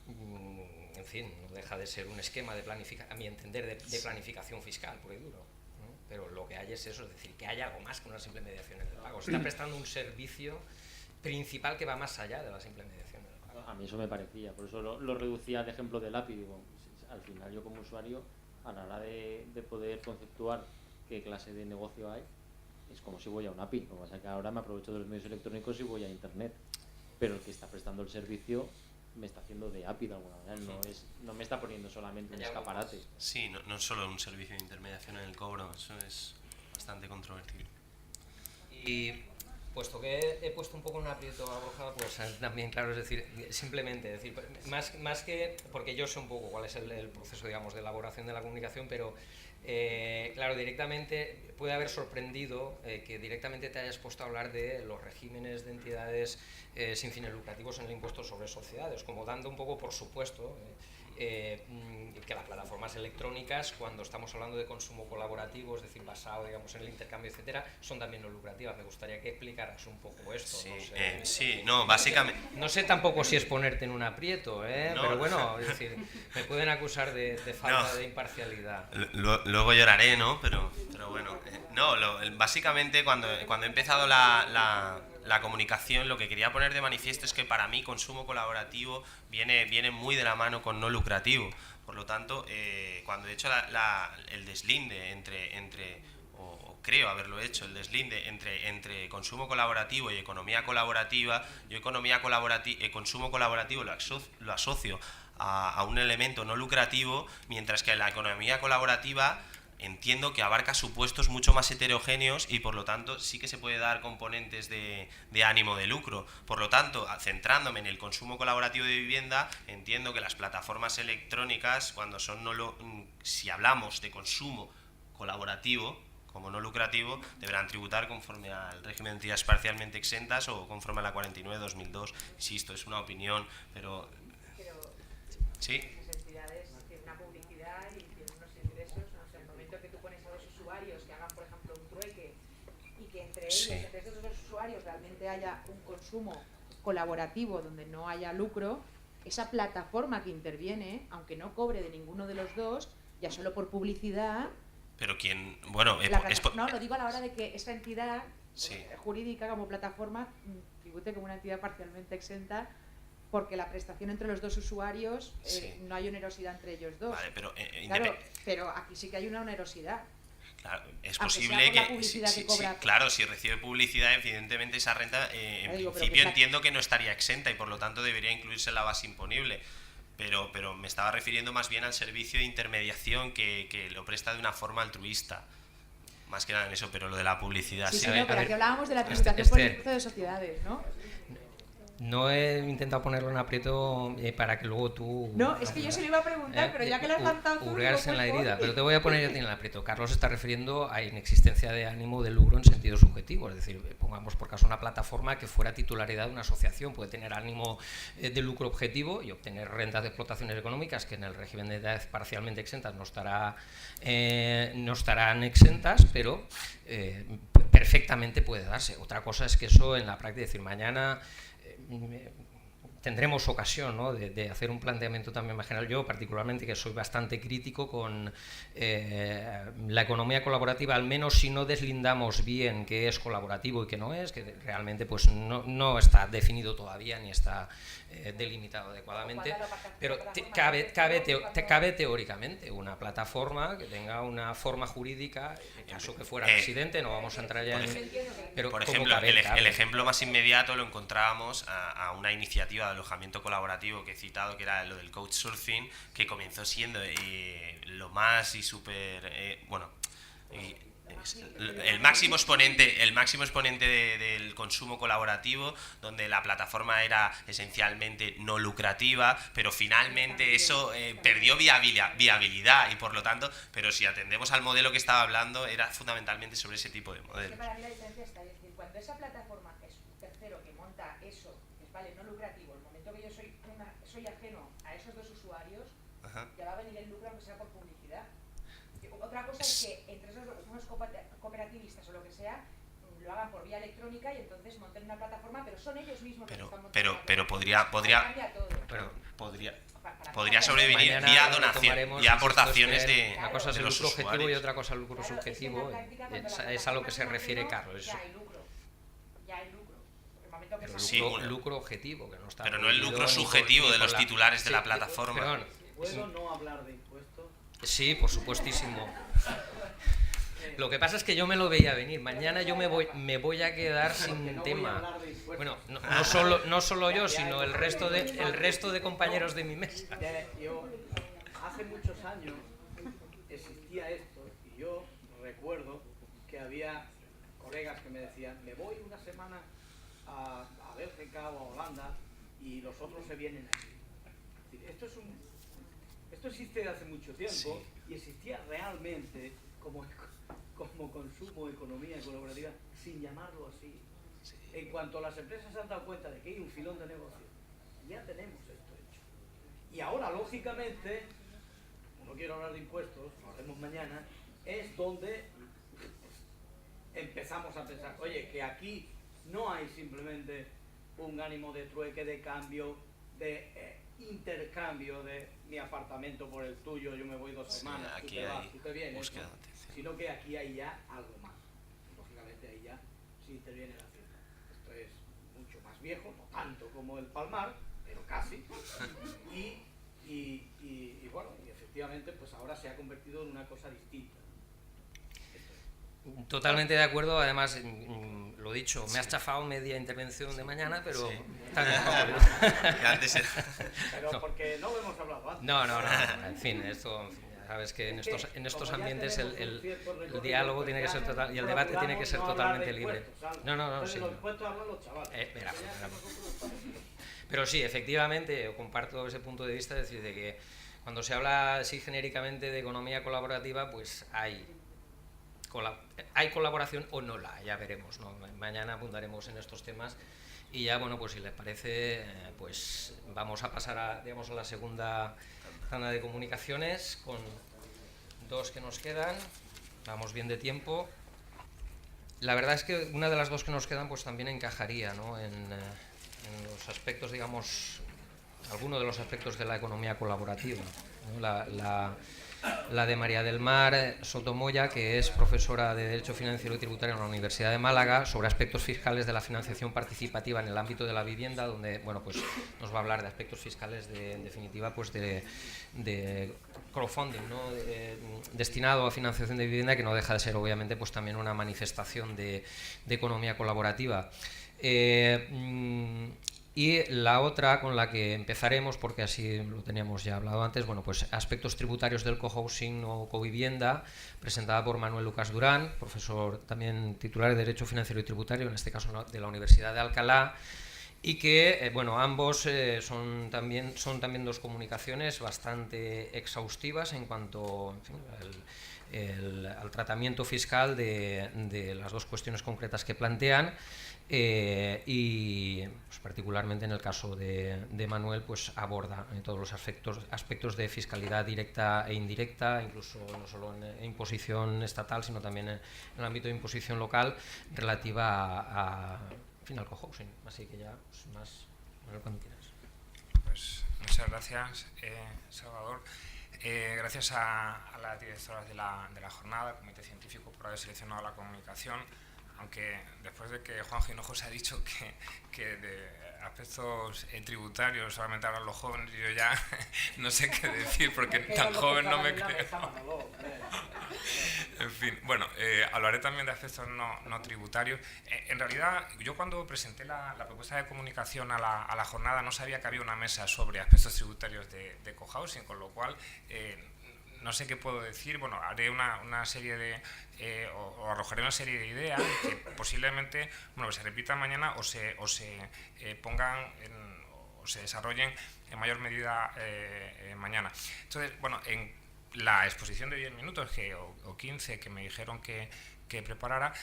En fin, no deja de ser un esquema de planificación, a mi entender, de planificación fiscal puro y duro, ¿no? Pero lo que hay es eso, es decir, que hay algo más que una simple mediación en el pago. Se está prestando un servicio principal que va más allá de la simple mediación en el pago. A mí eso me parecía, por eso lo reducía al ejemplo del API. Digo, al final yo como usuario, a la hora de poder conceptuar qué clase de negocio hay, es como si voy a un API. Lo que pasa es que ahora me aprovecho de los medios electrónicos y voy a internet, pero el que está prestando el servicio me está haciendo de API de alguna manera, no me está poniendo solamente un escaparate. Sí, no solo un servicio de intermediación en el cobro, eso es bastante controvertido. Y puesto que he puesto un poco en un aprieto a Borja, pues también, claro, es decir, simplemente, es decir, más que, porque yo sé un poco cuál es el proceso, digamos, de elaboración de la comunicación, pero claro, directamente puede haber sorprendido que directamente te hayas puesto a hablar de los regímenes de entidades sin fines lucrativos en el impuesto sobre sociedades, como dando un poco por supuesto que las plataformas electrónicas, cuando estamos hablando de consumo colaborativo, es decir, basado, digamos, en el intercambio, etcétera, son también no lucrativas. Me gustaría que explicaras un poco esto. Sí, no sé. sí, no, básicamente... No sé tampoco si es ponerte en un aprieto, no, pero bueno, es decir, me pueden acusar de falta de imparcialidad. Luego lloraré, ¿no? Pero bueno, básicamente cuando he empezado la la comunicación, lo que quería poner de manifiesto es que para mí consumo colaborativo viene muy de la mano con no lucrativo. Por lo tanto, cuando he hecho el deslinde o creo haberlo hecho, el deslinde entre consumo colaborativo y economía colaborativa, yo consumo colaborativo lo asocio a un elemento no lucrativo, mientras que la economía colaborativa entiendo que abarca supuestos mucho más heterogéneos y por lo tanto sí que se puede dar componentes de ánimo de lucro. Por lo tanto, centrándome en el consumo colaborativo de vivienda, entiendo que las plataformas electrónicas, si hablamos de consumo colaborativo como no lucrativo, deberán tributar conforme al régimen de entidades parcialmente exentas o conforme a la 49/2002. Insisto, es una opinión, pero sí. Esas entidades tienen una publicidad y tienen unos ingresos, en el momento que tú pones a los usuarios que hagan, por ejemplo, un trueque y que entre ellos, entre esos dos usuarios realmente haya un consumo colaborativo donde no haya lucro, esa plataforma que interviene, aunque no cobre de ninguno de los dos, ya solo por publicidad. Pero no, lo digo a la hora de que esa entidad jurídica como plataforma tribute como una entidad parcialmente exenta, porque la prestación entre los dos usuarios no hay onerosidad entre ellos dos. Vale, pero, pero aquí sí que hay una onerosidad. Claro, es posible que claro, si recibe publicidad, evidentemente esa renta en principio entiendo que no estaría exenta y por lo tanto debería incluirse en la base imponible. Pero me estaba refiriendo más bien al servicio de intermediación que lo presta de una forma altruista. Más que nada en eso, pero lo de la publicidad... Sí, pero aquí hablábamos de la tributación por el impuesto de sociedades, ¿no? No he intentado ponerlo en aprieto para que luego tú... No, es que yo se lo iba a preguntar, pero ya que lo has lanzado tú... Hurgarse en la herida, pero te voy a poner yo en el aprieto. Carlos está refiriendo a inexistencia de ánimo de lucro en sentido subjetivo, es decir, pongamos por caso una plataforma que fuera titularidad de una asociación, puede tener ánimo de lucro objetivo y obtener rentas de explotaciones económicas que en el régimen de edades parcialmente exentas no estarán exentas, pero perfectamente puede darse. Otra cosa es que eso en la práctica, es decir, mañana... tendremos ocasión, ¿no?, de hacer un planteamiento también más general. Yo particularmente, que soy bastante crítico con la economía colaborativa, al menos si no deslindamos bien qué es colaborativo y qué no es, que realmente pues no está definido todavía ni está delimitado adecuadamente, pero cabe teóricamente una plataforma que tenga una forma jurídica, en caso que fuera residente, no vamos a entrar ya en... Pero por ejemplo, el ejemplo más inmediato lo encontrábamos a una iniciativa de alojamiento colaborativo que he citado, que era lo del couchsurfing, que comenzó siendo lo más y súper... el máximo exponente del consumo colaborativo, donde la plataforma era esencialmente no lucrativa, pero finalmente eso perdió viabilidad y por lo tanto, pero si atendemos al modelo que estaba hablando, era fundamentalmente sobre ese tipo de modelos. Para mí la diferencia está, es decir, cuando esa plataforma es un tercero que monta eso, que es no lucrativo, el momento que yo soy ajeno a esos dos usuarios, ya va a venir el lucro aunque sea por publicidad. Otra cosa es que entre esos unos cooperativistas o lo que sea lo hagan por vía electrónica y entonces monten una plataforma, pero son ellos mismos los que están montando. Pero podría sobrevivir vía donación y aportaciones de una cosa es el los lucro objetivo usuarios. y otra cosa el lucro subjetivo. Es a lo que se refiere Carlos. Ya hay lucro. Pero lucro objetivo, que no está... Pero no el lucro subjetivo de los titulares de la plataforma. ¿Puedo no hablar de impuestos? Sí, por supuestísimo. Lo que pasa es que yo me lo veía venir. Mañana yo me voy a quedar sin tema. Bueno, no solo yo, sino el resto de compañeros de mi mesa. Yo, hace muchos años existía esto y yo recuerdo que había colegas que me decían, me voy una semana a Bélgica o a Holanda y los otros se vienen aquí. Esto existe desde hace mucho tiempo y existía realmente como consumo, economía colaborativa, sin llamarlo así. En cuanto las empresas se han dado cuenta de que hay un filón de negocio, ya tenemos esto hecho. Y ahora, lógicamente, no quiero hablar de impuestos, lo haremos mañana, es donde empezamos a pensar, oye, que aquí no hay simplemente un ánimo de trueque, de cambio, de intercambio de mi apartamento por el tuyo, yo me voy 2 semanas, aquí tú te vas, tú te vienes, búsqueda, ¿no? Sino que aquí hay ya algo más. Lógicamente ahí ya sí interviene la firma. Esto es viejo, no tanto como el Palmar, pero casi, y bueno, y efectivamente pues ahora se ha convertido en una cosa distinta. Totalmente de acuerdo, además, lo dicho, me has chafado media intervención de mañana, pero... Sí. Pero porque no lo hemos hablado antes. No, en fin, esto... Sabes que en estos ambientes el diálogo tiene que ser total y el debate tiene que ser totalmente libre. No, sí. Pero sí, efectivamente, yo comparto ese punto de vista, es decir, de que cuando se habla así genéricamente de economía colaborativa, pues hay colaboración o no la, ya veremos, ¿no? Mañana apuntaremos en estos temas y ya, bueno, pues si les parece, pues vamos a pasar a la segunda tanda de comunicaciones con 2 que nos quedan. Vamos bien de tiempo. La verdad es que una de las 2 que nos quedan pues también encajaría, ¿no? en los aspectos, digamos, alguno de los aspectos de la economía colaborativa, ¿no? La de María del Mar Sotomoya, que es profesora de Derecho Financiero y Tributario en la Universidad de Málaga, sobre aspectos fiscales de la financiación participativa en el ámbito de la vivienda, donde, bueno, pues nos va a hablar de aspectos fiscales en definitiva, pues de crowdfunding, ¿no? Destinado a financiación de vivienda, que no deja de ser, obviamente, pues también una manifestación de economía colaborativa. Y la otra con la que empezaremos, porque así lo teníamos ya hablado antes, bueno, pues aspectos tributarios del cohousing o covivienda, presentada por Manuel Lucas Durán, profesor también titular de Derecho Financiero y Tributario, en este caso de la Universidad de Alcalá, y que, bueno, ambos son también 2 comunicaciones bastante exhaustivas en cuanto, en fin, al tratamiento fiscal de las 2 cuestiones concretas que plantean. Y pues, particularmente en el caso de Manuel, pues aborda todos los aspectos de fiscalidad directa e indirecta, incluso no solo en imposición estatal, sino también en el ámbito de imposición local relativa al cohousing. Así que ya, pues, más, Manuel, cuando quieras. Pues muchas gracias, Salvador. Gracias a las directoras de la jornada, Comité Científico, por haber seleccionado la comunicación. Aunque después de que Juan Hinojos ha dicho que de aspectos tributarios solamente hablan los jóvenes, yo ya no sé qué decir, porque tan joven no me creo. En fin, bueno, hablaré también de aspectos no tributarios. En realidad, yo cuando presenté la propuesta de comunicación a la jornada no sabía que había una mesa sobre aspectos tributarios de cohousing, con lo cual... no sé qué puedo decir. Bueno, haré una serie de o arrojaré una serie de ideas que posiblemente, bueno, se repitan mañana o se pongan o se desarrollen en mayor medida mañana. Entonces, bueno, en la exposición de 10 minutos o 15 que me dijeron que preparara,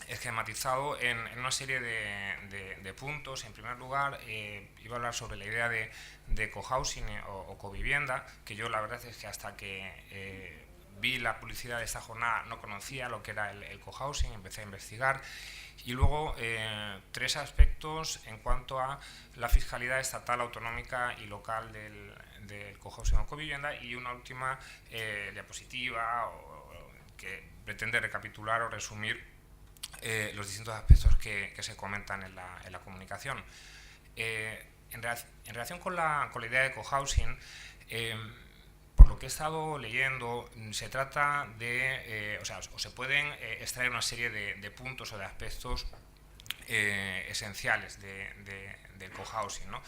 esquematizado en una serie de puntos. En primer lugar, iba a hablar sobre la idea de cohousing o covivienda, que yo la verdad es que hasta que vi la publicidad de esta jornada no conocía lo que era el cohousing, empecé a investigar. Y luego 3 aspectos en cuanto a la fiscalidad estatal, autonómica y local del cohousing o covivienda, y una última diapositiva que pretende recapitular o resumir los distintos aspectos que se comentan en la comunicación. En relación con la idea de cohousing, por lo que he estado leyendo, se trata de, o se pueden extraer una serie de puntos o de aspectos esenciales del cohousing, ¿no?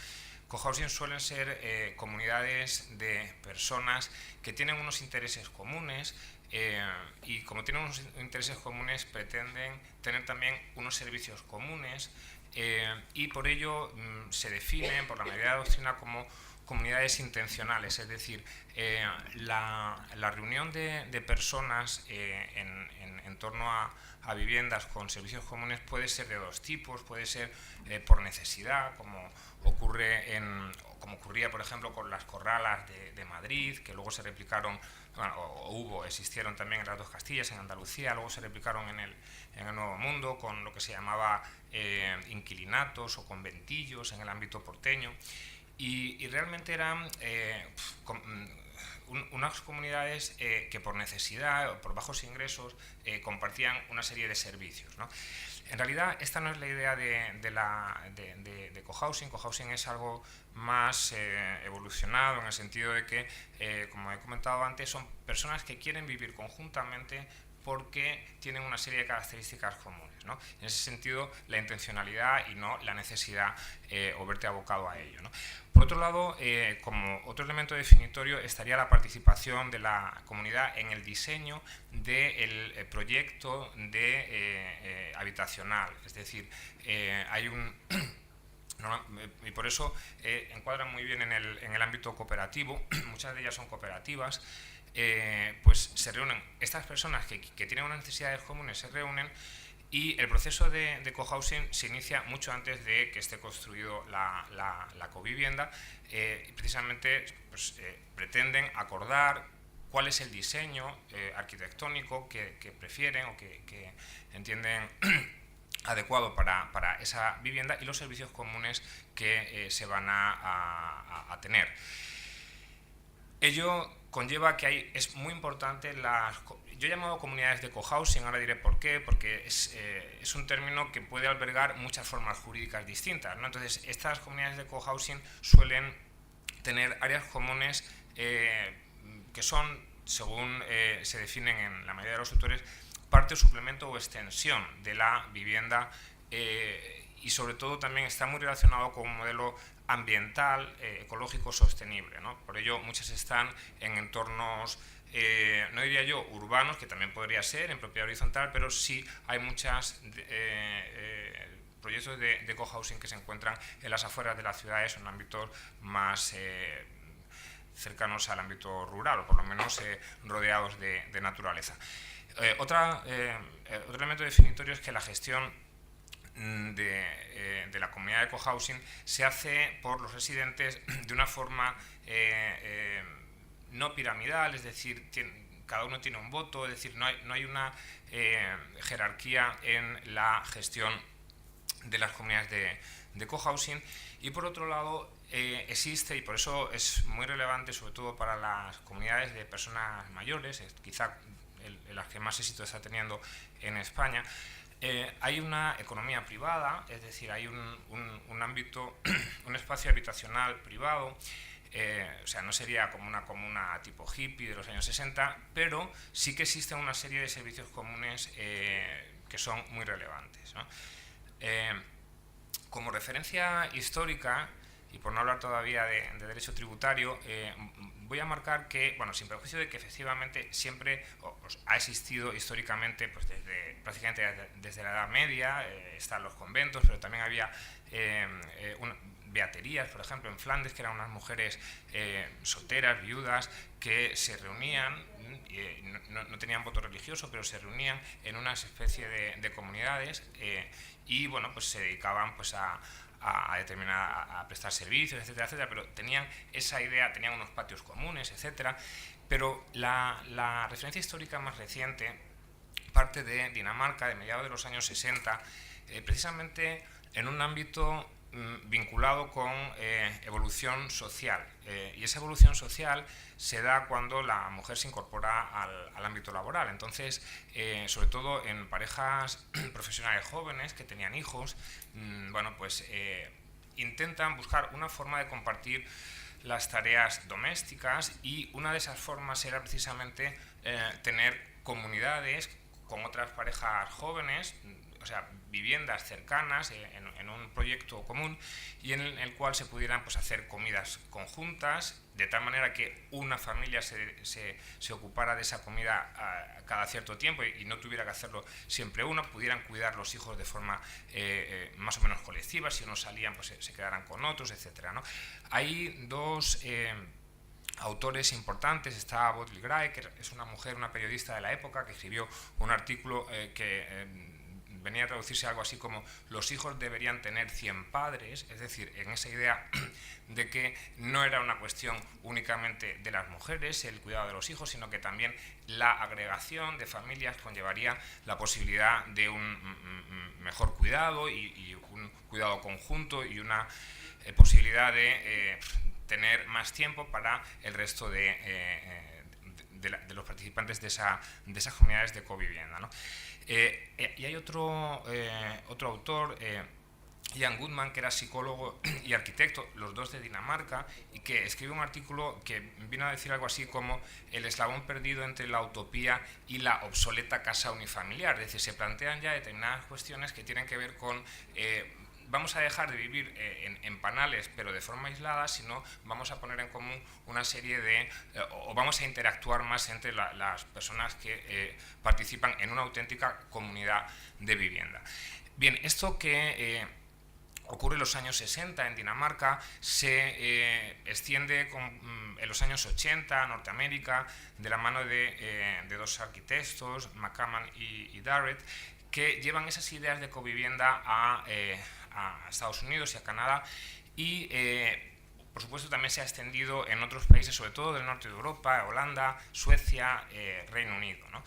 Cohousing suelen ser comunidades de personas que tienen unos intereses comunes, y como tienen unos intereses comunes pretenden tener también unos servicios comunes, y por ello se definen por la mayoría de la doctrina como comunidades intencionales, es decir, la reunión de personas en torno a viviendas con servicios comunes puede ser de 2 tipos. Puede ser por necesidad, como ocurría, por ejemplo, con las corralas de Madrid, que luego se replicaron, existieron también en las 2 Castillas, en Andalucía, luego se replicaron en el Nuevo Mundo, con lo que se llamaba inquilinatos o conventillos en el ámbito porteño, y realmente eran unas comunidades que por necesidad o por bajos ingresos compartían una serie de servicios, ¿no? En realidad, esta no es la idea de cohousing. Cohousing es algo más evolucionado en el sentido de que, como he comentado antes, son personas que quieren vivir conjuntamente porque tienen una serie de características comunes, ¿no? En ese sentido, la intencionalidad y no la necesidad o verte abocado a ello, ¿no? Por otro lado, como otro elemento definitorio estaría la participación de la comunidad en el diseño del proyecto habitacional, es decir, hay un... y por eso encuadra muy bien en el ámbito cooperativo. Muchas de ellas son cooperativas. Pues se reúnen estas personas que tienen unas necesidades comunes, se reúnen, y el proceso de cohousing se inicia mucho antes de que esté construido la covivienda. Precisamente pues, pretenden acordar cuál es el diseño arquitectónico que prefieren o que entienden adecuado para esa vivienda y los servicios comunes que se van a tener. Ello conlleva que es muy importante yo he llamado comunidades de cohousing, ahora diré por qué, porque es un término que puede albergar muchas formas jurídicas distintas, ¿no? Entonces, estas comunidades de cohousing suelen tener áreas comunes que son, según se definen en la mayoría de los autores, parte, suplemento o extensión de la vivienda, y sobre todo también está muy relacionado con un modelo ambiental, ecológico, sostenible, ¿no? Por ello muchas están en entornos, no diría yo urbanos, que también podría ser en propiedad horizontal, pero sí hay muchos proyectos de cohousing que se encuentran en las afueras de las ciudades, en ámbitos más cercanos al ámbito rural, o por lo menos rodeados de naturaleza. Otro elemento definitorio es que la gestión de la comunidad de cohousing se hace por los residentes de una forma no piramidal, es decir, cada uno tiene un voto, es decir, no hay una jerarquía en la gestión de las comunidades de cohousing. Y por otro lado, existe, y por eso es muy relevante, sobre todo para las comunidades de personas mayores, quizá las que más éxito está teniendo en España, hay una economía privada, es decir, hay un ámbito, un espacio habitacional privado, o sea, no sería como una comuna tipo hippie de los años 60, pero sí que existen una serie de servicios comunes que son muy relevantes, ¿no? Como referencia histórica, y por no hablar todavía de derecho tributario, voy a marcar que, bueno, sin perjuicio de que efectivamente siempre ha existido históricamente, pues prácticamente desde la Edad Media, están los conventos, pero también había beaterías, por ejemplo, en Flandes, que eran unas mujeres solteras, viudas, que se reunían, no tenían voto religioso, pero se reunían en una especie de comunidades y, bueno, pues se dedicaban pues a prestar servicios, etcétera, etcétera, pero tenían esa idea, tenían unos patios comunes, etcétera. Pero la referencia histórica más reciente parte de Dinamarca, de mediados de los años 60, precisamente en un ámbito vinculado con evolución social, y esa evolución social se da cuando la mujer se incorpora al ámbito laboral. Entonces, sobre todo en parejas profesionales jóvenes que tenían hijos, bueno, pues intentan buscar una forma de compartir las tareas domésticas, y una de esas formas era precisamente tener comunidades con otras parejas jóvenes, o sea, viviendas cercanas en un proyecto común, y en el cual se pudieran pues hacer comidas conjuntas, de tal manera que una familia se ocupara de esa comida cada cierto tiempo y no tuviera que hacerlo siempre uno, pudieran cuidar los hijos de forma más o menos colectiva, si unos salían pues se quedaran con otros, etcétera, ¿no? Hay dos autores importantes. Está Bodil Gray, que es una mujer, una periodista de la época, que escribió un artículo que venía a traducirse algo así como: los hijos deberían tener 100 padres, es decir, en esa idea de que no era una cuestión únicamente de las mujeres el cuidado de los hijos, sino que también la agregación de familias conllevaría la posibilidad de un mejor cuidado y un cuidado conjunto y una posibilidad de tener más tiempo para el resto de de los participantes de esas comunidades de covivienda, ¿no? Y hay otro autor, Ian Goodman, que era psicólogo y arquitecto, los dos de Dinamarca, y que escribe un artículo que vino a decir algo así como el eslabón perdido entre la utopía y la obsoleta casa unifamiliar. Es decir, se plantean ya determinadas cuestiones que tienen que ver con vamos a dejar de vivir en panales pero de forma aislada, sino vamos a poner en común una serie de o vamos a interactuar más entre las personas que participan en una auténtica comunidad de vivienda. Bien, esto que ocurre en los años 60 en Dinamarca, se extiende en los años 80 a Norteamérica, de la mano de dos arquitectos, McCammon y Darrett, que llevan esas ideas de covivienda a Estados Unidos y a Canadá, y por supuesto también se ha extendido en otros países, sobre todo del norte de Europa, Holanda, Suecia, Reino Unido, ¿no?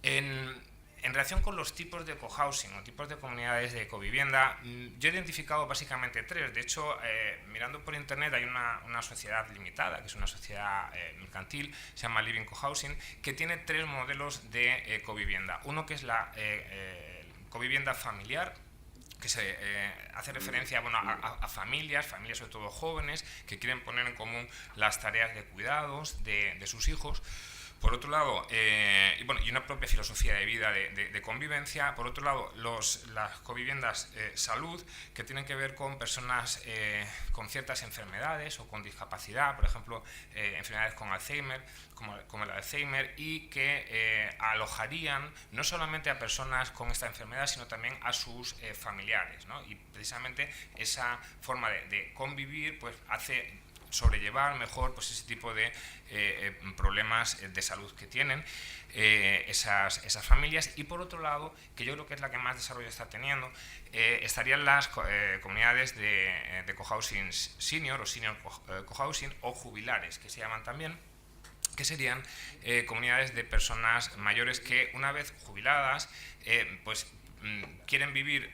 En relación con los tipos de cohousing o tipos de comunidades de covivienda, yo he identificado básicamente tres. De hecho, mirando por internet hay una sociedad limitada, que es una sociedad mercantil, se llama Living Cohousing, que tiene tres modelos de covivienda. Uno que es la covivienda familiar, que se hace referencia a familias sobre todo jóvenes, que quieren poner en común las tareas de cuidados de sus hijos. Por otro lado, y una propia filosofía de vida de convivencia. Por otro lado, las coviviendas salud, que tienen que ver con personas con ciertas enfermedades o con discapacidad, por ejemplo, enfermedades con Alzheimer, como el Alzheimer, y que alojarían no solamente a personas con esta enfermedad, sino también a sus familiares, ¿no? Y precisamente esa forma de convivir pues hace sobrellevar mejor pues ese tipo de problemas de salud que tienen esas familias. Y por otro lado, que yo creo que es la que más desarrollo está teniendo, estarían las comunidades de cohousing senior o senior cohousing o jubilares, que se llaman también, que serían comunidades de personas mayores que una vez jubiladas pues quieren vivir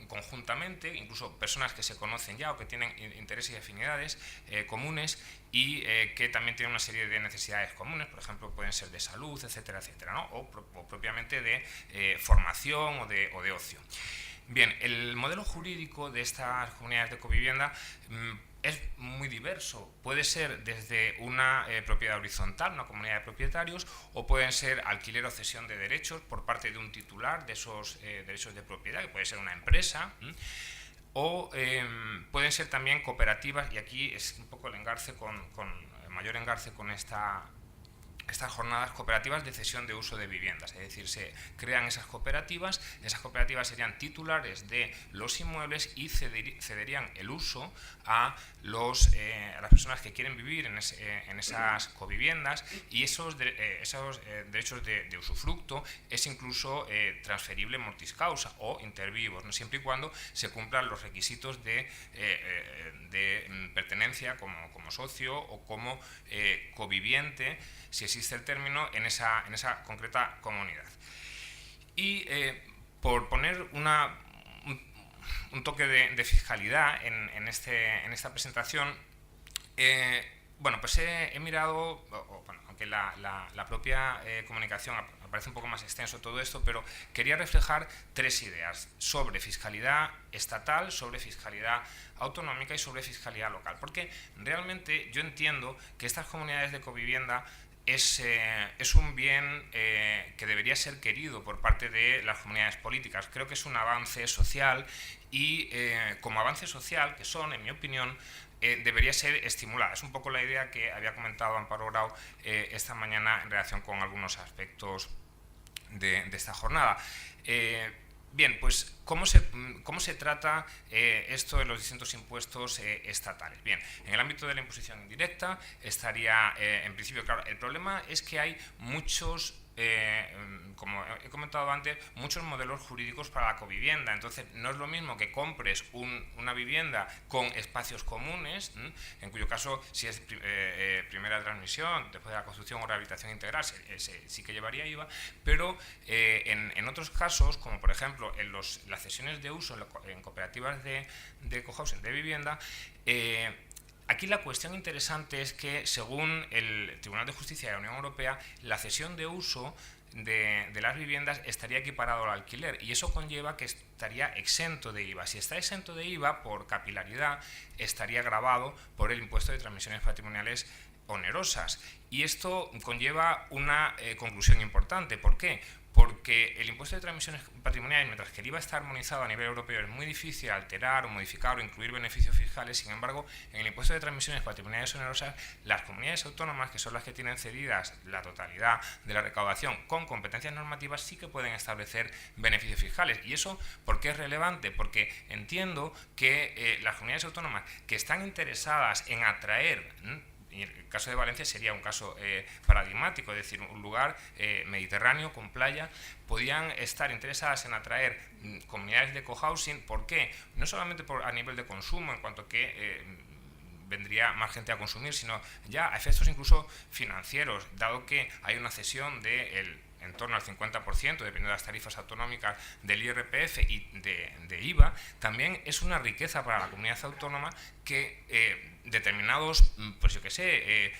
conjuntamente, incluso personas que se conocen ya o que tienen intereses y afinidades comunes, y que también tienen una serie de necesidades comunes, por ejemplo pueden ser de salud, etcétera, etcétera, ¿no? o propiamente de formación o de ocio. Bien, el modelo jurídico de estas comunidades de covivienda es muy diverso. Puede ser desde una propiedad horizontal, una comunidad de propietarios, o pueden ser alquiler o cesión de derechos por parte de un titular de esos derechos de propiedad, que puede ser una empresa, o pueden ser también cooperativas, y aquí es un poco el engarce el mayor engarce con estas jornadas cooperativas de cesión de uso de viviendas. Es decir, se crean esas cooperativas serían titulares de los inmuebles y cederían el uso a las personas que quieren vivir en esas coviviendas, y esos derechos de usufructo es incluso transferible mortis causa o inter vivos, ¿no? Siempre y cuando se cumplan los requisitos de pertenencia como socio o como coviviente, si existe el término, en esa concreta comunidad. Y por poner un toque de fiscalidad en esta presentación, pues he mirado, aunque la propia comunicación parece un poco más extenso todo esto, pero quería reflejar tres ideas sobre fiscalidad estatal, sobre fiscalidad autonómica y sobre fiscalidad local, porque realmente yo entiendo que estas comunidades de covivienda es un bien que debería ser querido por parte de las comunidades políticas. Creo que es un avance social y como avance social, que son, en mi opinión, debería ser estimulada. Es un poco la idea que había comentado Amparo Grau esta mañana en relación con algunos aspectos de esta jornada. Bien, pues ¿cómo se trata esto de los distintos impuestos estatales? Bien, en el ámbito de la imposición indirecta estaría, en principio, claro, el problema es que hay muchos, como he comentado antes, muchos modelos jurídicos para la covivienda. Entonces, no es lo mismo que compres una vivienda con espacios comunes, en cuyo caso, si es primera transmisión, después de la construcción o rehabilitación integral, sí que llevaría IVA, pero en otros casos, como por ejemplo en las cesiones de uso en cooperativas de cohousing de vivienda, aquí la cuestión interesante es que, según el Tribunal de Justicia de la Unión Europea, la cesión de uso de las viviendas estaría equiparado al alquiler, y eso conlleva que estaría exento de IVA. Si está exento de IVA, por capilaridad, estaría gravado por el impuesto de transmisiones patrimoniales onerosas. Y esto conlleva una conclusión importante. ¿Por qué? Porque el impuesto de transmisiones patrimoniales, mientras que el IVA está armonizado a nivel europeo, es muy difícil alterar o modificar o incluir beneficios fiscales. Sin embargo, en el impuesto de transmisiones patrimoniales onerosas, las comunidades autónomas, que son las que tienen cedidas la totalidad de la recaudación con competencias normativas, sí que pueden establecer beneficios fiscales. ¿Y eso por qué es relevante? Porque entiendo que las comunidades autónomas que están interesadas en atraer, y el caso de Valencia sería un caso paradigmático, es decir, un lugar mediterráneo con playa, podían estar interesadas en atraer comunidades de cohousing. ¿Por qué? No solamente a nivel de consumo, en cuanto que vendría más gente a consumir, sino ya a efectos incluso financieros, dado que hay una cesión del en torno al 50%, dependiendo de las tarifas autonómicas del IRPF y de IVA. También es una riqueza para la comunidad autónoma que determinados, pues yo qué sé,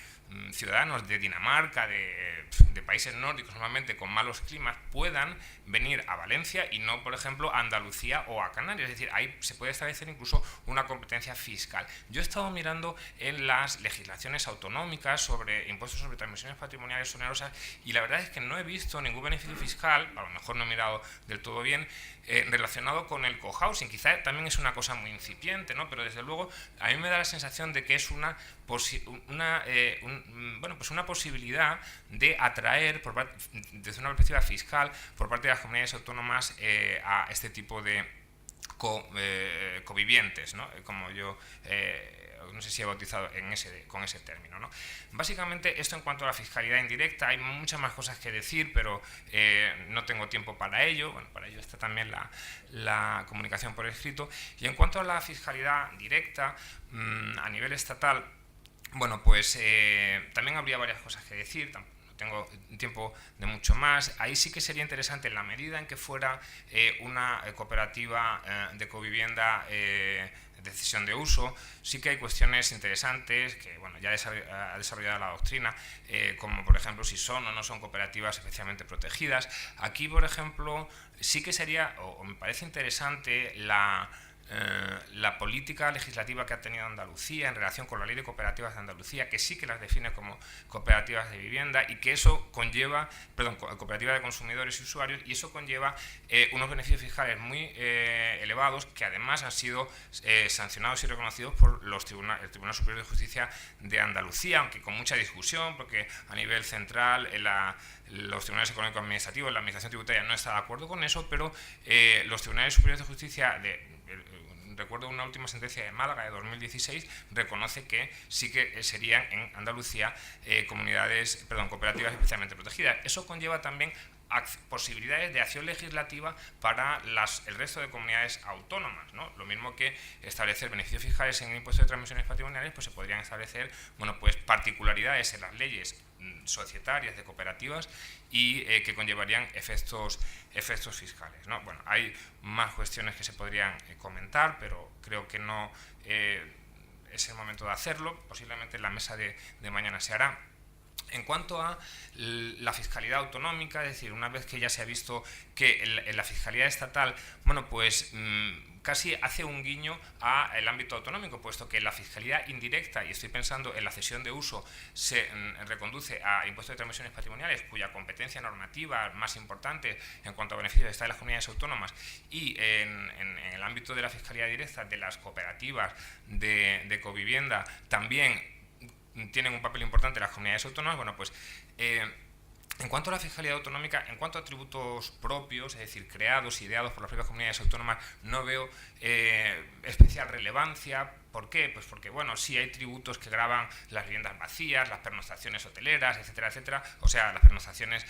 ciudadanos de Dinamarca, de países nórdicos normalmente con malos climas, puedan venir a Valencia y no, por ejemplo, a Andalucía o a Canarias. Es decir, ahí se puede establecer incluso una competencia fiscal. Yo he estado mirando en las legislaciones autonómicas sobre impuestos sobre transmisiones patrimoniales onerosas, y la verdad es que no he visto ningún beneficio fiscal, a lo mejor no he mirado del todo bien, relacionado con el cohousing. Quizá también es una cosa muy incipiente, ¿no? Pero desde luego a mí me da la sensación de que es una posibilidad de atraer, desde una perspectiva fiscal, por parte de las comunidades autónomas a este tipo de covivientes, ¿no? Como yo no sé si he bautizado con ese término, ¿no? Básicamente, esto en cuanto a la fiscalidad indirecta. Hay muchas más cosas que decir, pero no tengo tiempo para ello. Bueno, para ello está también la comunicación por escrito. Y en cuanto a la fiscalidad directa a nivel estatal, bueno, pues también habría varias cosas que decir. No tengo tiempo de mucho más. Ahí sí que sería interesante, en la medida en que fuera una cooperativa de covivienda de cesión de uso, sí que hay cuestiones interesantes que, bueno, ya ha desarrollado la doctrina, como por ejemplo si son o no son cooperativas especialmente protegidas. Aquí, por ejemplo, sí que sería, o me parece interesante, la política legislativa que ha tenido Andalucía en relación con la Ley de Cooperativas de Andalucía, que sí que las define como cooperativas de vivienda, y que eso conlleva, cooperativas de consumidores y usuarios, y eso conlleva unos beneficios fiscales muy elevados, que además han sido sancionados y reconocidos por el Tribunal Superior de Justicia de Andalucía, aunque con mucha discusión, porque a nivel central los tribunales económicos administrativos, la administración tributaria no está de acuerdo con eso, pero los tribunales superiores de justicia recuerdo una última sentencia de Málaga de 2016, reconoce que sí que serían en Andalucía cooperativas especialmente protegidas. Eso conlleva también posibilidades de acción legislativa para el resto de comunidades autónomas, ¿no? Lo mismo que establecer beneficios fiscales en el impuesto de transmisiones patrimoniales, pues se podrían establecer, bueno, pues particularidades en las leyes societarias de cooperativas y que conllevarían efectos fiscales, ¿no? Bueno, hay más cuestiones que se podrían comentar, pero creo que no es el momento de hacerlo. Posiblemente en la mesa de mañana se hará. En cuanto a la fiscalidad autonómica, es decir, una vez que ya se ha visto que en la fiscalidad estatal, bueno, pues casi hace un guiño al ámbito autonómico, puesto que la fiscalidad indirecta, y estoy pensando en la cesión de uso, se reconduce a impuestos de transmisiones patrimoniales, cuya competencia normativa más importante en cuanto a beneficios está en las comunidades autónomas, y en el ámbito de la fiscalidad directa de las cooperativas de covivienda también tienen un papel importante las comunidades autónomas. Bueno, pues en cuanto a la fiscalidad autonómica, en cuanto a tributos propios, es decir, creados, ideados por las propias comunidades autónomas, no veo especial relevancia. ¿Por qué? Pues porque, bueno, sí hay tributos que gravan las viviendas vacías, las pernoctaciones hoteleras, etcétera, etcétera, o sea, las pernoctaciones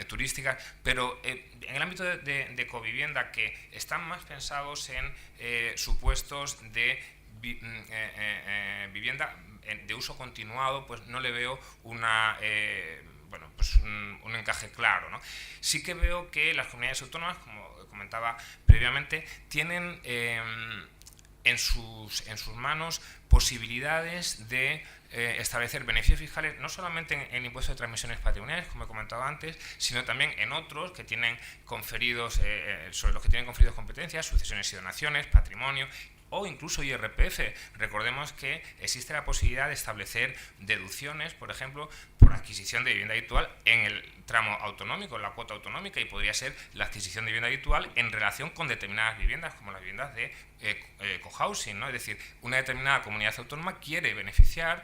turísticas, pero en el ámbito de covivienda, que están más pensados en supuestos de vivienda de uso continuado, pues no le veo un encaje claro, ¿no? Sí que veo que las comunidades autónomas, como comentaba previamente, tienen en sus manos posibilidades de establecer beneficios fiscales no solamente en el impuesto de transmisiones patrimoniales, como he comentado antes, sino también en otros que tienen conferidos, sobre los que tienen conferidos competencias, sucesiones y donaciones, patrimonio, o incluso IRPF. Recordemos que existe la posibilidad de establecer deducciones, por ejemplo, por adquisición de vivienda habitual en el tramo autonómico, en la cuota autonómica, y podría ser la adquisición de vivienda habitual en relación con determinadas viviendas, como las viviendas de cohousing, ¿no? Es decir, una determinada comunidad autónoma quiere beneficiar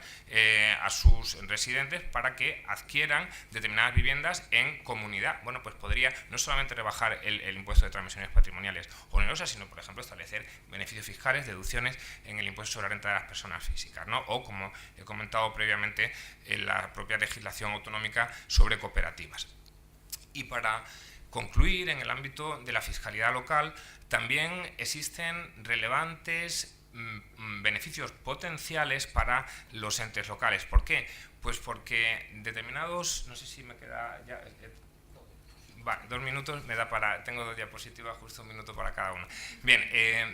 a sus residentes para que adquieran determinadas viviendas en comunidad. Bueno, pues podría no solamente rebajar el impuesto de transmisiones patrimoniales onerosas, sino, por ejemplo, establecer beneficios fiscales, deducciones en el impuesto sobre la renta de las personas físicas, ¿no? O, como he comentado previamente, en la propia legislación autonómica sobre cooperativas. Y para concluir, en el ámbito de la fiscalidad local, también existen relevantes beneficios potenciales para los entes locales. ¿Por qué? Pues porque determinados, no sé si me queda ya, vale, 2 minutos, me da para, tengo 2 diapositivas, justo 1 minuto para cada una. Bien,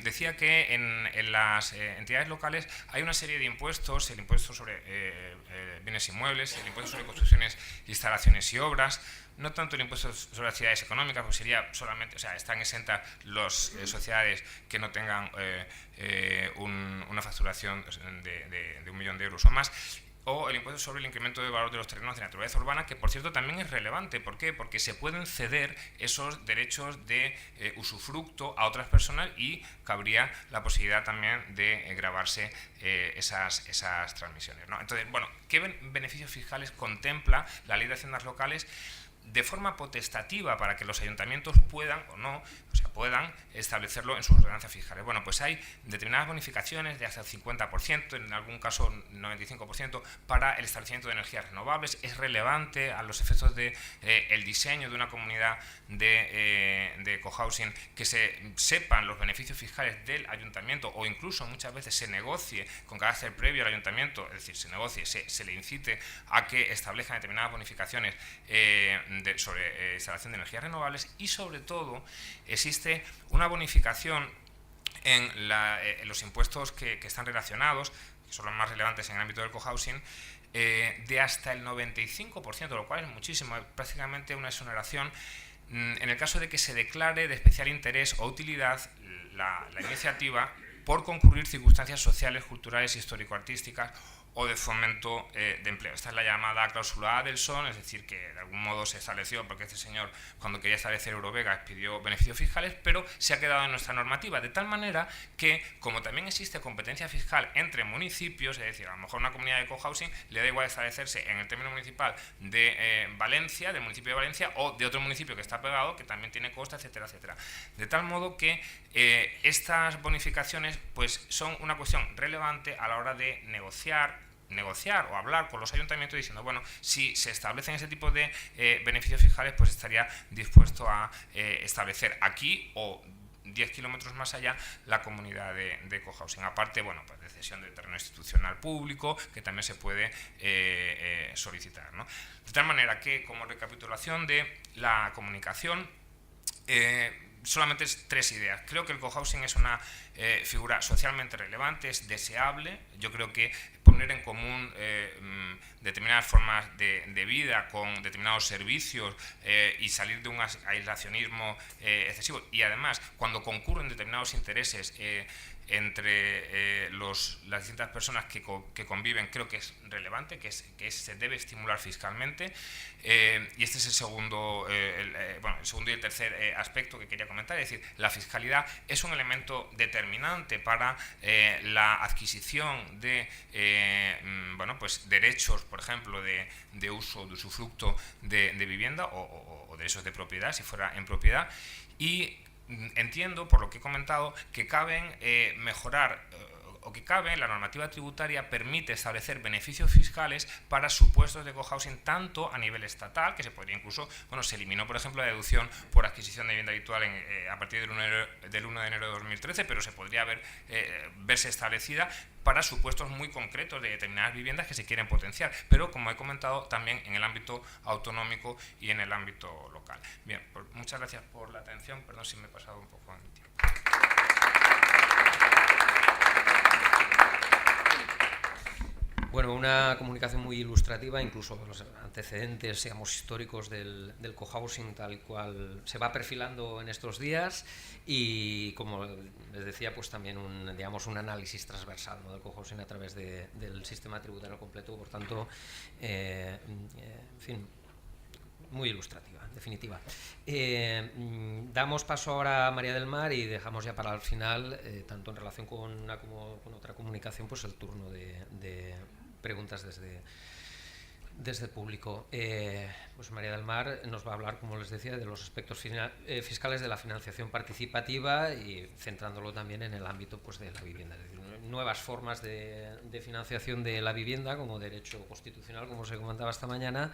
decía que en las entidades locales hay una serie de impuestos, el impuesto sobre bienes inmuebles, el impuesto sobre construcciones, instalaciones y obras, no tanto el impuesto sobre las actividades económicas, pues sería solamente, o sea, están exentas las sociedades que no tengan una facturación de 1 millón de euros o más, o el impuesto sobre el incremento de valor de los terrenos de naturaleza urbana, que por cierto también es relevante. ¿Por qué? Porque se pueden ceder esos derechos de usufructo a otras personas y cabría la posibilidad también de gravarse esas transmisiones, ¿no? Entonces, bueno, ¿qué beneficios fiscales contempla la Ley de Haciendas Locales de forma potestativa para que los ayuntamientos puedan o no, o sea, puedan establecerlo en sus ordenanzas fiscales? Bueno, pues hay determinadas bonificaciones de hasta el 50%, en algún caso 95%, para el establecimiento de energías renovables. Es relevante a los efectos de el diseño de una comunidad de cohousing que se sepan los beneficios fiscales del ayuntamiento, o incluso muchas veces se negocie con carácter previo al ayuntamiento, es decir, se negocie, se le incite a que establezcan determinadas bonificaciones sobre instalación de energías renovables. Y sobre todo existe una bonificación en los impuestos que están relacionados, que son los más relevantes en el ámbito del cohousing, de hasta el 95%, lo cual es muchísimo, es prácticamente una exoneración en el caso de que se declare de especial interés o utilidad la iniciativa por concurrir circunstancias sociales, culturales, histórico-artísticas o de fomento de empleo. Esta es la llamada cláusula Adelson, es decir, que de algún modo se estableció porque este señor, cuando quería establecer Eurovegas, pidió beneficios fiscales, pero se ha quedado en nuestra normativa, de tal manera que, como también existe competencia fiscal entre municipios, es decir, a lo mejor una comunidad de cohousing le da igual establecerse en el término municipal de Valencia, del municipio de Valencia, o de otro municipio que está pegado, que también tiene costa, etcétera, etcétera. De tal modo que estas bonificaciones pues son una cuestión relevante a la hora de negociar o hablar con los ayuntamientos diciendo, bueno, si se establecen ese tipo de beneficios fiscales, pues estaría dispuesto a establecer aquí o 10 kilómetros más allá la comunidad de cohousing. Aparte, bueno, pues de cesión de terreno institucional público, que también se puede solicitar, ¿no? De tal manera que, como recapitulación de la comunicación, solamente 3 ideas. Creo que el cohousing es una figura socialmente relevante, es deseable. Yo creo que poner en común determinadas formas de vida con determinados servicios y salir de un aislacionismo excesivo, y además cuando concurren determinados intereses entre las distintas personas que conviven, creo que es relevante, que se debe estimular fiscalmente. Y este es el segundo, el segundo y el tercer aspecto que quería comentar, es decir, la fiscalidad es un elemento determinante para la adquisición de pues derechos, por ejemplo, de uso, de usufructo de vivienda o derechos de propiedad, si fuera en propiedad. Y entiendo, por lo que he comentado, que caben mejorar o que cabe, la normativa tributaria permite establecer beneficios fiscales para supuestos de cohousing tanto a nivel estatal, que se podría incluso, bueno, se eliminó por ejemplo la deducción por adquisición de vivienda habitual a partir del 1 de enero de 2013, pero se podría verse establecida para supuestos muy concretos de determinadas viviendas que se quieren potenciar, pero como he comentado también en el ámbito autonómico y en el ámbito local. Bien, pues muchas gracias por la atención, perdón si me he pasado un poco en mi tiempo. Bueno, una comunicación muy ilustrativa, incluso los antecedentes, digamos, históricos del cohousing tal cual se va perfilando en estos días, y, como les decía, pues también un análisis transversal, ¿no?, del cohousing a través del sistema tributario completo. Por tanto, en fin, muy ilustrativa, en definitiva. Damos paso ahora a María del Mar y dejamos ya para el final, tanto en relación con una como con otra comunicación, pues el turno de preguntas desde el público. Pues María del Mar nos va a hablar, como les decía, de los aspectos fiscales de la financiación participativa, y centrándolo también en el ámbito, pues, de la vivienda, es decir, nuevas formas de financiación de la vivienda como derecho constitucional, como se comentaba esta mañana,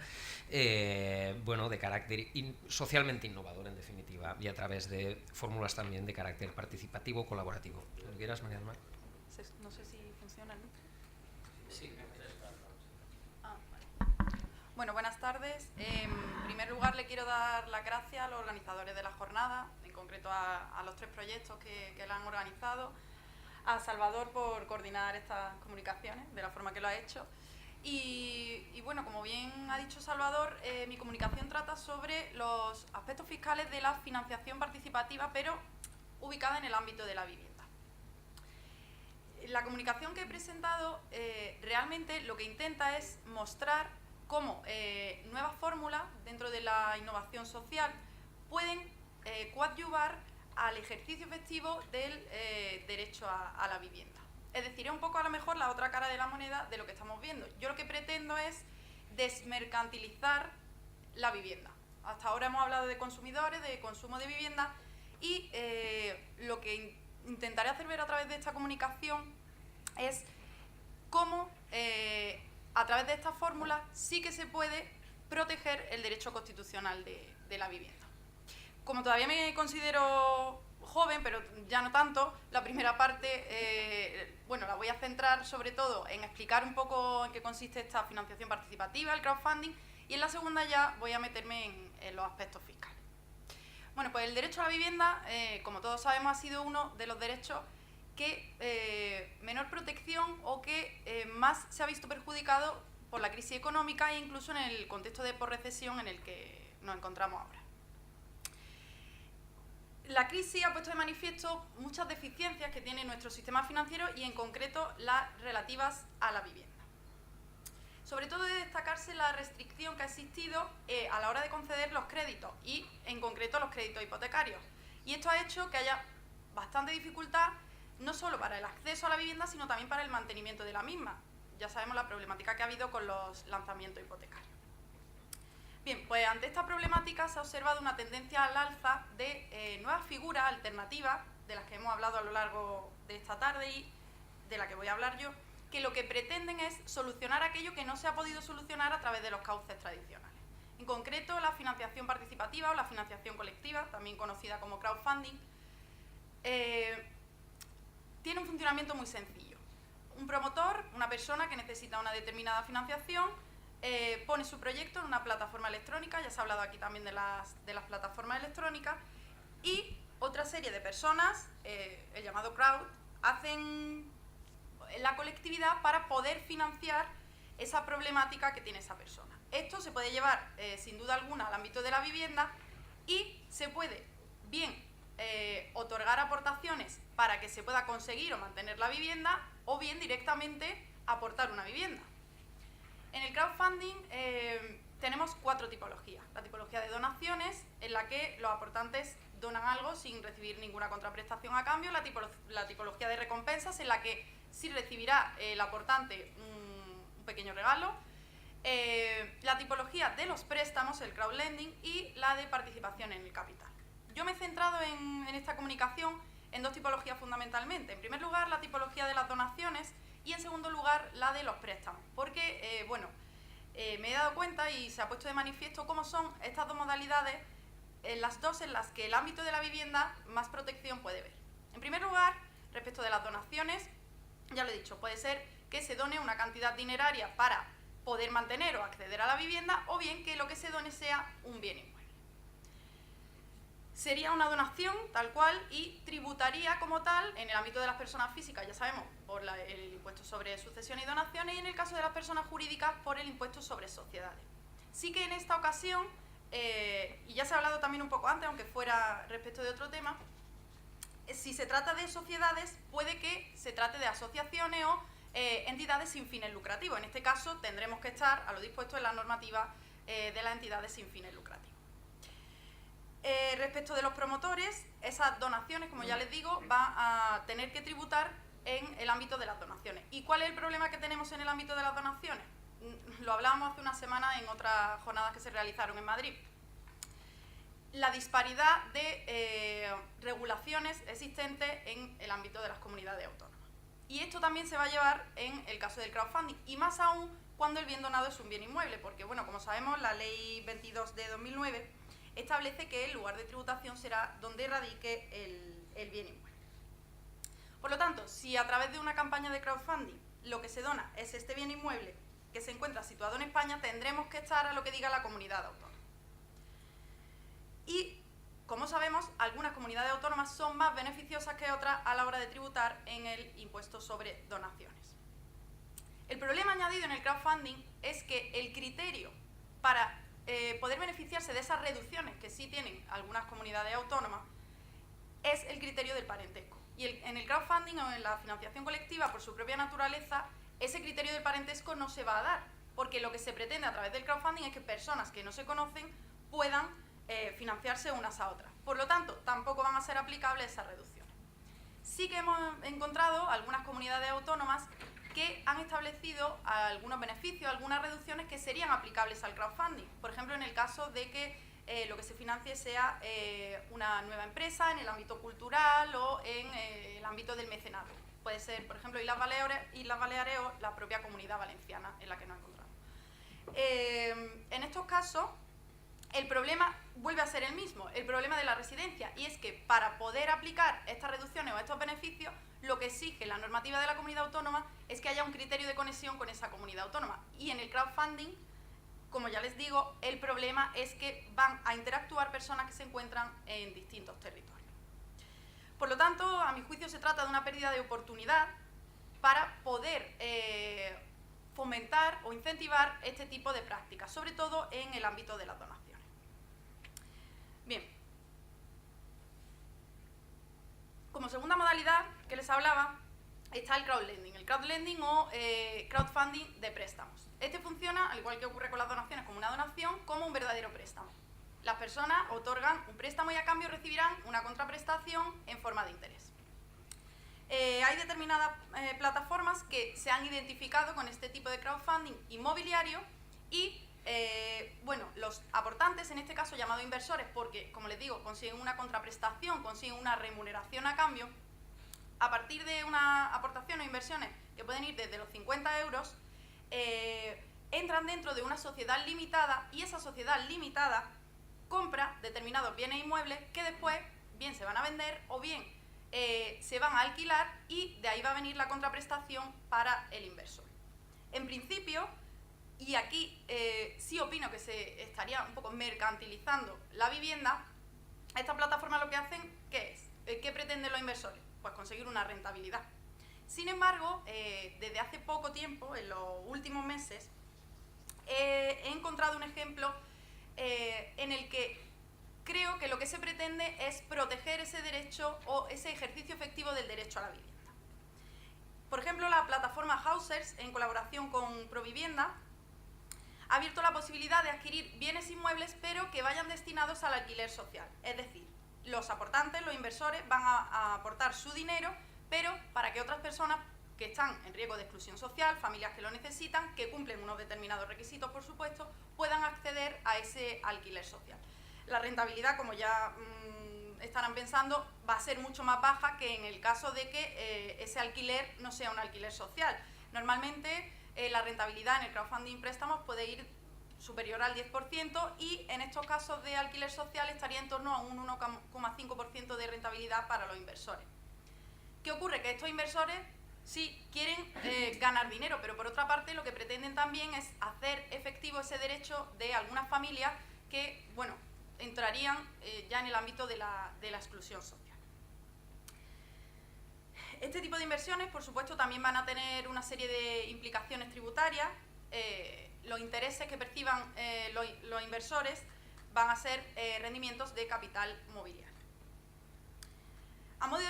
bueno, de carácter socialmente innovador, en definitiva, y a través de fórmulas también de carácter participativo, colaborativo. ¿Lo quieras, María del Mar? No sé si funciona, ¿no? Sí. Bueno, buenas tardes. En primer lugar, le quiero dar las gracias a los organizadores de la jornada, en concreto a los 3 proyectos que la han organizado, a Salvador por coordinar estas comunicaciones de la forma que lo ha hecho. Y bueno, como bien ha dicho Salvador, mi comunicación trata sobre los aspectos fiscales de la financiación participativa, pero ubicada en el ámbito de la vivienda. La comunicación que he presentado realmente lo que intenta es mostrar cómo nuevas fórmulas dentro de la innovación social pueden coadyuvar al ejercicio efectivo del derecho a la vivienda. Es decir, es un poco a lo mejor la otra cara de la moneda de lo que estamos viendo. Yo lo que pretendo es desmercantilizar la vivienda. Hasta ahora hemos hablado de consumidores, de consumo de vivienda, y lo que intentaré hacer ver a través de esta comunicación es cómo a través de esta fórmula sí que se puede proteger el derecho constitucional de la vivienda. Como todavía me considero joven, pero ya no tanto, la primera parte, bueno, la voy a centrar sobre todo en explicar un poco en qué consiste esta financiación participativa, el crowdfunding, y en la segunda ya voy a meterme en los aspectos fiscales. Bueno, pues el derecho a la vivienda, como todos sabemos, ha sido uno de los derechos que menor protección o que más se ha visto perjudicado por la crisis económica, e incluso en el contexto de posrecesión en el que nos encontramos ahora. La crisis ha puesto de manifiesto muchas deficiencias que tiene nuestro sistema financiero, y en concreto las relativas a la vivienda. Sobre todo debe destacarse la restricción que ha existido a la hora de conceder los créditos, y en concreto los créditos hipotecarios. Y esto ha hecho que haya bastante dificultad no solo para el acceso a la vivienda, sino también para el mantenimiento de la misma. Ya sabemos la problemática que ha habido con los lanzamientos hipotecarios. Bien, pues ante esta problemática se ha observado una tendencia al alza de nuevas figuras alternativas, de las que hemos hablado a lo largo de esta tarde y de la que voy a hablar yo, que lo que pretenden es solucionar aquello que no se ha podido solucionar a través de los cauces tradicionales. En concreto, la financiación participativa o la financiación colectiva, también conocida como crowdfunding, tiene un funcionamiento muy sencillo. Un promotor, una persona que necesita una determinada financiación, pone su proyecto en una plataforma electrónica, ya se ha hablado aquí también de las plataformas electrónicas, y otra serie de personas, el llamado crowd, hacen la colectividad para poder financiar esa problemática que tiene esa persona. Esto se puede llevar sin duda alguna al ámbito de la vivienda, y se puede bien otorgar aportaciones para que se pueda conseguir o mantener la vivienda, o bien directamente aportar una vivienda. En el crowdfunding tenemos 4 tipologías. La tipología de donaciones, en la que los aportantes donan algo sin recibir ninguna contraprestación a cambio. La tipología de recompensas, en la que sí recibirá el aportante un pequeño regalo. La tipología de los préstamos, el crowdlending, y la de participación en el capital. Yo me he centrado en esta comunicación en 2 tipologías fundamentalmente. En primer lugar, la tipología de las donaciones, y en segundo lugar, la de los préstamos. Porque, me he dado cuenta y se ha puesto de manifiesto cómo son estas 2 modalidades, las 2 en las que el ámbito de la vivienda más protección puede ver. En primer lugar, respecto de las donaciones, ya lo he dicho, puede ser que se done una cantidad dineraria para poder mantener o acceder a la vivienda, o bien que lo que se done sea un bien inmueble. sería una donación tal cual y tributaría como tal en el ámbito de las personas físicas, ya sabemos, por el impuesto sobre sucesiones y donaciones, y en el caso de las personas jurídicas por el impuesto sobre sociedades. Sí que en esta ocasión, y ya se ha hablado también un poco antes, aunque fuera respecto de otro tema, si se trata de sociedades, puede que se trate de asociaciones o entidades sin fines lucrativos. En este caso tendremos que estar a lo dispuesto en la normativa de las entidades sin fines lucrativos. Respecto de los promotores, esas donaciones, como ya les digo, van a tener que tributar en el ámbito de las donaciones. ¿Y cuál es el problema que tenemos en el ámbito de las donaciones? Lo hablábamos hace una semana en otras jornadas que se realizaron en Madrid. La disparidad de regulaciones existentes en el ámbito de las comunidades autónomas. Y esto también se va a llevar en el caso del crowdfunding, y más aún cuando el bien donado es un bien inmueble, porque, bueno, como sabemos, la Ley 22 de 2009 establece que el lugar de tributación será donde radique el bien inmueble. Por lo tanto, si a través de una campaña de crowdfunding lo que se dona es este bien inmueble que se encuentra situado en España, tendremos que estar a lo que diga la comunidad autónoma. Y, como sabemos, algunas comunidades autónomas son más beneficiosas que otras a la hora de tributar en el impuesto sobre donaciones. El problema añadido en el crowdfunding es que el criterio para poder beneficiarse de esas reducciones que sí tienen algunas comunidades autónomas es el criterio del parentesco. Y en el crowdfunding o en la financiación colectiva, por su propia naturaleza, ese criterio del parentesco no se va a dar, porque lo que se pretende a través del crowdfunding es que personas que no se conocen puedan financiarse unas a otras. Por lo tanto, tampoco van a ser aplicables esas reducciones. Sí que hemos encontrado algunas comunidades autónomas que han establecido algunos beneficios, algunas reducciones que serían aplicables al crowdfunding. Por ejemplo, en el caso de que lo que se financie sea una nueva empresa en el ámbito cultural o en el ámbito del mecenazgo. Puede ser, por ejemplo, Islas Baleares o la propia Comunidad Valenciana en la que nos encontramos. En estos casos, el problema vuelve a ser el mismo, el problema de la residencia, y es que para poder aplicar estas reducciones o estos beneficios, lo que exige la normativa de la comunidad autónoma es que haya un criterio de conexión con esa comunidad autónoma. Y en el crowdfunding, como ya les digo, el problema es que van a interactuar personas que se encuentran en distintos territorios. Por lo tanto, a mi juicio se trata de una pérdida de oportunidad para poder fomentar o incentivar este tipo de prácticas, sobre todo en el ámbito de las donaciones. Bien. Como segunda modalidad que les hablaba, está el crowdlending o crowdfunding de préstamos. Este funciona, al igual que ocurre con las donaciones, como una donación, como un verdadero préstamo. Las personas otorgan un préstamo y a cambio recibirán una contraprestación en forma de interés. Hay determinadas plataformas que se han identificado con este tipo de crowdfunding inmobiliario y bueno, los aportantes, en este caso llamados inversores, porque, como les digo, consiguen una contraprestación, consiguen una remuneración a cambio, a partir de una aportación o inversiones que pueden ir desde los 50 euros, entran dentro de una sociedad limitada y esa sociedad limitada compra determinados bienes inmuebles que después bien se van a vender o bien se van a alquilar, y de ahí va a venir la contraprestación para el inversor. En principio, y aquí sí opino que se estaría un poco mercantilizando la vivienda, estas plataformas lo que hacen, ¿qué es? ¿Qué pretenden los inversores? Pues conseguir una rentabilidad. Sin embargo, desde hace poco tiempo, en los últimos meses, he encontrado un ejemplo en el que creo que lo que se pretende es proteger ese derecho o ese ejercicio efectivo del derecho a la vivienda. Por ejemplo, la plataforma Housers, en colaboración con Provivienda, ha abierto la posibilidad de adquirir bienes inmuebles, pero que vayan destinados al alquiler social. Es decir, los aportantes, los inversores, van a aportar su dinero, pero para que otras personas que están en riesgo de exclusión social, familias que lo necesitan, que cumplen unos determinados requisitos, por supuesto, puedan acceder a ese alquiler social. La rentabilidad, como ya estarán pensando, va a ser mucho más baja que en el caso de que ese alquiler no sea un alquiler social. Normalmente la rentabilidad en el crowdfunding préstamos puede ir superior al 10% y en estos casos de alquiler social estaría en torno a un 1,5% de rentabilidad para los inversores. ¿Qué ocurre? Que estos inversores sí quieren ganar dinero, pero por otra parte lo que pretenden también es hacer efectivo ese derecho de algunas familias que, bueno, entrarían ya en el ámbito de la exclusión social. Este tipo de inversiones, por supuesto, también van a tener una serie de implicaciones tributarias. Los intereses que perciban los inversores van a ser rendimientos de capital mobiliario. A modo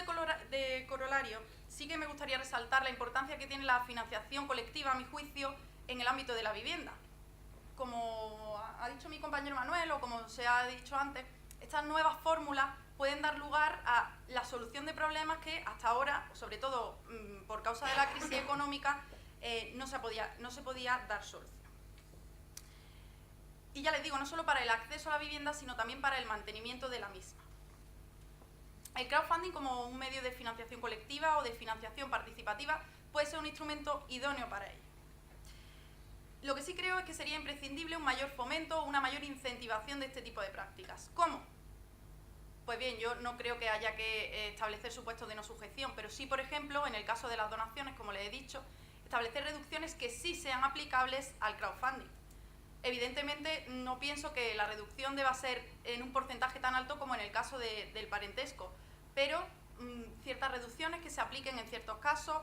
de corolario, sí que me gustaría resaltar la importancia que tiene la financiación colectiva, a mi juicio, en el ámbito de la vivienda. Como ha dicho mi compañero Manuel, o como se ha dicho antes, estas nuevas fórmulas pueden dar lugar a la solución de problemas que hasta ahora, sobre todo por causa de la crisis económica, no se podía dar solución. Y ya les digo, no solo para el acceso a la vivienda, sino también para el mantenimiento de la misma. El crowdfunding, como un medio de financiación colectiva o de financiación participativa, puede ser un instrumento idóneo para ello. Lo que sí creo es que sería imprescindible un mayor fomento o una mayor incentivación de este tipo de prácticas. ¿Cómo? Pues bien, yo no creo que haya que establecer supuestos de no sujeción, pero sí, por ejemplo, en el caso de las donaciones, como les he dicho, establecer reducciones que sí sean aplicables al crowdfunding. Evidentemente, no pienso que la reducción deba ser en un porcentaje tan alto como en el caso del parentesco, pero ciertas reducciones que se apliquen en ciertos casos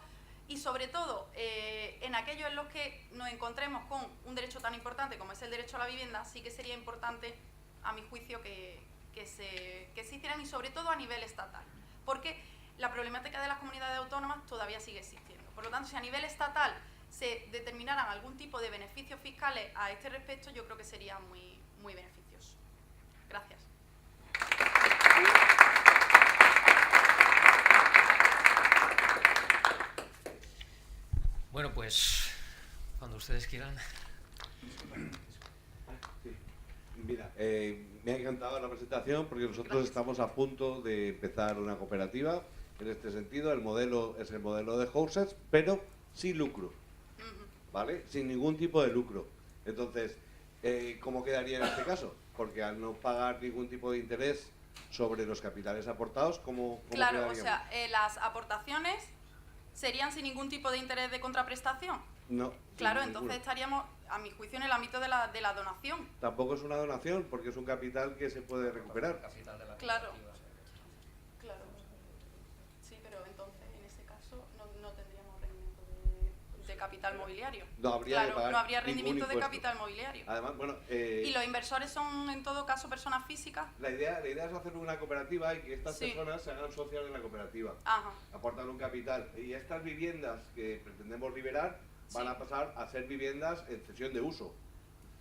y, sobre todo, en aquellos en los que nos encontremos con un derecho tan importante como es el derecho a la vivienda, sí que sería importante, a mi juicio, que se hicieran, y sobre todo a nivel estatal, porque la problemática de las comunidades autónomas todavía sigue existiendo. Por lo tanto, si a nivel estatal se determinaran algún tipo de beneficios fiscales a este respecto, yo creo que sería muy, muy beneficioso. Gracias. Bueno, pues cuando ustedes quieran. Mira, me ha encantado la presentación porque nosotros estamos a punto de empezar una cooperativa. En este sentido, el modelo es el modelo de houses, pero sin lucro, ¿vale? Sin ningún tipo de lucro. Entonces, ¿cómo quedaría en este caso? Porque al no pagar ningún tipo de interés sobre los capitales aportados, ¿cómo Claro, quedaríamos? o sea, las aportaciones serían sin ningún tipo de interés de contraprestación. No. Claro, entonces estaríamos, a mi juicio, en el ámbito de la donación. Tampoco es una donación porque es un capital que se puede recuperar. Claro. Claro. Sí, pero entonces en ese caso no tendríamos rendimiento de capital mobiliario. No habría claro, que pagar no habría rendimiento de impuesto. capital mobiliario. Además, bueno, y los inversores son en todo caso personas físicas. la idea es hacer una cooperativa y que estas Sí. personas se hagan socios en la cooperativa. Ajá. Aportan un capital. Y estas viviendas que pretendemos liberar van a pasar a ser viviendas en cesión de uso.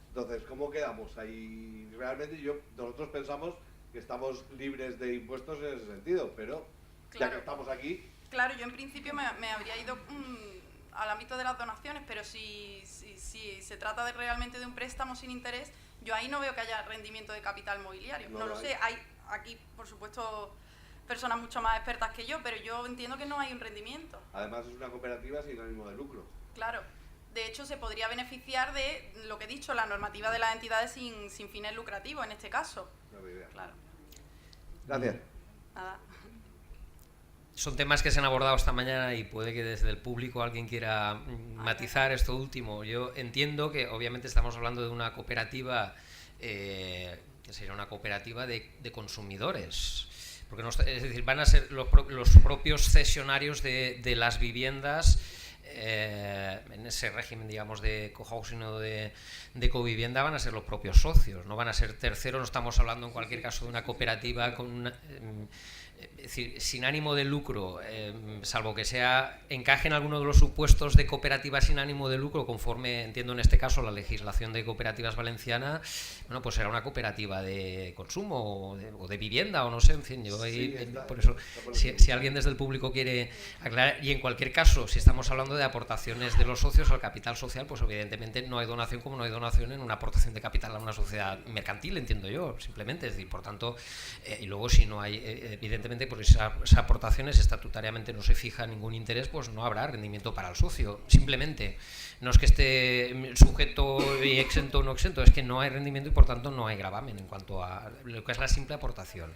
Entonces, ¿cómo quedamos? Ahí realmente nosotros pensamos que estamos libres de impuestos en ese sentido, pero ya Claro. que estamos aquí... Claro, yo en principio me habría ido al ámbito de las donaciones, pero si se trata realmente de un préstamo sin interés, yo ahí no veo que haya rendimiento de capital mobiliario. No lo sé, hay aquí, por supuesto, personas mucho más expertas que yo, pero yo entiendo que no hay un rendimiento. Además, es una cooperativa sin ánimo de lucro. Claro. De hecho, se podría beneficiar de lo que he dicho, la normativa de las entidades sin fines lucrativos, en este caso. Claro. Gracias. Nada. Son temas que se han abordado esta mañana y puede que desde el público alguien quiera matizar esto último. Yo entiendo que obviamente estamos hablando de una cooperativa que sería una cooperativa de consumidores. Porque es decir, van a ser los propios cesionarios de las viviendas en ese régimen, digamos, de cohousing o de covivienda, van a ser los propios socios, no van a ser terceros. No estamos hablando en cualquier caso de una cooperativa con es decir, sin ánimo de lucro, salvo que encaje en alguno de los supuestos de cooperativa sin ánimo de lucro, conforme entiendo en este caso la legislación de cooperativas valenciana. Bueno, pues será una cooperativa de consumo o de vivienda, o no sé, en fin, yo ahí, por eso, si alguien desde el público quiere aclarar, y en cualquier caso, si estamos hablando de aportaciones de los socios al capital social, pues evidentemente no hay donación como no hay donación en una aportación de capital a una sociedad mercantil, entiendo yo, simplemente, es decir, por tanto, y luego si no hay, evidentemente, pues esas aportaciones estatutariamente no se fija ningún interés, pues no habrá rendimiento para el socio, simplemente. No es que esté sujeto y exento o no exento, es que no hay rendimiento y por tanto no hay gravamen en cuanto a lo que es la simple aportación.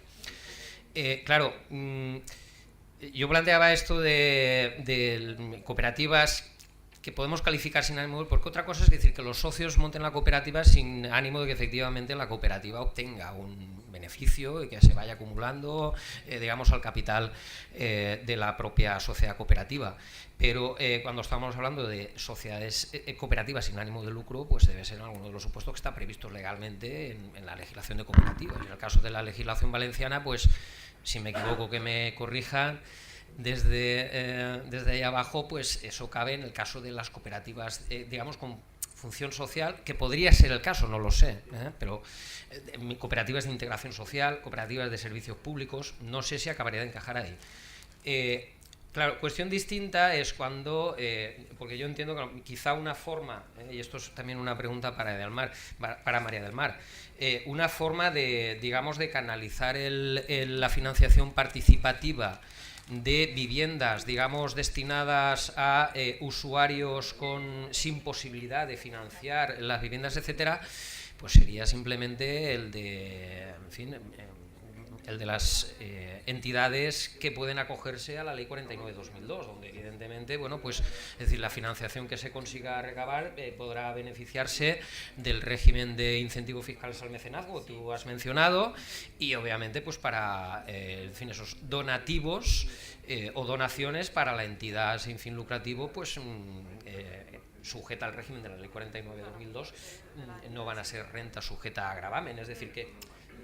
Claro, yo planteaba esto de cooperativas que podemos calificar sin ánimo de lucro, porque otra cosa es decir que los socios monten la cooperativa sin ánimo de que efectivamente la cooperativa obtenga un beneficio y que se vaya acumulando, digamos, al capital de la propia sociedad cooperativa. Pero cuando estamos hablando de sociedades cooperativas sin ánimo de lucro, pues debe ser alguno de los supuestos que está previsto legalmente en la legislación de cooperativas. En el caso de la legislación valenciana, pues si me equivoco que me corrijan, desde ahí abajo, pues eso cabe en el caso de las cooperativas, digamos, con función social, que podría ser el caso, no lo sé, pero cooperativas de integración social, cooperativas de servicios públicos, no sé si acabaría de encajar ahí. Claro, cuestión distinta es cuando, porque yo entiendo que quizá una forma, y esto es también una pregunta para María del Mar, una forma de, digamos, de canalizar la financiación participativa de viviendas, digamos, destinadas a usuarios sin posibilidad de financiar las viviendas, etcétera, pues sería simplemente el de, en fin, el de las entidades que pueden acogerse a la Ley 49/2002, donde evidentemente, bueno, pues es decir, la financiación que se consiga recabar podrá beneficiarse del régimen de incentivos fiscales al mecenazgo que tú has mencionado, y obviamente pues para en fin, esos donativos o donaciones para la entidad sin fin lucrativo, pues sujeta al régimen de la Ley 49/2002, no van a ser renta sujeta a gravamen, es decir que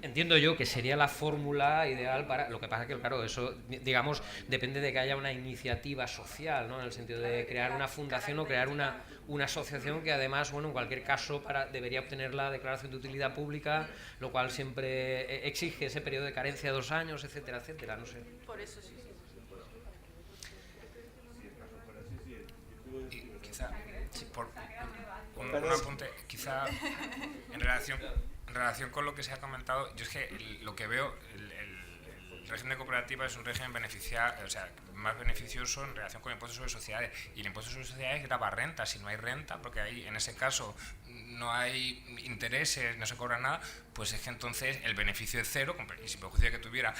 entiendo yo que sería la fórmula ideal para... Lo que pasa que, claro, eso, digamos, depende de que haya una iniciativa social, ¿no? En el sentido de crear una fundación o crear una asociación que además, bueno, en cualquier caso debería obtener la declaración de utilidad pública, lo cual siempre exige ese periodo de carencia de 2 años, etcétera, etcétera, no sé. Por eso sí. Y quizá, por un apunte, quizá en relación con lo que se ha comentado, yo es que lo que veo, el régimen de cooperativa es un régimen más beneficioso en relación con el impuesto sobre sociedades, y el impuesto sobre sociedades grava renta. Si no hay renta, porque ahí en ese caso no hay intereses, no se cobra nada, pues es que entonces el beneficio es cero, y sin perjuicio de que tuviera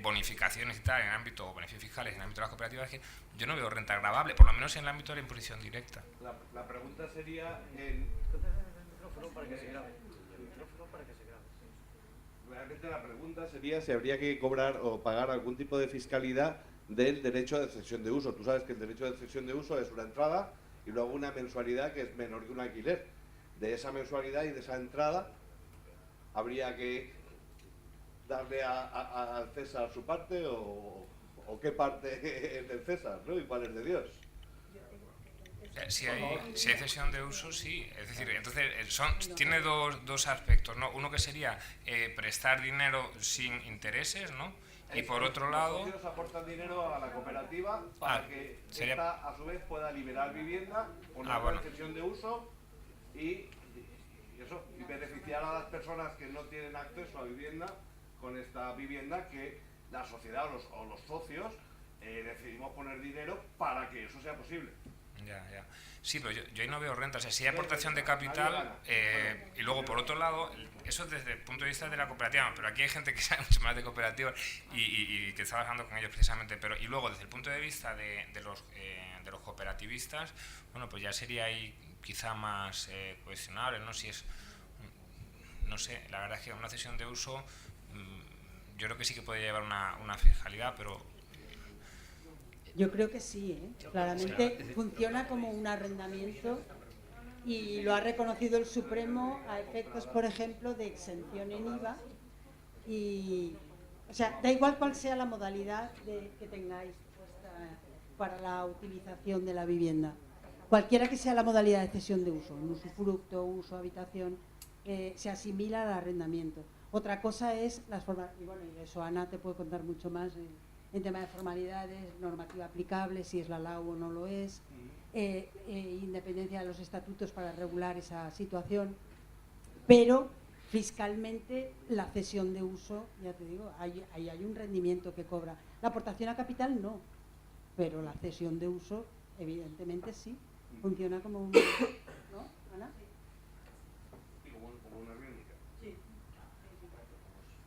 bonificaciones y tal en el ámbito, o beneficios fiscales en el ámbito de las cooperativas, es que yo no veo renta gravable, por lo menos en el ámbito de la imposición directa. La pregunta sería... Realmente la pregunta sería si habría que cobrar o pagar algún tipo de fiscalidad del derecho de cesión de uso. Tú sabes que el derecho de cesión de uso es una entrada y luego una mensualidad que es menor que un alquiler. De esa mensualidad y de esa entrada habría que darle al César su parte o qué parte es del César, ¿no? Y cuál es de Dios. Si hay cesión de uso, sí. Es decir, entonces tiene dos aspectos, ¿no? Uno que sería prestar dinero sin intereses, ¿no? Y por otro lado... Los socios aportan dinero a la cooperativa para que esta, a su vez, pueda liberar vivienda, poner la cesión de uso y beneficiar a las personas que no tienen acceso a vivienda con esta vivienda que la sociedad o los socios decidimos poner dinero para que eso sea posible. Ya. Sí, pero yo ahí no veo renta. O sea, si hay aportación de capital y luego, por otro lado, eso desde el punto de vista de la cooperativa, pero aquí hay gente que sabe mucho más de cooperativas y que está trabajando con ellos precisamente. Pero y luego, desde el punto de vista de los cooperativistas, bueno, pues ya sería ahí quizá más cuestionable, ¿no? Si es, no sé, la verdad es que una cesión de uso, yo creo que sí que puede llevar una fiscalidad, pero... Yo creo que sí, claramente funciona como un arrendamiento y lo ha reconocido el Supremo a efectos, por ejemplo, de exención en IVA. Y, o sea, da igual cuál sea la modalidad que tengáis para la utilización de la vivienda. Cualquiera que sea la modalidad de cesión de uso, un usufructo, uso, habitación, se asimila al arrendamiento. Otra cosa es las formas, y bueno, y eso Ana te puede contar mucho más en tema de formalidades, normativa aplicable, si es la LAU o no lo es, independencia de los estatutos para regular esa situación, pero fiscalmente la cesión de uso, ya te digo, ahí hay un rendimiento que cobra. La aportación a capital no, pero la cesión de uso evidentemente sí, funciona como un... ¿No, Ana? Sí, como una ríndica. Sí.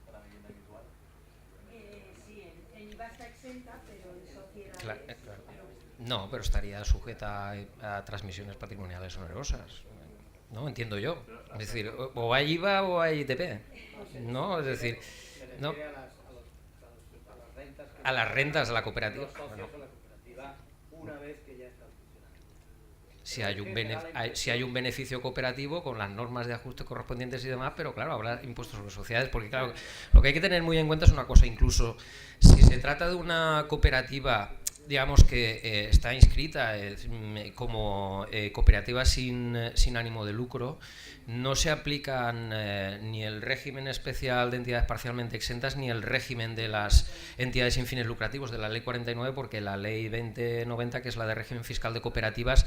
Para vivienda habitual. Sí, el IVA está exenta, pero en sociedades... Claro. No, pero estaría sujeta a transmisiones patrimoniales onerosas, ¿no? Entiendo yo. Es decir, o hay IVA o hay ITP, ¿no? Es decir, no. A las rentas de la cooperativa. Una vez que ya está funcionando. Si hay un beneficio cooperativo con las normas de ajuste correspondientes y demás, pero claro, habrá impuestos sobre sociedades, porque claro, lo que hay que tener muy en cuenta es una cosa, incluso si se trata de una cooperativa, digamos que está inscrita como cooperativa sin ánimo de lucro, no se aplican ni el régimen especial de entidades parcialmente exentas ni el régimen de las entidades sin fines lucrativos de la Ley 49, porque la Ley 2090, que es la de régimen fiscal de cooperativas,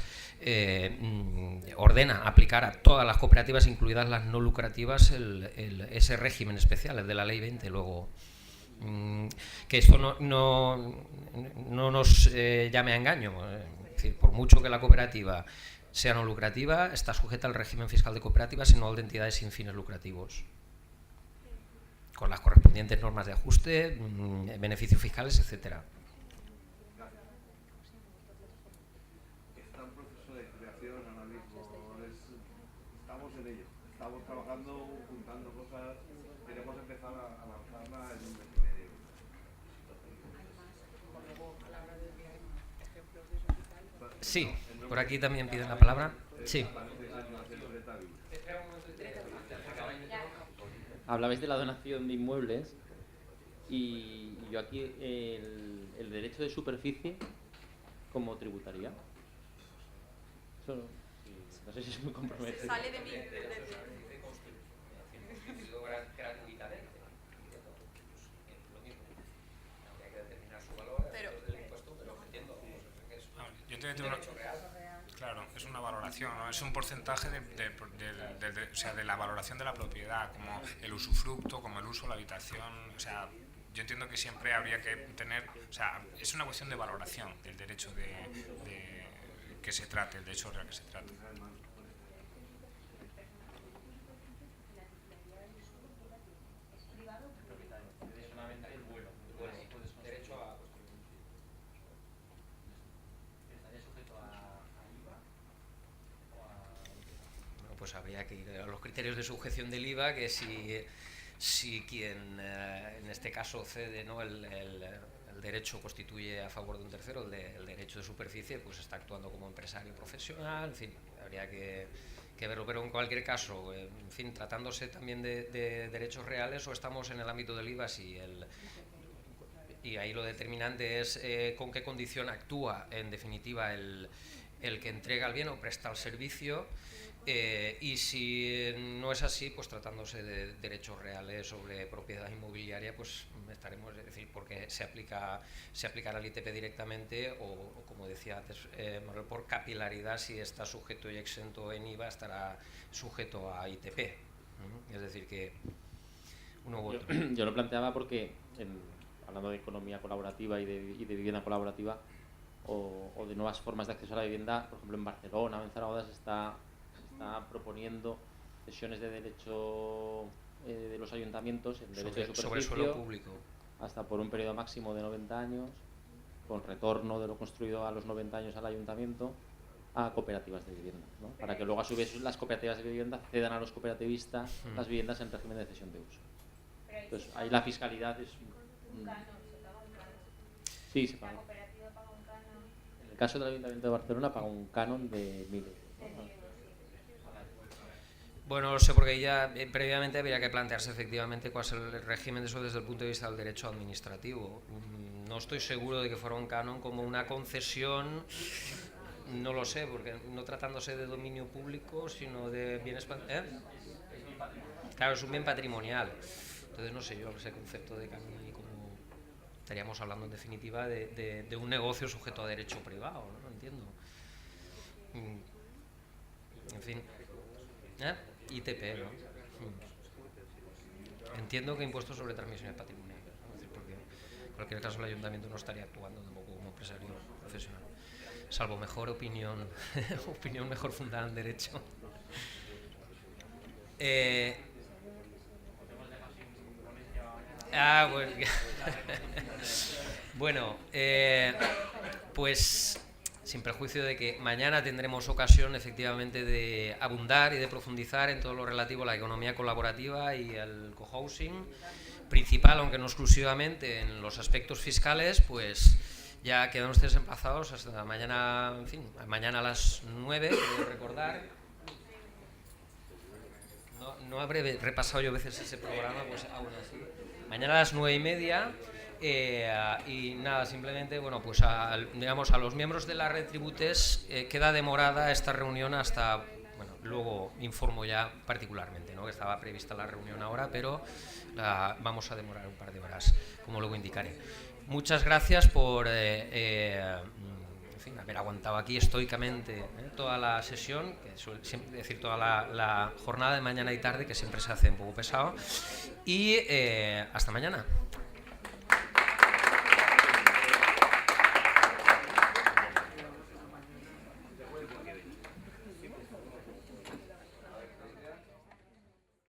ordena aplicar a todas las cooperativas, incluidas las no lucrativas, ese régimen especial, el de la Ley 20. Luego, que esto no nos llame a engaño. Es decir, por mucho que la cooperativa sea no lucrativa, está sujeta al régimen fiscal de cooperativas y no al de entidades sin fines lucrativos, con las correspondientes normas de ajuste, beneficios fiscales, etcétera. Está en proceso de creación ahora mismo, estamos en ello, estamos trabajando, juntando cosas, queremos empezar a lanzarla en un mes y medio. Sí, por aquí también piden la palabra. Sí. Hablabais de la donación de inmuebles y yo aquí el derecho de superficie, ¿cómo tributaría? Eso no sé si es muy comprometido. Sale de mí. Claro, es una valoración, ¿no? Es un porcentaje de la valoración de la propiedad, como el usufructo, como el uso, la habitación. O sea, yo entiendo que siempre habría que tener, o sea, es una cuestión de valoración del derecho de que se trate, el derecho real que se trate. Pues habría que ir a los criterios de sujeción del IVA, que si quien en este caso cede, ¿no?, el derecho constituye a favor de un tercero, el derecho de superficie, pues está actuando como empresario profesional, en fin, habría que verlo, pero en cualquier caso, en fin, tratándose también de derechos reales, o estamos en el ámbito del IVA, y ahí lo determinante es con qué condición actúa en definitiva el que entrega el bien o presta el servicio. Y si no es así, pues tratándose de derechos reales sobre propiedad inmobiliaria, pues estaremos, es decir, porque se aplicará al ITP directamente o como decía antes Manuel, por capilaridad, si está sujeto y exento en IVA, estará sujeto a ITP. Es decir, que uno u otro. Yo lo planteaba porque, hablando de economía colaborativa y de vivienda colaborativa o de nuevas formas de acceso a la vivienda, por ejemplo en Barcelona o en Zaragoza se está proponiendo cesiones de derecho de los ayuntamientos en derecho de superficie sobre suelo público hasta por un periodo máximo de 90 años, con retorno de lo construido a los 90 años al ayuntamiento, a cooperativas de vivienda, ¿no? Para que luego a su vez las cooperativas de vivienda cedan a los cooperativistas las viviendas en régimen de cesión de uso. Entonces ahí la fiscalidad es... Sí, se paga. En el caso del Ayuntamiento de Barcelona paga un canon de 1.000 euros. Bueno, no sé, porque ya previamente habría que plantearse efectivamente cuál es el régimen de eso desde el punto de vista del derecho administrativo. No estoy seguro de que fuera un canon como una concesión, no lo sé, porque no tratándose de dominio público, sino de bienes... Claro, es un bien patrimonial. Entonces no sé yo ese concepto de canon y como estaríamos hablando en definitiva de un negocio sujeto a derecho privado, ¿no? No entiendo. En fin. ITP, ¿no? Entiendo que impuestos sobre transmisiones patrimoniales, ¿no? Es decir, porque en cualquier caso el ayuntamiento no estaría actuando tampoco como empresario profesional, salvo mejor opinión mejor fundada en derecho. Bueno, pues sin prejuicio de que mañana tendremos ocasión efectivamente de abundar y de profundizar en todo lo relativo a la economía colaborativa y el cohousing, principal, aunque no exclusivamente, en los aspectos fiscales, pues ya quedan ustedes emplazados hasta mañana, en fin, mañana a las 9, quiero recordar. No habré repasado yo a veces ese programa, pues aún así. Mañana a las 9:30, y nada, simplemente, bueno, pues digamos, a los miembros de la red Tributes queda demorada esta reunión hasta, bueno, luego informo ya particularmente, ¿no?, que estaba prevista la reunión ahora, pero vamos a demorar un par de horas, como luego indicaré. Muchas gracias por en fin, haber aguantado aquí estoicamente toda la sesión, que siempre decir toda la jornada de mañana y tarde, que siempre se hace un poco pesado, y hasta mañana.